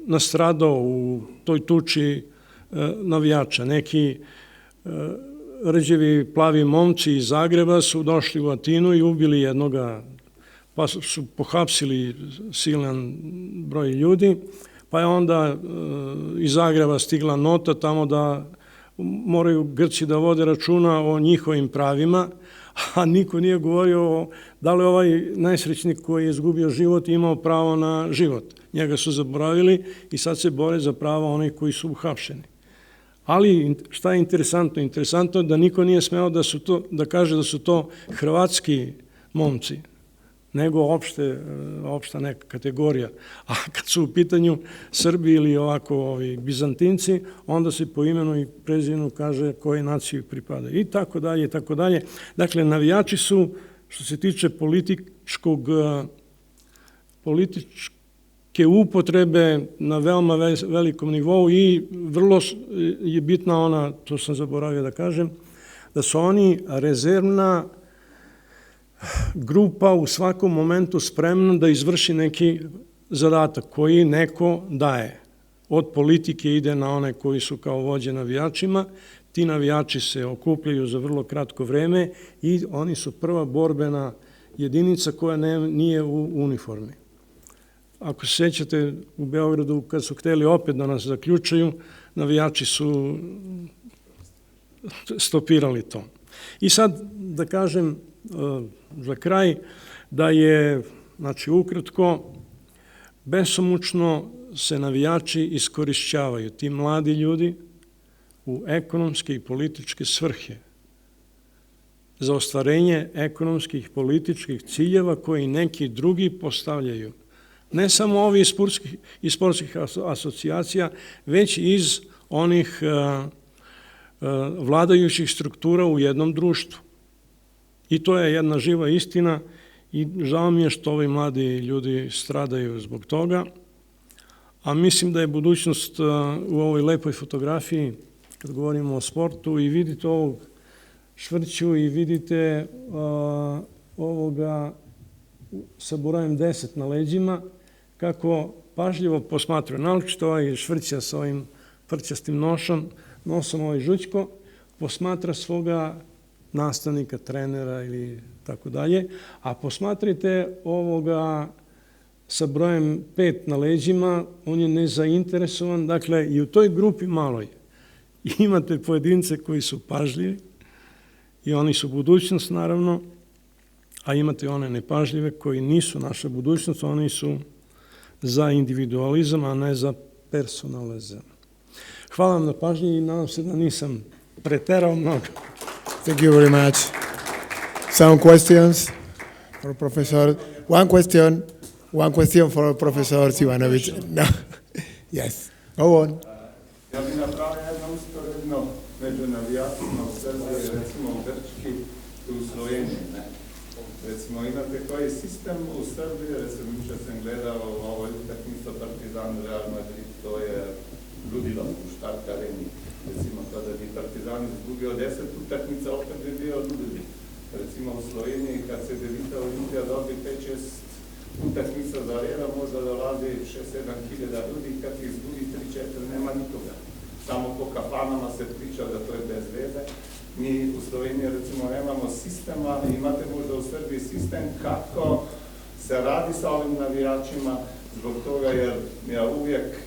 nastradao u toj tuči navijača. Neki rđevi plavi momci iz Zagreba su došli u Atinu i ubili jednoga, pa su pohapsili silan broj ljudi, pa je onda iz Zagreba stigla nota tamo da moraju Grci da vode računa o njihovim pravima, a niko nije govorio da li ovaj najsrećnik koji je izgubio život imao pravo na život. Njega su zaboravili i sad se bore za prava onih koji su uhapšeni. Ali šta je interesantno? Interesantno je da niko nije smeo da kaže da su to hrvatski momci, nego opšta neka kategorija. A kad su u pitanju Srbi ili ovako Bizantinci, onda se po imenu i prezimenu kaže kojoj naciji pripadaju. I tako dalje, i tako dalje. Dakle, navijači su, što se tiče političke upotrebe na veoma velikom nivou i vrlo je bitna ona, to sam zaboravio da kažem, da su oni rezervna grupa u svakom momentu spremna da izvrši neki zadatak koji neko daje. Od politike ide na one koji su kao vođe navijačima, ti navijači se okupljaju za vrlo kratko vreme i oni su prva borbena jedinica koja nije u uniformi. Ako se sjećate u Beogradu kad su hteli opet da nas zaključaju, navijači su stopirali to. I sad da kažem za kraj da je, znači ukratko, besomučno se navijači iskorišćavaju, ti mladi ljudi, u ekonomske i političke svrhe za ostvarenje ekonomskih i političkih ciljeva koji neki drugi postavljaju. Ne samo ovi iz sportskih asocijacija, već iz onih vladajućih struktura u jednom društvu. I to je jedna živa istina i žao mi je što ovi mladi ljudi stradaju zbog toga, a mislim da je budućnost u ovoj lepoj fotografiji, kad govorimo o sportu, i vidite ovog Švrću i vidite ovoga sa brojem 10 na leđima, kako pažljivo posmatraju. Naročito ovaj Švrća sa ovim prćastim nosom ovaj Žućko, posmatra svoga nastavnika, trenera ili tako dalje, a posmatrajte ovoga sa brojem 5 na leđima, on je nezainteresovan, dakle i u toj grupi maloj imate pojedince koji su pažljivi i oni su budućnost naravno, a imate one nepažljive koji nisu naša budućnost, oni su za individualizam, a ne za personalizam. Hvala vam na pažnji i nadam se da nisam preterao mnogo. Thank you very much. Some questions for Professor. One question for Professor Sivanović. No. Yes. Go on. Ja bih napravio jedno usporedno među navijačima u Srbiji, recimo u Grčki i u Sloveniji. Recimo imate koji sistem u Srbiji, recimo jučer sam gledao ovo utakmicu Partizan Real Madrid, to je ludilo u Štart Areni. Recimo kada bi Partizan izgubio 10 utakmica, opet bi bio ludilo. Recimo u Sloveniji kad se Devita Olimpija dobi 5-6 utakmica za reda, možda dolazi 6-7 hiljada ljudi, kad ih izgubi 3-4 nema nikoga. Samo po kafanama se priča da to je bez veze. Mi u Sloveniji recimo nemamo sistema, imate možda u Srbiji sistem kako se radi sa ovim navijačima, zbog toga jer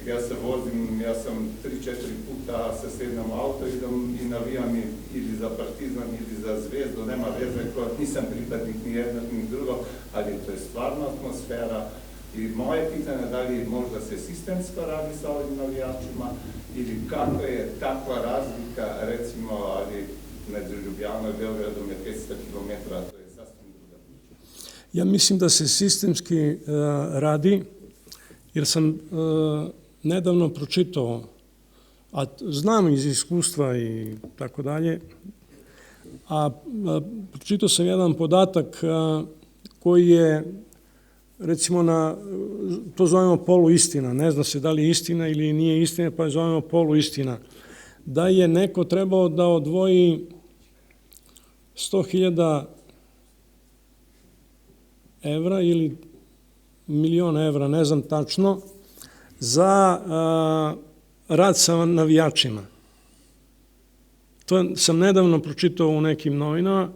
ja se vozim, ja sam 3-4 puta se sednem u auto, idem i navijam ili za Partizan ili za Zvezdu, nema veze, nisam pripadnik ni jednog ni drugo, ali to je stvarno atmosfera. I moje pitanje da li možda se sistemsko radi sa ovim navijačima ili kako je takva razlika, recimo, ali među Ljubljanom i Beogradom je 500 km, to je sasvim druga priča. Ja mislim da se sistemski radi, jer sam nedavno pročitao, a znam iz iskustva i tako dalje, a pročitao sam jedan podatak koji je, recimo, to zovemo poluistina, ne zna se da li je istina ili nije istina, pa je zovemo poluistina, da je neko trebao da odvoji 100.000 evra ili milion evra, ne znam tačno, za rad sa navijačima. To sam nedavno pročitao u nekim novinama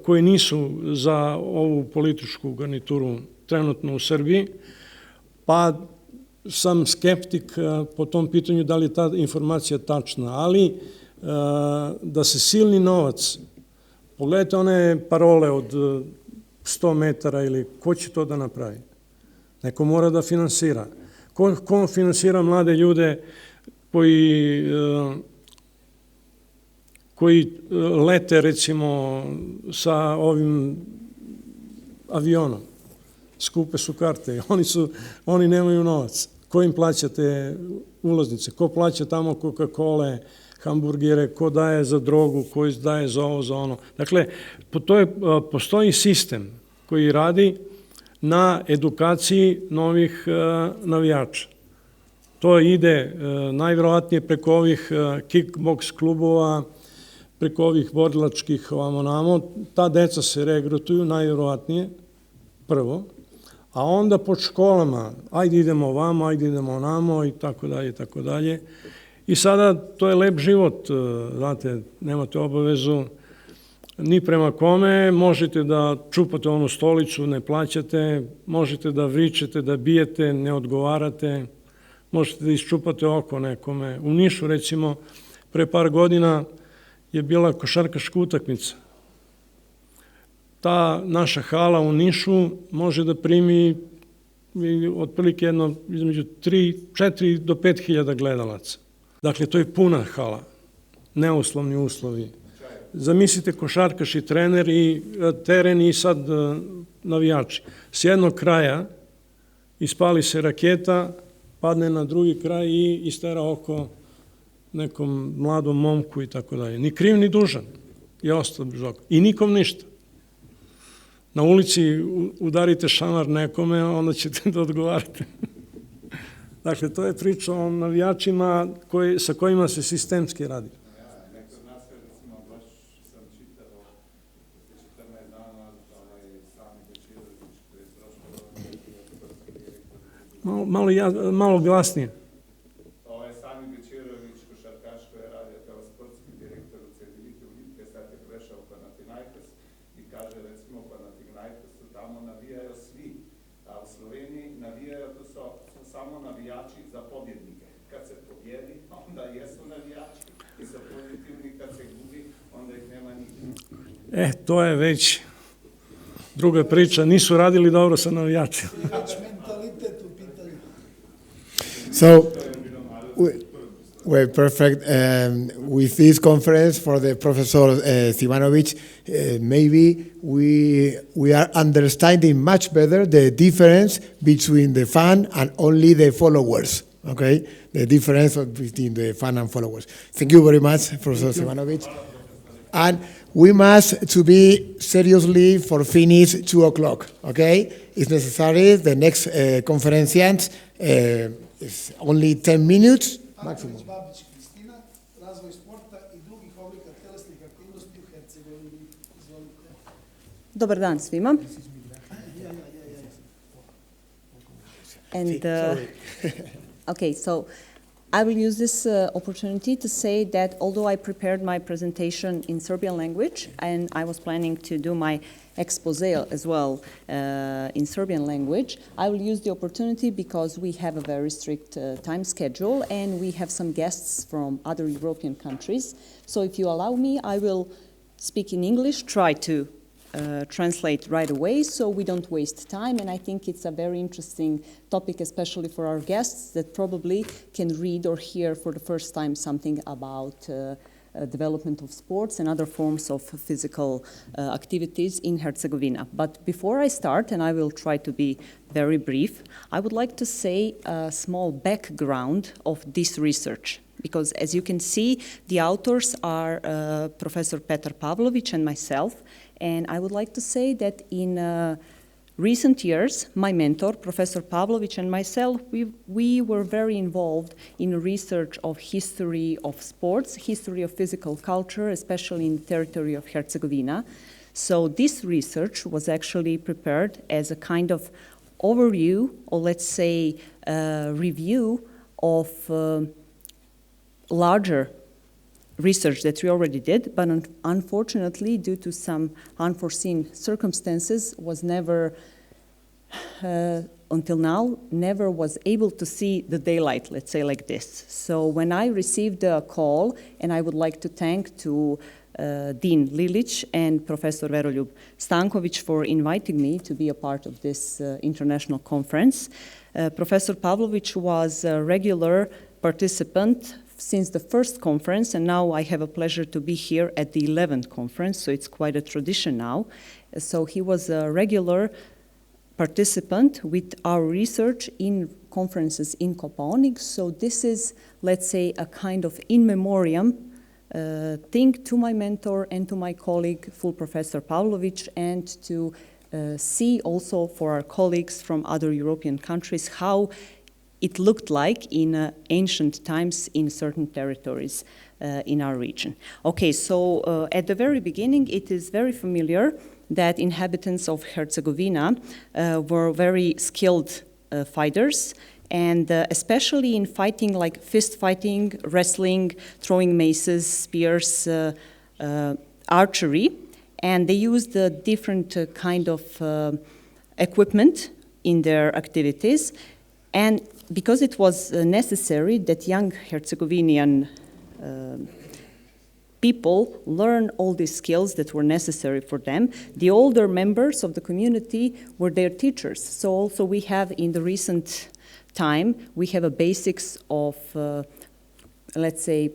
koji nisu za ovu političku garnituru trenutno u Srbiji, pa sam skeptik po tom pitanju da li je ta informacija tačna, ali da se silni novac, pogledajte one parole od 100 metara ili ko će to da napravi? Neko mora da finansira. Ko finansira mlade ljude koji lete, recimo, sa ovim avionom? Skupe su karte, oni nemaju novac. Ko im plaća te ulaznice? Ko plaća tamo Coca-Cola, hamburgere, ko daje za drogu, ko daje za ovo, za ono? Dakle, postoji sistem koji radi na edukaciji novih navijača. To ide najvjerovatnije preko ovih kickbox klubova, preko ovih borilačkih ovamo namo, ta deca se regrutuju najvjerovatnije, prvo, a onda pod školama, ajde idemo ovamo, ajde idemo onamo i tako dalje, i tako dalje. I sada to je lep život, znate, nemate obavezu ni prema kome, možete da čupate onu stolicu, ne plaćate, možete da vričete, da bijete, ne odgovarate, možete da isčupate oko nekome. U Nišu, recimo, pre par godina je bila košarkaška utakmica. Ta naša hala u Nišu može da primi otprilike jedno između 4 do 5 hiljada gledalaca. Dakle, to je puna hala, neuslovni uslovi. Zamislite košarkaš i trener i teren i sad navijači. S jednog kraja ispali se raketa, padne na drugi kraj i istera oko nekom mladom momku i tako dalje. Ni kriv ni dužan je ostao bez oka. I nikom ništa. Na ulici udarite šamar nekome, onda ćete da odgovarate. Dakle, to je priča o navijačima sa kojima se sistemski radi. Malo glasnije. Ovaj Sami Bečirović, košarkaš koji je radio kao sportski direktor u Cedeviti u Litke, sad je prešao u Panathinaikos i kaže, recimo, u Panathinaikosu tamo navijaju svi, a u Sloveniji navijaju, to su samo navijači za pobjednike. Kad se pobjedi, onda jesu navijači i sa pozitivni, kad se gubi, onda ih nema nigdje. To je već druga priča, nisu radili dobro sa navijačima. So, we're perfect. With this conference for the Professor Stevanovic, maybe we are understanding much better the difference between the fan and only the followers. Okay, the difference between the fan and followers. Thank you very much, Professor Stevanovic. And we must to be seriously for finish 2:00. Okay, it's necessary. The next conferenciant. It's only 10 minutes maximum. Babić Kristina, razvoj sporta i drugih oblika telesnih aktivnosti u Hercegovini. Izvolite. Dobar dan svima. And okay, so I will use this opportunity to say that although I prepared my presentation in Serbian language and I was planning to do my expose as well in Serbian language, I will use the opportunity because we have a very strict time schedule and we have some guests from other European countries. So if you allow me, I will speak in English, try to translate right away so we don't waste time, and I think it's a very interesting topic, especially for our guests that probably can read or hear for the first time something about development of sports and other forms of physical activities in Herzegovina. But before I start, and I will try to be very brief, I would like to say a small background of this research. Because as you can see, the authors are Professor Petar Pavlović and myself, and I would like to say that in recent years, my mentor, Professor Pavlović, and myself, we were very involved in research of history of sports, history of physical culture, especially in the territory of Herzegovina. So this research was actually prepared as a kind of overview, or let's say review of larger research that we already did, but unfortunately, due to some unforeseen circumstances, was never, until now, never was able to see the daylight, let's say like this. So when I received a call, and I would like to thank to Dean Lilić and Professor Veroljub Stanković for inviting me to be a part of this international conference. Professor Pavlović was a regular participant since the first conference, and now I have a pleasure to be here at the 11th conference, so it's quite a tradition now. So he was a regular participant with our research in conferences in Kopaonik, so this is, let's say, a kind of in memoriam thing to my mentor and to my colleague, full Professor Pavlović, and to see also for our colleagues from other European countries how it looked like in ancient times in certain territories in our region. Okay, so at the very beginning, it is very familiar that inhabitants of Herzegovina were very skilled fighters, and especially in fighting like fist fighting, wrestling, throwing maces, spears, archery, and they used different kind of equipment in their activities. And because it was necessary that young Herzegovinian people learn all these skills that were necessary for them, the older members of the community were their teachers. So also we have in the recent time, we have a basics of, let's say,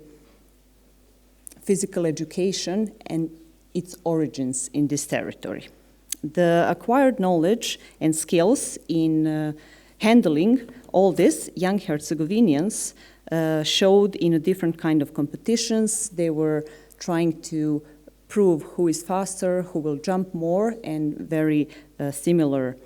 physical education and its origins in this territory. The acquired knowledge and skills in handling all this, young Herzegovinians showed in a different kind of competitions. They were trying to prove who is faster, who will jump more, and very similar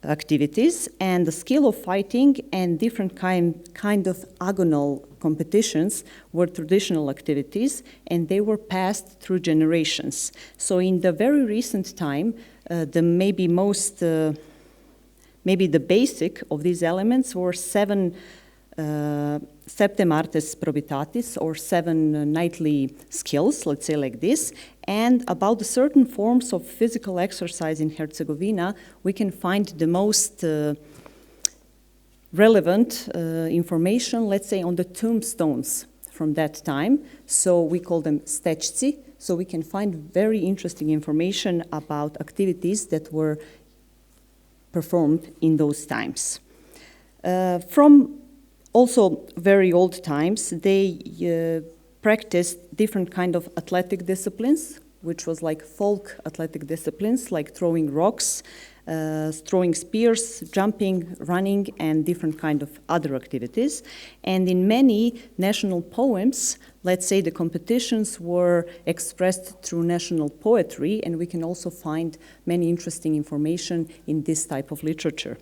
activities. And the skill of fighting and different kind of agonal competitions were traditional activities, and they were passed through generations. So in the very recent time, maybe the basic of these elements were seven septem artes probitatis, or 7 knightly skills, let's say like this. And about the certain forms of physical exercise in Herzegovina, we can find the most relevant information, let's say, on the tombstones from that time. So we call them stečci. So we can find very interesting information about activities that were performed in those times. From also very old times, they practiced different kind of athletic disciplines, which was like folk athletic disciplines, like throwing rocks, throwing spears, jumping, running, and different kind of other activities. And in many national poems, let's say the competitions were expressed through national poetry, and we can also find many interesting information in this type of literature.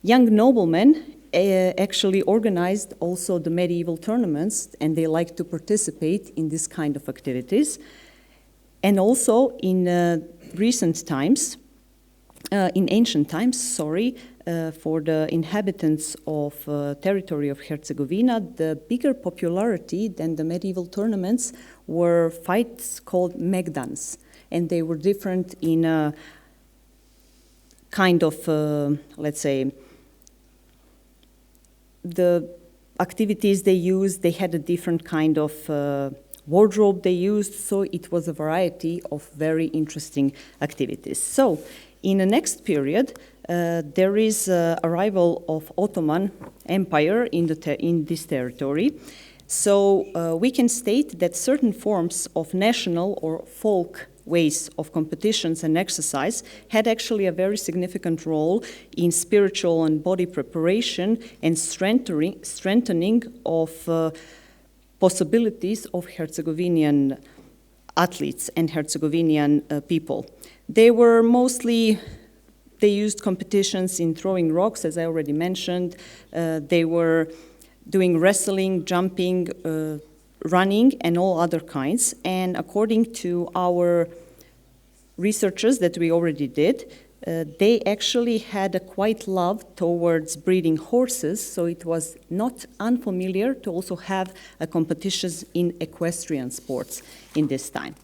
Young noblemen actually organized also the medieval tournaments, and they liked to participate in this kind of activities. And also in ancient times, for the inhabitants of territory of Herzegovina, the bigger popularity than the medieval tournaments were fights called megdans, and they were different in a kind of, let's say, the activities they used, they had a different kind of wardrobe they used, so it was a variety of very interesting activities. So, in the next period, there is arrival of Ottoman Empire in this territory. So we can state that certain forms of national or folk ways of competitions and exercise had actually a very significant role in spiritual and body preparation and strengthening of possibilities of Herzegovinian athletes and Herzegovinian people. They used competitions in throwing rocks, as I already mentioned. They were doing wrestling, jumping, running, and all other kinds. And according to our researchers that we already did, they actually had a quite love towards breeding horses, so it was not unfamiliar to also have competitions in equestrian sports in this time.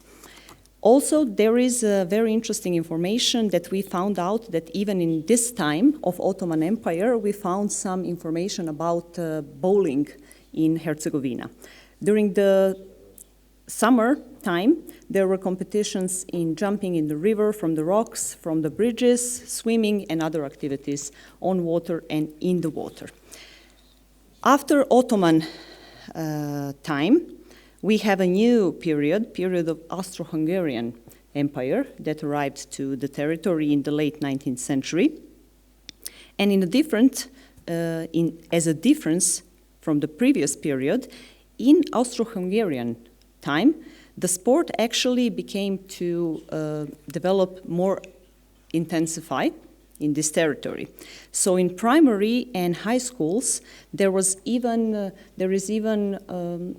Also, there is very interesting information that we found out that even in this time of Ottoman Empire, we found some information about bowling in Herzegovina. During the summer time, there were competitions in jumping in the river, from the rocks, from the bridges, swimming, and other activities on water and in the water. After Ottoman time, we have a new period of Austro-Hungarian Empire that arrived to the territory in the late 19th century. And as a difference from the previous period, in Austro-Hungarian time, the sport actually became to develop more intensify, in this territory. So in primary and high schools, there is even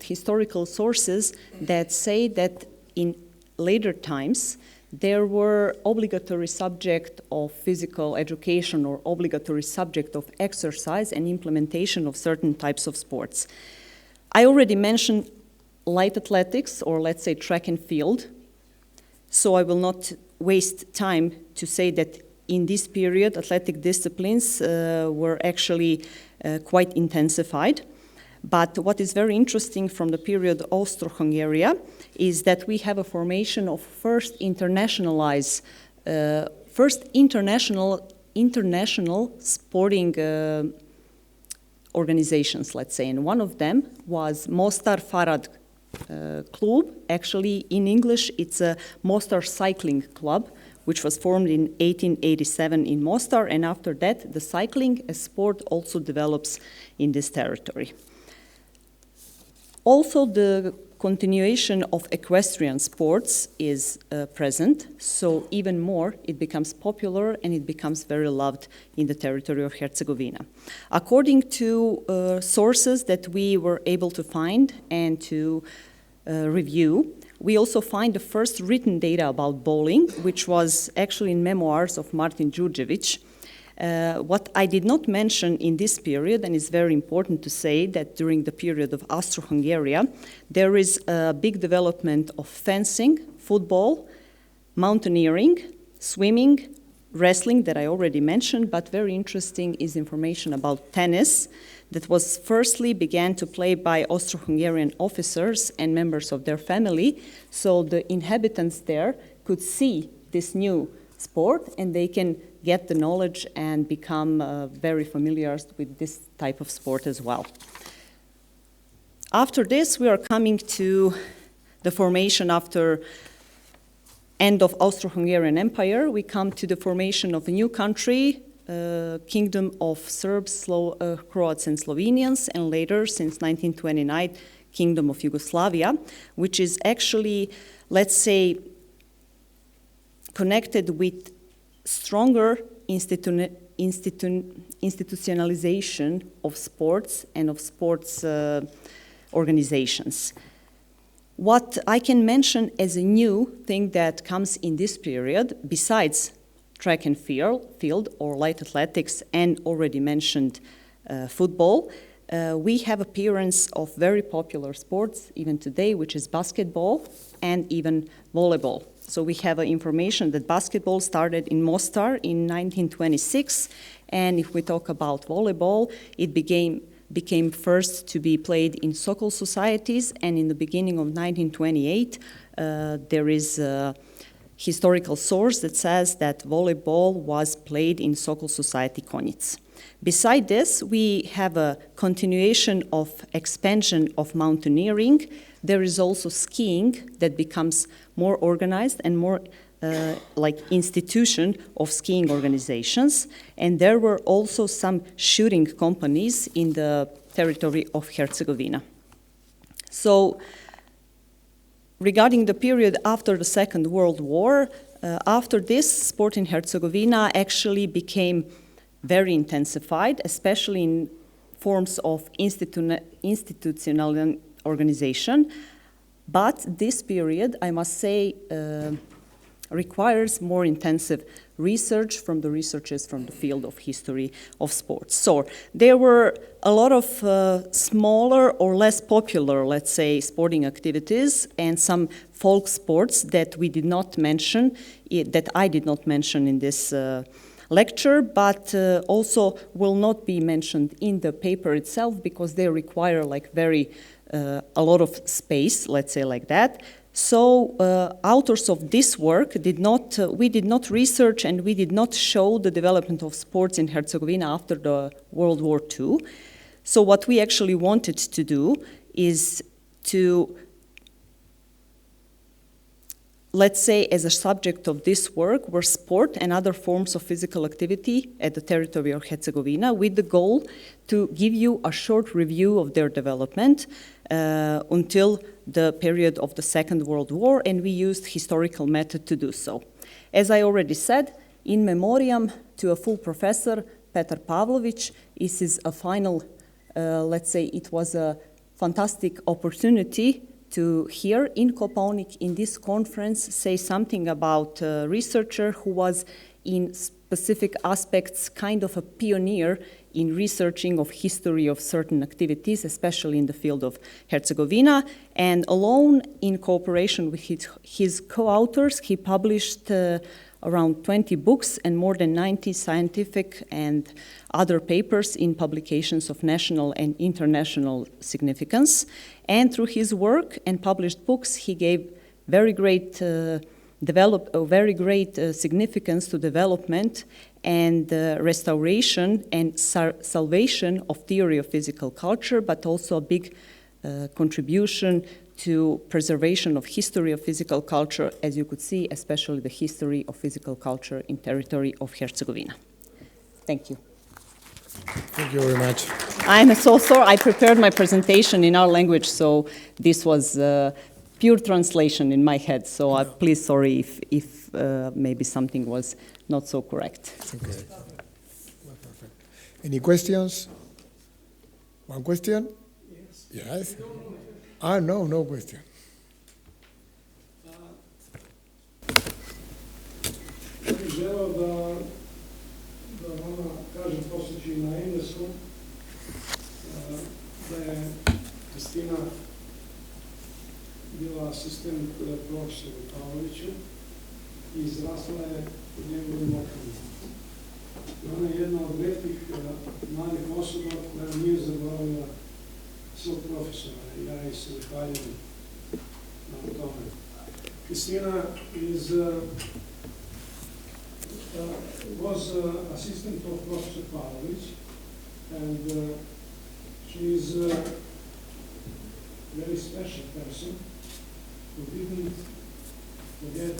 historical sources that say that in later times, there were obligatory subject of physical education or obligatory subject of exercise and implementation of certain types of sports. I already mentioned light athletics, or let's say track and field, so I will not waste time to say that in this period, athletic disciplines were actually quite intensified. But what is very interesting from the period Austro-Hungary is that we have a formation of first international sporting organizations, let's say, and one of them was Mostar Farad Club. Actually, in English, it's a Mostar Cycling Club, which was formed in 1887 in Mostar, and after that, the cycling as sport also develops in this territory. Also, the continuation of equestrian sports is present, so even more it becomes popular and it becomes very loved in the territory of Herzegovina. According to sources that we were able to find and to review, we also find the first written data about bowling, which was actually in memoirs of Martin Đurđević. What I did not mention in this period, and it's very important to say that during the period of Austro-Hungary, there is a big development of fencing, football, mountaineering, swimming, wrestling that I already mentioned, but very interesting is information about tennis that was firstly began to play by Austro-Hungarian officers and members of their family, so the inhabitants there could see this new sport and they can get the knowledge and become very familiar with this type of sport as well. After this, we are coming to the formation after end of Austro-Hungarian Empire. We come to the formation of a new country, Kingdom of Serbs, Croats and Slovenians, and later, since 1929, Kingdom of Yugoslavia, which is actually, let's say, connected with stronger institutionalization of sports and of sports organizations. What I can mention as a new thing that comes in this period, besides track and field or light athletics and already mentioned football, we have appearance of very popular sports even today, which is basketball and even volleyball. So we have information that basketball started in Mostar in 1926, and if we talk about volleyball, it became first to be played in Sokol societies, and in the beginning of 1928, there is a historical source that says that volleyball was played in Sokol Society Konjic. Beside this, we have a continuation of expansion of mountaineering. There is also skiing that becomes more organized and more like institution of skiing organizations. And there were also some shooting companies in the territory of Herzegovina. So regarding the period after the Second World War, after this, sport in Herzegovina actually became very intensified, especially in forms of institutional organization. But this period, I must say, requires more intensive research from the researchers from the field of history of sports. So there were a lot of smaller or less popular, let's say, sporting activities and some folk sports that we did not mention, that I did not mention in this lecture, but also will not be mentioned in the paper itself because they require like a lot of space, let's say like that. So authors of this work we did not research and we did not show the development of sports in Herzegovina after the World War II. So what we actually wanted to do is to, let's say, as a subject of this work were sport and other forms of physical activity at the territory of Herzegovina, with the goal to give you a short review of their development until the period of the Second World War, and we used historical method to do so. As I already said, in memoriam to a full professor, Petar Pavlović. This is a final, let's say it was a fantastic opportunity to hear in Kopaonik in this conference say something about a researcher who was in specific aspects kind of a pioneer in researching of history of certain activities, especially in the field of Herzegovina. And alone, in cooperation with his co-authors, he published around 20 books and more than 90 scientific and other papers in publications of national and international significance. And through his work and published books, he gave very great significance to development and restoration and salvation of theory of physical culture, but also a big contribution to preservation of history of physical culture, as you could see, especially the history of physical culture in territory of Herzegovina. Thank you. Thank you very much. I'm so sorry, I prepared my presentation in our language, so this was pure translation in my head, so please sorry if maybe something was not so correct. It's okay. Any questions? One question? Yes. No question. Ja bih želeo da vama kažem, posjeću na engleskom, da je Kristina bila asistent profesoru Pavloviću i izrasla je u njegovim okvirima. Ona je jedna od retkih mladih osoba koja nije zaboravila svog profesora i ja joj se zahvaljujem na tome. Kristina was assistant of Professor Pavlović, and she is a very special person who didn't forget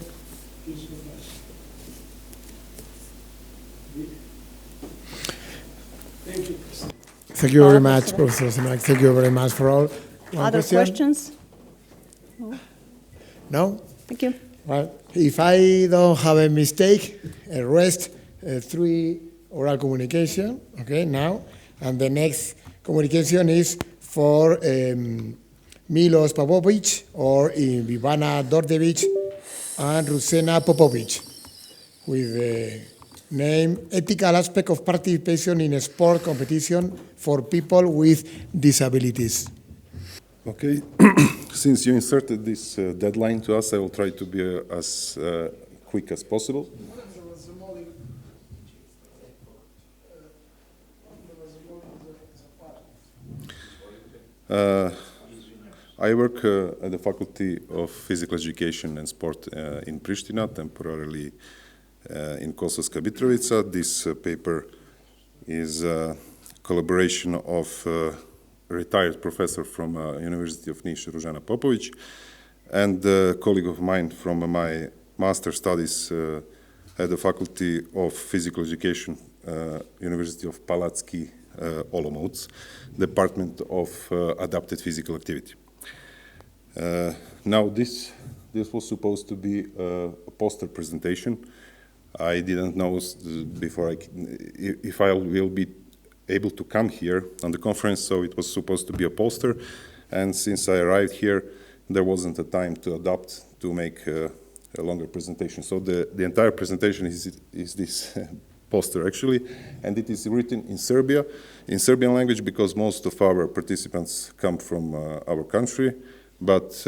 his professor. Thank you, Kristina. Thank you very much, Professor Simak. Thank you very much for all. Other questions? No? Thank you. Well, if I don't have a mistake, rest 3 oral communication, okay, now. And the next communication is for Milos Popovic or Ivana Dordevic and Rusena Popovic with the name Ethical Aspect of Participation in a Sport Competition for People with Disabilities. Okay, since you inserted this deadline to us, I will try to be as quick as possible. I work at the Faculty of Physical Education and Sport in Pristina, temporarily in Kosovska Mitrovica. This paper is a collaboration of retired professor from University of Niš, Ružana Popović, and a colleague of mine from my master studies at the Faculty of Physical Education, University of Palacký Olomouc, Department of Adapted Physical Activity. Now this was supposed to be a poster presentation. I didn't know before if I will be able to come here on the conference, so it was supposed to be a poster, and since I arrived here, there wasn't a time to adapt to make a longer presentation. So the entire presentation is this poster actually, and it is written in Serbian language, because most of our participants come from our country, but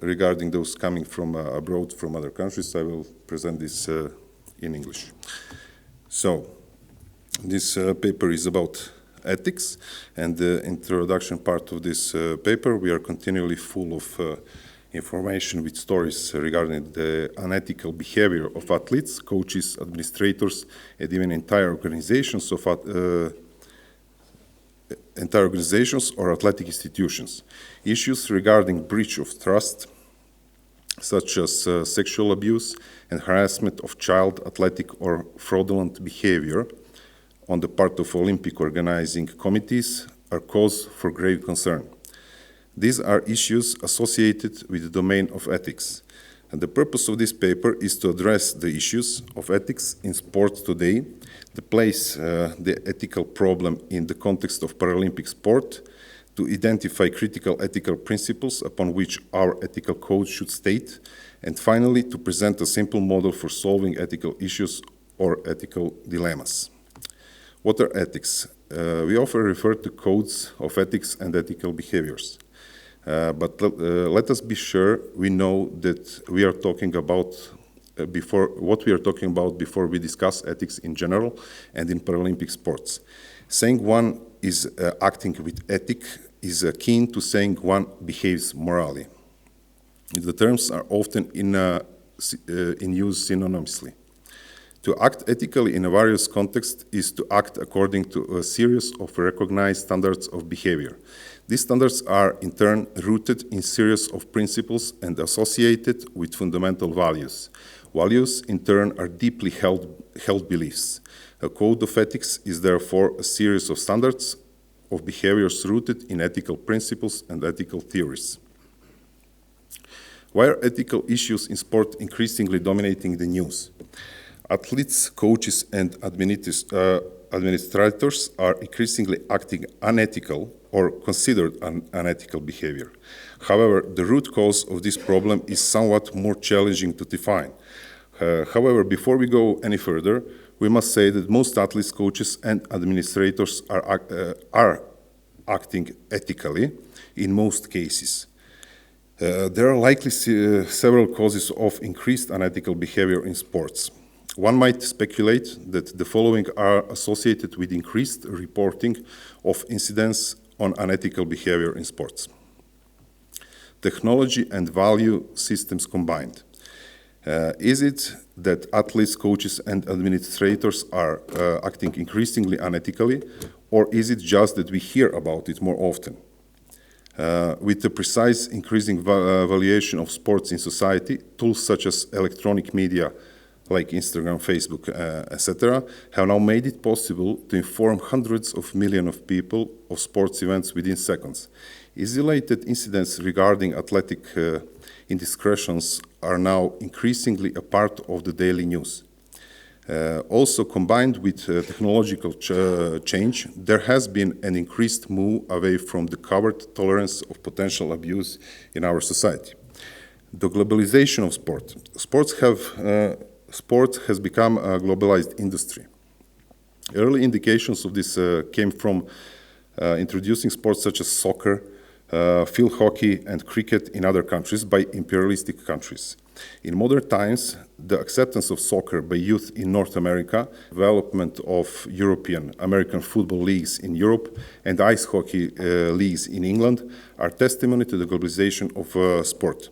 regarding those coming from abroad, from other countries, I will present this in English. So, this paper is about ethics, and the introduction part of this paper, we are continually full of information with stories regarding the unethical behavior of athletes, coaches, administrators, and even entire organizations or athletic institutions. Issues regarding breach of trust, such as sexual abuse and harassment of child athletic or fraudulent behavior on the part of Olympic organizing committees, are cause for grave concern. These are issues associated with the domain of ethics. And the purpose of this paper is to address the issues of ethics in sports today, to place the ethical problem in the context of Paralympic sport, to identify critical ethical principles upon which our ethical code should state, and finally to present a simple model for solving ethical issues or ethical dilemmas. What are ethics? We often refer to codes of ethics and ethical behaviors. But let us be sure we know that we are talking about what we are talking about before we discuss ethics in general and in Paralympic sports. Saying one is acting with ethic is akin to saying one behaves morally. The terms are often in use synonymously. To act ethically in a various contexts is to act according to a series of recognized standards of behavior. These standards are in turn rooted in series of principles and associated with fundamental values. Values in turn are deeply held beliefs. A code of ethics is therefore a series of standards of behaviors rooted in ethical principles and ethical theories. Why are ethical issues in sport increasingly dominating the news? Athletes, coaches, and administrators are increasingly acting unethical or considered unethical behavior. However, the root cause of this problem is somewhat more challenging to define. However, before we go any further, we must say that most athletes, coaches, and administrators are acting ethically in most cases. There are likely several causes of increased unethical behavior in sports. One might speculate that the following are associated with increased reporting of incidents on unethical behavior in sports. Technology and value systems combined. Is it that athletes, coaches, and administrators are acting increasingly unethically, or is it just that we hear about it more often? With the precise increasing valuation of sports in society, tools such as electronic media like Instagram, Facebook, etc., have now made it possible to inform hundreds of millions of people of sports events within seconds. Isolated incidents regarding athletic indiscretions are now increasingly a part of the daily news. Also, combined with technological change, there has been an increased move away from the covert tolerance of potential abuse in our society. The globalization of sport. Sport has become a globalized industry. Early indications of this came from introducing sports such as soccer, field hockey, and cricket in other countries by imperialistic countries. In modern times, the acceptance of soccer by youth in North America, development of European American football leagues in Europe, and ice hockey leagues in England are testimony to the globalization of sport.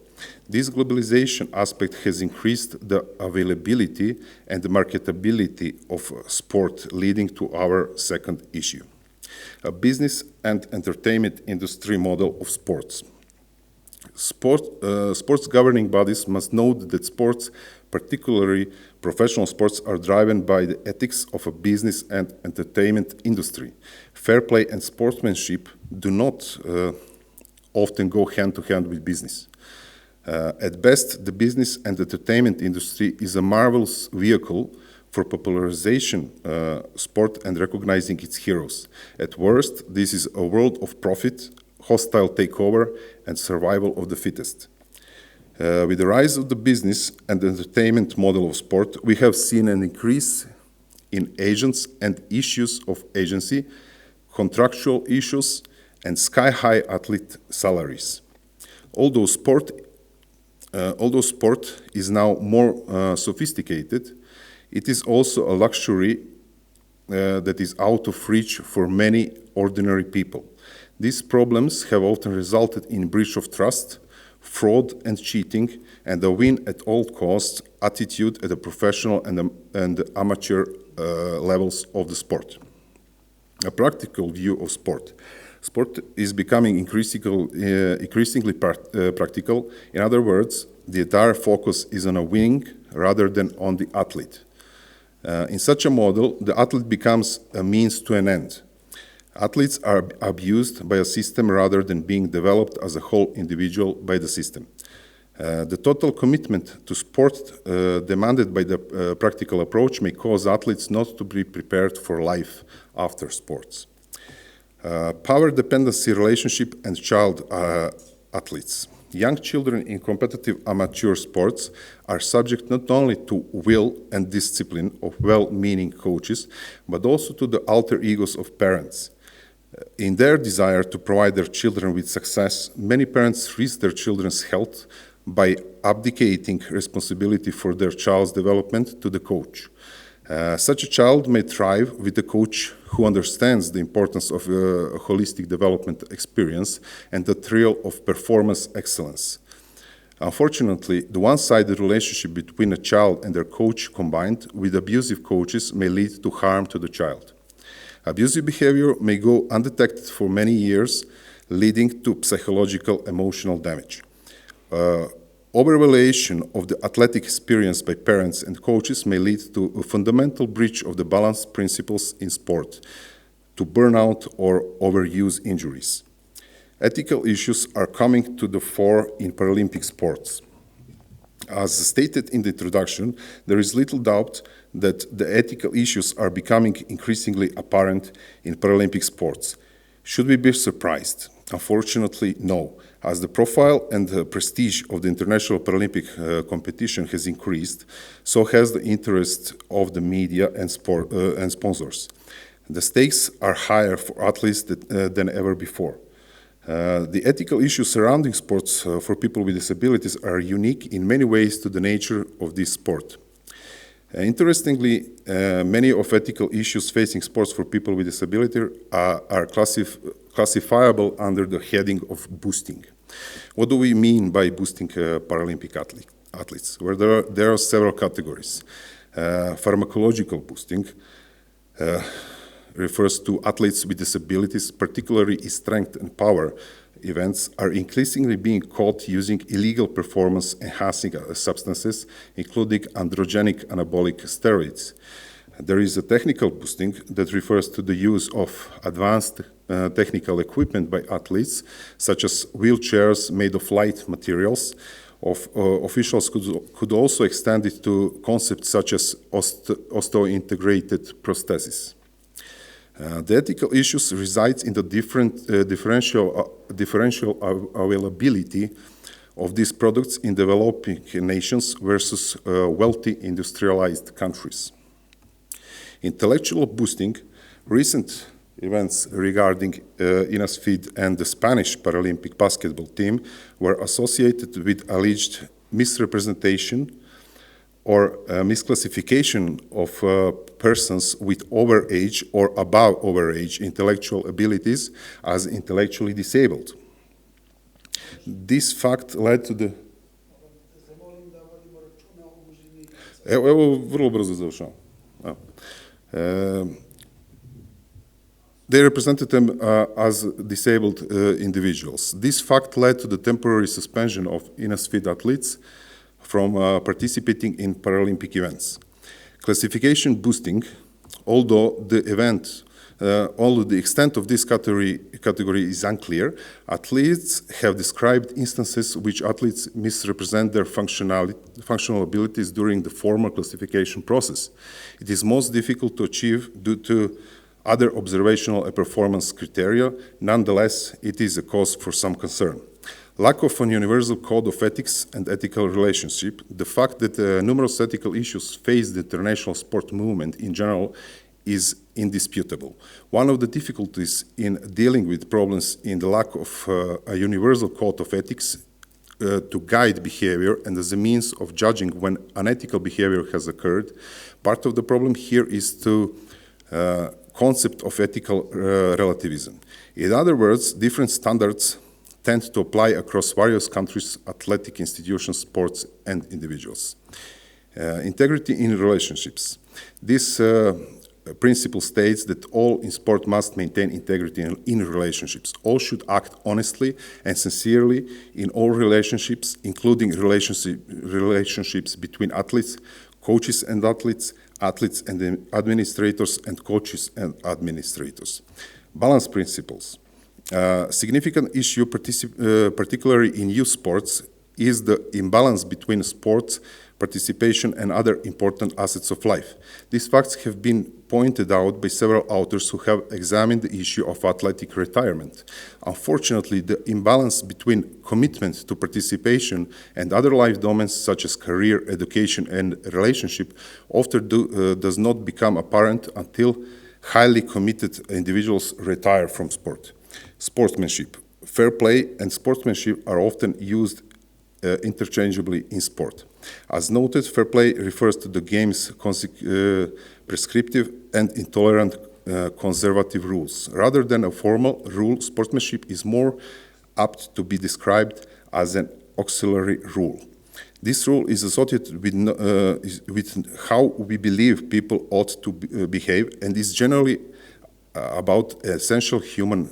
This globalization aspect has increased the availability and the marketability of sport, leading to our second issue, a business and entertainment industry model of sports. Sports governing bodies must note that sports, particularly professional sports, are driven by the ethics of a business and entertainment industry. Fair play and sportsmanship do not often go hand to hand with business. At best, the business and entertainment industry is a marvelous vehicle for popularization sport and recognizing its heroes. At worst, this is a world of profit, hostile takeover, and survival of the fittest. With the rise of the business and entertainment model of sport, we have seen an increase in agents and issues of agency, contractual issues, and sky-high athlete salaries. Although sport is now more sophisticated, it is also a luxury that is out of reach for many ordinary people. These problems have often resulted in breach of trust, fraud and cheating, and a win-at-all-costs attitude at the professional and amateur levels of the sport. A practical view of sport. Sport is becoming increasingly practical. In other words, the entire focus is on a winning rather than on the athlete. In such a model, the athlete becomes a means to an end. Athletes are abused by a system rather than being developed as a whole individual by the system. The total commitment to sport demanded by the practical approach may cause athletes not to be prepared for life after sports. Power dependency relationship and child athletes. Young children in competitive amateur sports are subject not only to will and discipline of well-meaning coaches, but also to the alter egos of parents. In their desire to provide their children with success, many parents risk their children's health by abdicating responsibility for their child's development to the coach. Such a child may thrive with a coach who understands the importance of a holistic development experience and the thrill of performance excellence. Unfortunately, the one-sided relationship between a child and their coach combined with abusive coaches may lead to harm to the child. Abusive behavior may go undetected for many years, leading to psychological emotional damage. Overvaluation of the athletic experience by parents and coaches may lead to a fundamental breach of the balance principles in sport, to burnout or overuse injuries. Ethical issues are coming to the fore in Paralympic sports. As stated in the introduction, there is little doubt that the ethical issues are becoming increasingly apparent in Paralympic sports. Should we be surprised? Unfortunately, no. As the profile and the prestige of the International Paralympic competition has increased, so has the interest of the media and sponsors. The stakes are higher for athletes than ever before. The ethical issues surrounding sports for people with disabilities are unique in many ways to the nature of this sport. Interestingly, many of ethical issues facing sports for people with disability are classifiable under the heading of boosting. What do we mean by boosting Paralympic athletes? Well, there are several categories. Pharmacological boosting refers to athletes with disabilities, particularly in strength and power events, are increasingly being caught using illegal performance-enhancing substances, including androgenic anabolic steroids. There is a technical boosting that refers to the use of advanced technical equipment by athletes, such as wheelchairs made of light materials. Officials could also extend it to concepts such as osteointegrated prosthesis. The ethical issues reside in the differential availability of these products in developing nations versus wealthy industrialized countries. Intellectual boosting, recent events regarding Ines Feed and the Spanish Paralympic basketball team were associated with alleged misrepresentation or misclassification of persons with overage or above overage intellectual abilities as intellectually disabled. This fact led to the... Evo, vrlo brzo završavam. They represented them as disabled individuals. This fact led to the temporary suspension of Ines Feed athletes from participating in Paralympic events. Classification boosting, although the extent of this category is unclear, athletes have described instances which athletes misrepresent their functional abilities during the formal classification process. It is most difficult to achieve due to other observational and performance criteria. Nonetheless, it is a cause for some concern. Lack of a universal code of ethics and ethical relationship, the fact that numerous ethical issues face the international sport movement in general is indisputable. One of the difficulties in dealing with problems in the lack of a universal code of ethics to guide behavior and as a means of judging when unethical behavior has occurred. Part of the problem here is the concept of ethical relativism. In other words, different standards tend to apply across various countries, athletic institutions, sports, and individuals. Integrity in relationships. This principle states that all in sport must maintain integrity in relationships. All should act honestly and sincerely in all relationships, including relationships between athletes, coaches and athletes and administrators, and coaches and administrators. Balance principles. Significant issue, particularly in youth sports, is the imbalance between sports, participation, and other important assets of life. These facts have been pointed out by several authors who have examined the issue of athletic retirement. Unfortunately, the imbalance between commitment to participation and other life domains such as career, education, and relationship often does not become apparent until highly committed individuals retire from sport. Sportsmanship. Fair play and sportsmanship are often used interchangeably in sport. As noted, fair play refers to the game's prescriptive and intolerant conservative rules. Rather than a formal rule, sportsmanship is more apt to be described as an auxiliary rule. This rule is associated with how we believe people ought to behave and is generally about essential human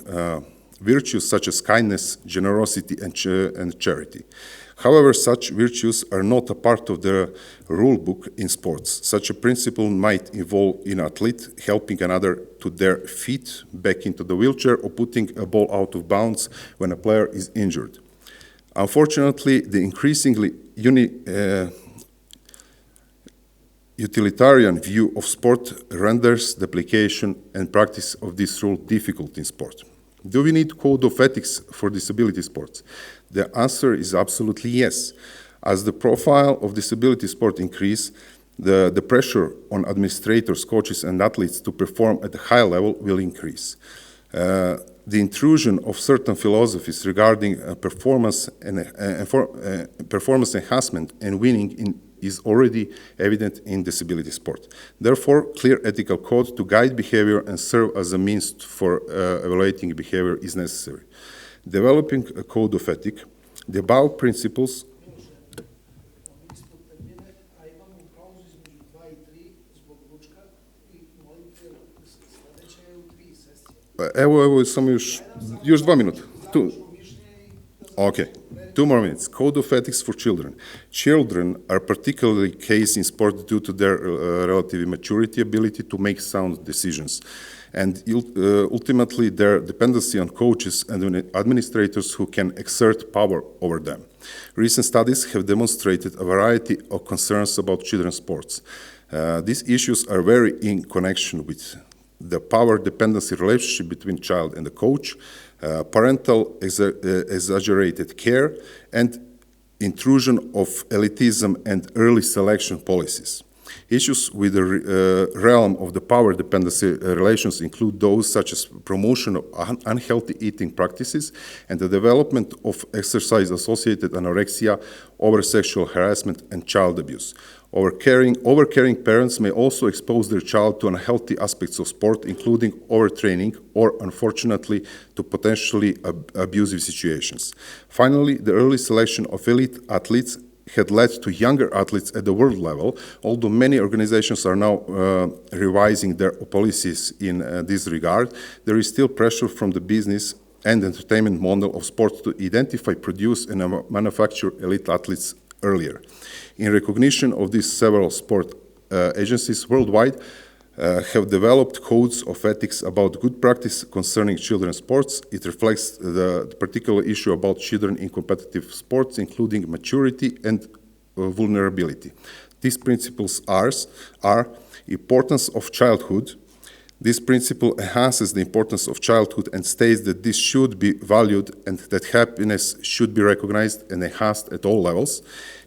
virtues such as kindness, generosity, and charity. However, such virtues are not a part of the rule book in sports. Such a principle might involve an athlete helping another to their feet back into the wheelchair or putting a ball out of bounds when a player is injured. Unfortunately, the increasingly utilitarian view of sport renders the application and practice of this rule difficult in sport. Do we need code of ethics for disability sports? The answer is absolutely yes. As the profile of disability sport increases, the pressure on administrators, coaches, and athletes to perform at a high level will increase. The intrusion of certain philosophies regarding performance enhancement and winning is already evident in disability sport. Therefore, clear ethical code to guide behavior and serve as a means for evaluating behavior is necessary. Developing a code of ethics, the above principles Evo samo još 2 minuta. Okay, 2 more minutes. Code of ethics for children. Children are particularly case in sport due to their relative maturity, ability to make sound decisions, and ultimately their dependency on coaches and administrators who can exert power over them. Recent studies have demonstrated a variety of concerns about children's sports. These issues are very in connection with the power dependency relationship between child and the coach, parental exaggerated care, and intrusion of elitism and early selection policies. Issues with the realm of the power dependency relations include those such as promotion of unhealthy eating practices and the development of exercise-associated anorexia, over-sexual harassment, and child abuse. Overcaring parents may also expose their child to unhealthy aspects of sport, including overtraining or, unfortunately, to potentially abusive situations. Finally, the early selection of elite athletes had led to younger athletes at the world level, although many organizations are now revising their policies in this regard. There is still pressure from the business and entertainment model of sports to identify, produce, and manufacture elite athletes earlier. In recognition of these, several sport agencies worldwide have developed codes of ethics about good practice concerning children's sports. It reflects the particular issue about children in competitive sports, including maturity and vulnerability. These principles are importance of childhood. This principle enhances the importance of childhood and states that this should be valued and that happiness should be recognized and enhanced at all levels.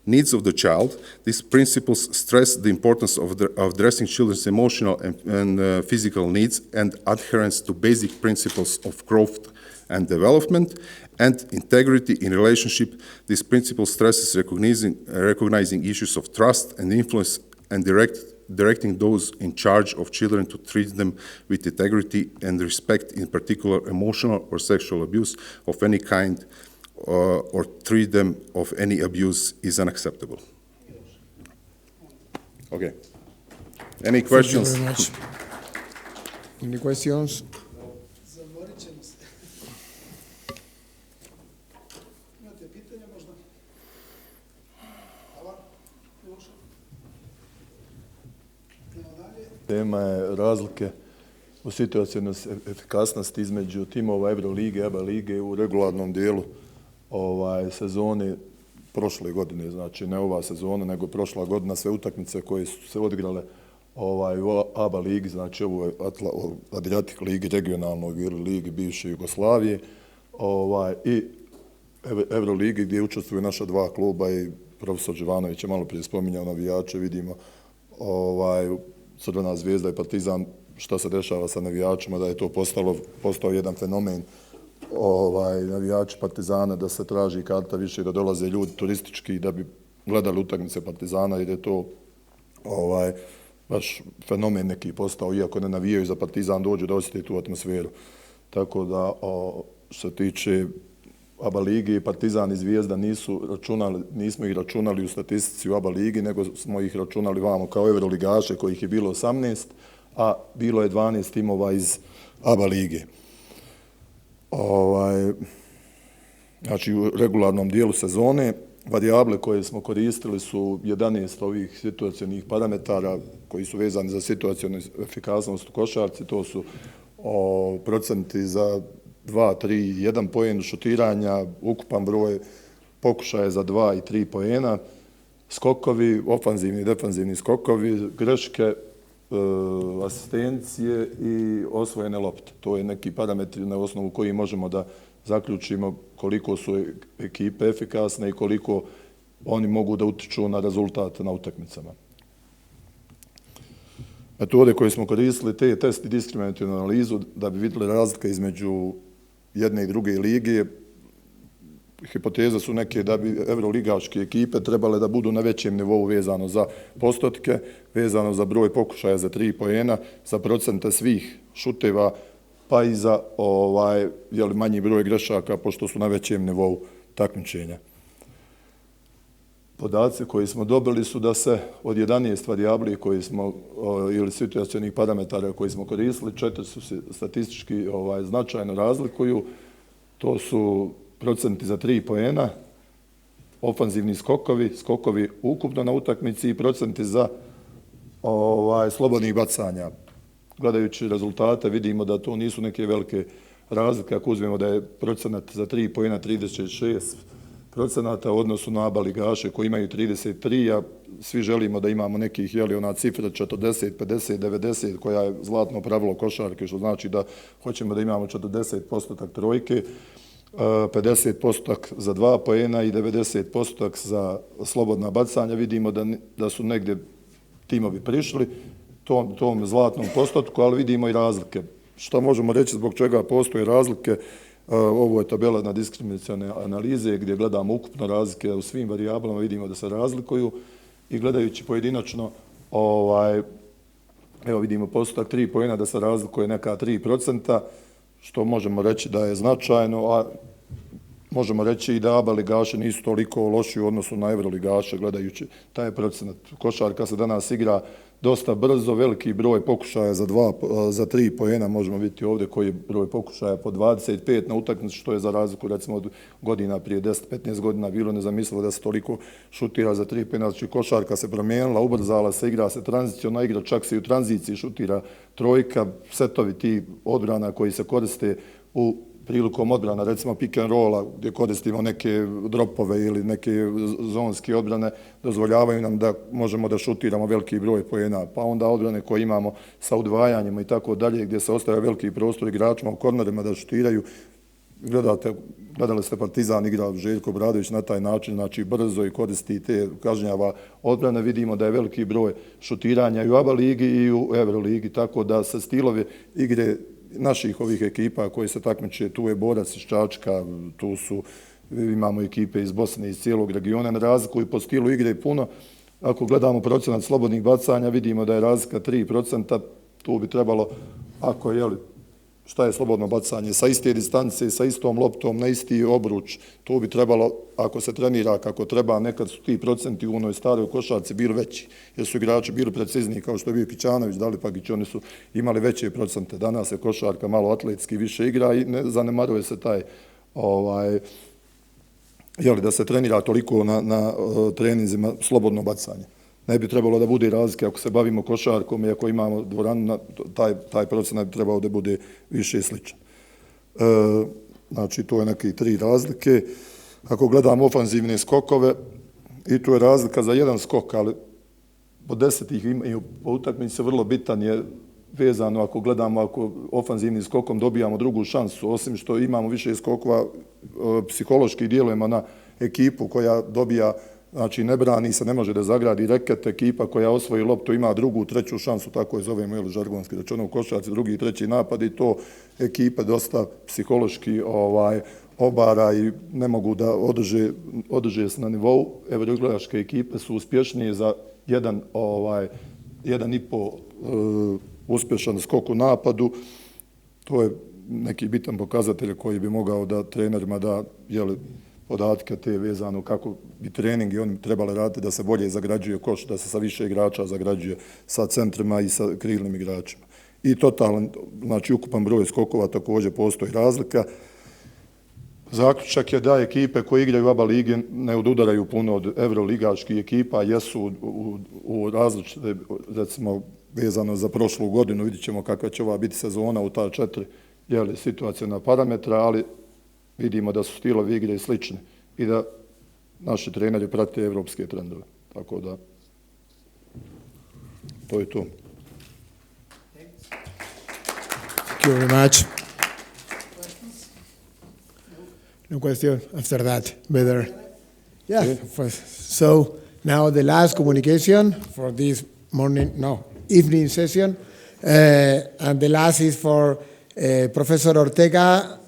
Needs of the child. These principles stress the importance of addressing children's emotional and physical needs and adherence to basic principles of growth and development and integrity in relationship. This principle stresses recognizing issues of trust and influence and directing those in charge of children to treat them with integrity and respect, in particular emotional or sexual abuse of any kind or treat them of any abuse is unacceptable. Okay. Any questions? Thank you very much. Any questions? Tema je razlike u situacijnoj efikasnosti između timova Eurolige i ABA lige u regularnom dijelu sezone. prošle godine, znači ne ova sezona, nego prošla godina, sve utakmice koje su se odigrale u ABA ligi, znači ovo je Adriatic ligi regionalnog ili ligi bivše Jugoslavije i Euroligi gdje učestvuju naša dva kluba i profesor Živanović je malo prije spominjao navijače, vidimo Crvena Zvijezda i Partizan, šta se dešava sa navijačima, da je to postao jedan fenomen navijači Partizana, da se traži karta više, da dolaze ljudi turistički da bi gledali utakmice Partizana, jer je to baš fenomen neki postao, iako ne navijaju za Partizan, dođu da osjeti tu atmosferu. Tako da, što se tiče ABA ligi i Partizan i Zvijezda nismo ih računali u statistici u ABA ligi, nego smo ih računali vamo kao euroligaše kojih je bilo 18, a bilo je 12 timova iz ABA lige. Znači, u regularnom dijelu sezone varijable koje smo koristili su 11 ovih situacionih parametara koji su vezani za situacionu efikasnost u košarci, to su procenti za 2, 3, 1 poen šutiranja, ukupan broj pokušaja za 2 i 3 poena, skokovi, ofanzivni i defanzivni skokovi, greške, asistencije i osvojene lopte. To je neki parametri na osnovu koji možemo da zaključimo koliko su ekipe efikasne i koliko oni mogu da utiču na rezultate na utakmicama. Metode koje smo koristili, te test i diskriminativnu analizu, da bi vidjeli razlike između jedne i druge lige, hipoteze su neke da bi euroligaške ekipe trebale da budu na većem nivou vezano za postotke, vezano za broj pokušaja za 3 poena, za procente svih šuteva, pa i za manji broj grešaka, pošto su na većem nivou takmičenja. Podaci koji smo dobili su da se od 11 varijabli ili situacionih parametara koji smo koristili, 4 su se statistički značajno razlikuju. To su procenti za 3 poena, ofanzivni skokovi ukupno na utakmici i procenti za slobodnih bacanja. Gledajući rezultate vidimo da to nisu neke velike razlike. Ako uzmemo da je procenat za 3 poena 36% u odnosu na ABA ligaše koji imaju 33, a svi želimo da imamo nekih, ona cifra 40, 50, 90 koja je zlatno pravilo košarke, što znači da hoćemo da imamo 40% trojke, 50% za 2 poena i 90% za slobodna bacanja. Vidimo da su negdje timovi prišli tom zlatnom postotku, ali vidimo i razlike. Što možemo reći zbog čega postoje razlike? Ovo je tabela na diskriminacione analize gdje gledamo ukupno razlike u svim varijablama, vidimo da se razlikuju i gledajući pojedinačno, evo vidimo postotak 3 poena da se razlikuje neka 3%, što možemo reći da je značajno, a možemo reći i da ABA ligaši nisu toliko loši u odnosu na euroligaše, gledajući taj procenat. Košarka se danas igra dosta brzo, veliki broj pokušaja za 3 poena, možemo vidjeti ovdje koji je broj pokušaja po 25 na utakmici, što je za razliku recimo od godina prije 10-15 godina bilo nezamislivo da se toliko šutira za 3 poena. Znači košarka se promijenila, ubrzala se, igra se tranziciona igra, čak se i u tranziciji šutira trojka, setovi ti odbrana koji se koriste prilikom odbrana, recimo pick and rolla, gdje koristimo neke dropove ili neke zonske odbrane, dozvoljavaju nam da možemo da šutiramo veliki broj poena. Pa onda odbrane koje imamo sa udvajanjima i tako dalje, gdje se ostavlja veliki prostor igračima u kornerima da šutiraju. Gledali ste Partizan igra Željko Obradović na taj način, znači brzo i koristi te kažnjava odbrane. Vidimo da je veliki broj šutiranja i u ABA ligi i u Euroligi, tako da se stilovi igre naših ovih ekipa koji se takmiče, tu je Borac iz Čačka, imamo ekipe iz Bosne, iz cijelog regiona, ne razlikuju po stilu igre puno. Ako gledamo procenat slobodnih bacanja, vidimo da je razlika 3%, tu bi trebalo, šta je slobodno bacanje, sa iste distance, sa istom loptom, na isti obruč, tu bi trebalo, ako se trenira kako treba, nekad su ti procenti u onoj staroj košarci bili veći, jer su igrači bili precizniji, kao što je bio Kićanović, Dalipagić, oni su imali veće procente. Danas se košarka malo atletski više igra i ne zanemaruje se taj, da se trenira toliko na treninzima slobodno bacanje. Ne bi trebalo da bude razlike ako se bavimo košarkom i ako imamo dvoranu, taj procenat bi trebao da bude više sličan. Znači, to je neke 3 razlike. ako gledamo ofanzivne skokove, i tu je razlika za jedan skok, ali po 10 ih imaju po utakmici vrlo bitan je vezano ako gledamo, ako ofanzivnim skokom dobijamo drugu šansu, osim što imamo više skokova, psihološki djelujemo na ekipu koja dobija, znači ne brani se, ne može da zagradi reket, ekipa koja osvoji loptu ima drugu, treću šansu, tako je zovemo ili žargonski rečeno u košarci, drugi i treći napad i to ekipe dosta psihološki obara i ne mogu da održe se na nivou. Evroligaške ekipe su uspješnije za 1,5 uspješan skok u napadu. To je neki bitan pokazatelj koji bi mogao da trenerima da podatke te vezano kako bi trening i oni trebali raditi da se bolje zagrađuje koš, da se sa više igrača zagrađuje sa centrima i sa krilnim igračima. I totalan, znači ukupan broj skokova također postoji razlika. Zaključak je da ekipe koje igraju u ABA ligi ne odudaraju puno od evroligaških ekipa, jesu u različite, recimo vezano za prošlu godinu, vidit ćemo kakva će ova biti sezona u ta 4 situacijona parametra, ali vidimo da su stilovi igre slični i da naši treneri prate evropske trendove. Tako da, to je to. Thank you very much. No question after that, better. Yeah, so now the last communication for this evening session. And the last is for Professor Ortega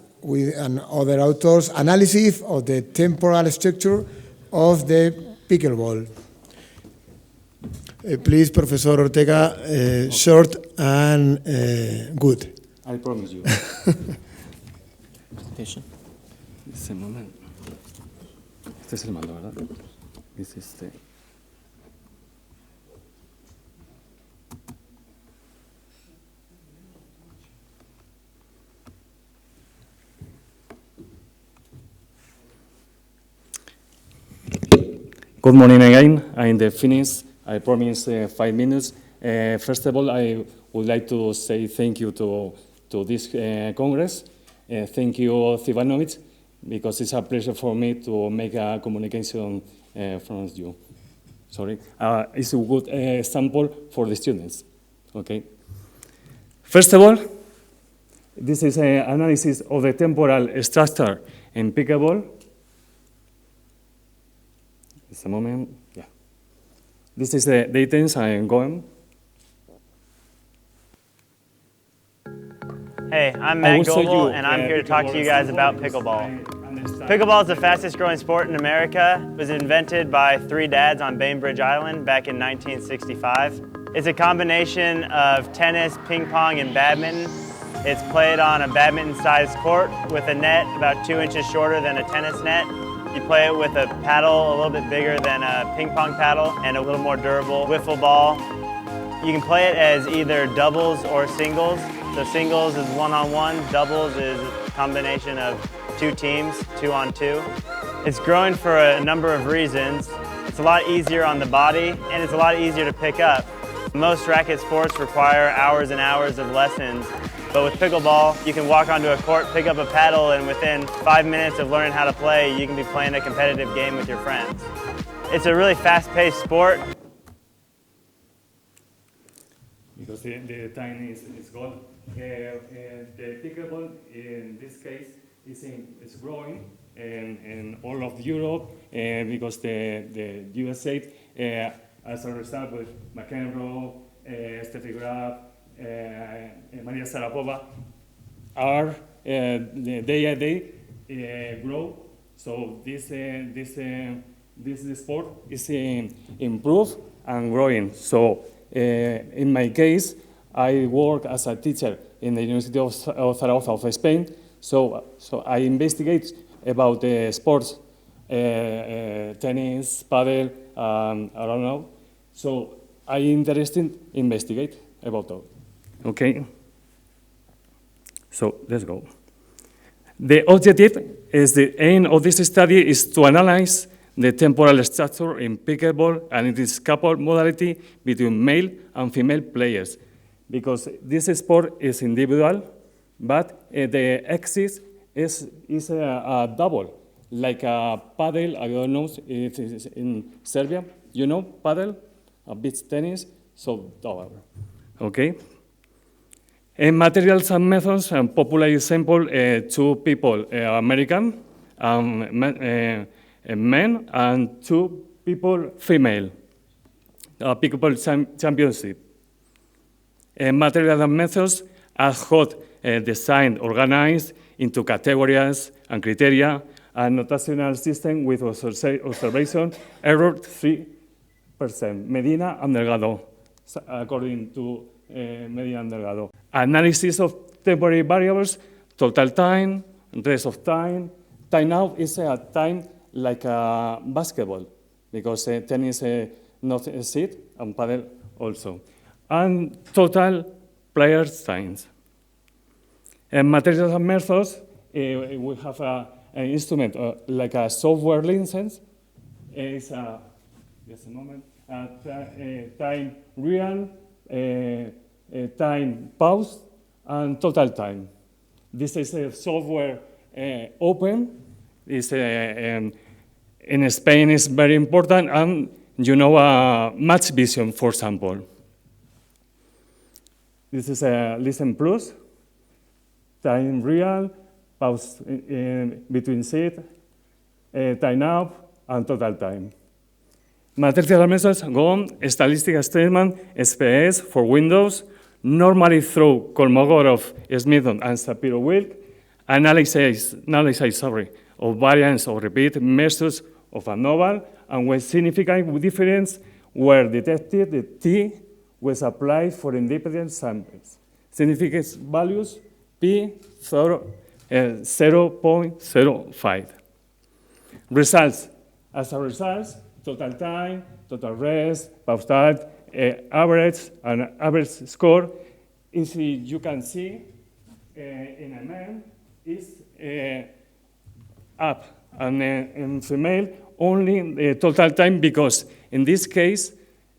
and other authors, analysis of the temporal structure of the pickleball. Please, Professor Ortega, short and good. I promise you. Ese momento. Este es el mando, ¿verdad? Es este. Good morning again. I'm the Finnish. I promise 5 minutes. First of all, I would like to say thank you to this Congress. Thank you, Ivanovic, because it's a pleasure for me to make a communication from you. Sorry. It's a good example for the students. Okay. First of all, this is an analysis of the temporal structure in pickleball. Just a moment. Yeah. This is the details I am going. Hey, I'm Matt Goebel, and I'm here to talk to you guys about pickleball. Pickleball is the fastest growing sport in America. It was invented by 3 dads on Bainbridge Island back in 1965. It's a combination of tennis, ping pong, and badminton. It's played on a badminton-sized court with a net about 2 inches shorter than a tennis net. You play it with a paddle a little bit bigger than a ping pong paddle and a little more durable wiffle ball. You can play it as either doubles or singles. So singles is 1-on-1, doubles is a combination of 2 teams, 2-on-2. It's growing for a number of reasons. It's a lot easier on the body and it's a lot easier to pick up. Most racket sports require hours and hours of lessons, but with pickleball, you can walk onto a court, pick up a paddle, and within 5 minutes of learning how to play, you can be playing a competitive game with your friends. It's a really fast-paced sport. Because the time is gone. The pickleball, in this case, is growing in all of Europe because the USA, as a result with McEnroe, Steffi Graf, Maria Sharapova, are day by day grow. So this sport is improved and growing. So in my case, I work as a teacher in the University of Zaragoza of Spain. So I investigate about the sports, tennis, paddle, I don't know. So I'm interested in investigate about that. Okay. So let's go. The objective is the aim of this study is to analyze the temporal structure in pickleball and its couple modality between male and female players, because this sport is individual, but the axis is a double. like a paddle. I don't know if it is in Serbia. You know paddle, a beach tennis. So, okay. Materials and methods, popular example, two people, American, men, and two people, female, pickleball championship. Materials and methods are hot, designed, organized into categories and criteria, and notational system with observation error 3%. Medina and Delgado, according to Medina and Delgado. Analysis of temporary variables, total time, rest of time. Time out is a time like a basketball, because tennis not a seat, and paddle also. And total players' times. Materials and methods, we have an instrument like a software license. It's just a moment. Time real, time pause, and total time. This is a software open. It's, in Spain is very important, and you know Match Vision, for example. This is a Listen Plus, time real, pause between set, time up, and total time. Material methods go on, statistical statement, SPS for Windows, normally through Kolmogorov, Smith, and Shapiro-Wilk, analysis of variance or repeat measures of a novel, and when significant difference were detected, the T was applied for independent samples. Significant values, P 0.05. Results, as a result, total time, total rest, pause time, average, and average score is, you can see, in a man is up, and in female only the total time, because in this case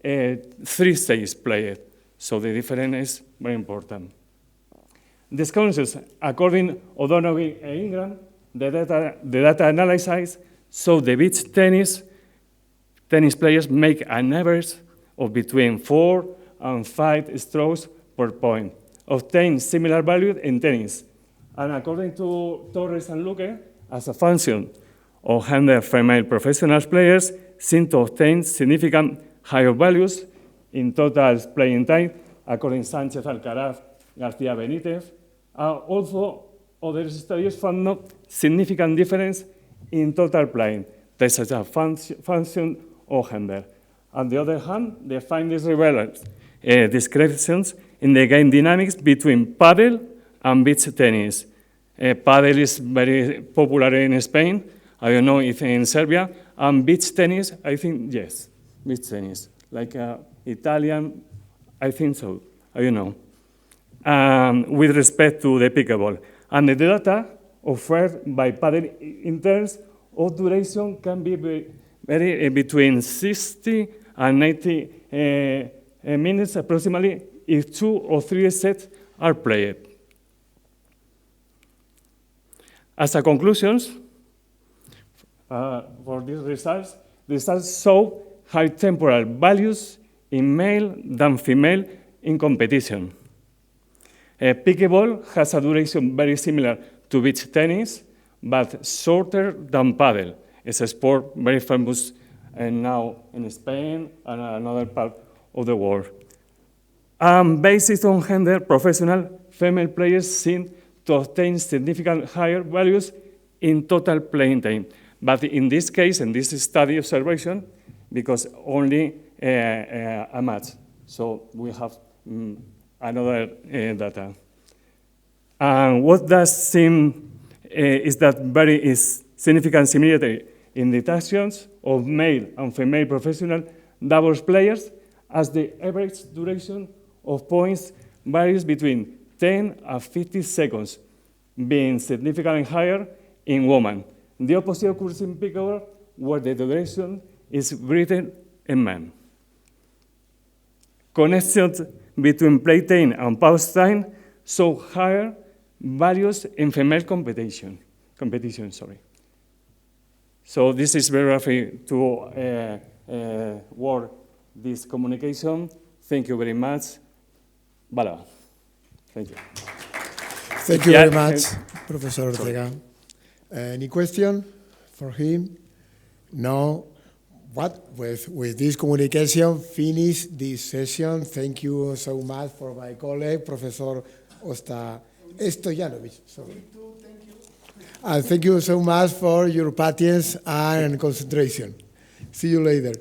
3 stages played, so the difference is very important. Discussions, according O'Donoghue and Ingram, the data analysis show the beach tennis players make an average of between 4 and 5 strokes per point, obtain similar value in tennis. And according to Torres and Luque, as a function of handed female professional players seem to obtain significant higher values in total playing time, according to Sanchez, Alcaraz, Garcia, Benitez. Also, other studies found no significant difference in total playing. This is a function of gender. On the other hand, they find these relevant discrepancies in the game dynamics between paddle and beach tennis. Paddle is very popular in Spain. I don't know if in Serbia. And beach tennis, I think, yes, beach tennis. Like Italian, I think so. I don't know. With respect to the pickleball. And the data offered by paddle in terms of duration can be very between 60 and 90 minutes approximately if 2 or 3 sets are played. As a conclusion, for these results, the results show high temporal values in male than female in competition. Pickleball has a duration very similar to beach tennis, but shorter than paddle. It's a sport very famous now in Spain and another part of the world. Based on gender, professional female players seem to obtain significant higher values in total playing time. But in this case, in this study observation, because only a match. So we have another data. And what does seem is that very significant similarity in the actions of male and female professional doubles players, as the average duration of points varies between 10 and 50 seconds, being significantly higher in women. The opposite occurs in pickleball, where the duration is greater in men. Connections between play time and pause time show higher values in female competition. So this is very happy to work this communication. Thank you very much. Voilà. Thank you. Thank you very much, Professor Ortega. Any question for him? No. What with this communication, finish this session. Thank you so much for my colleague, Professor Stojanovic. Sorry. And thank you so much for your patience and concentration. See you later.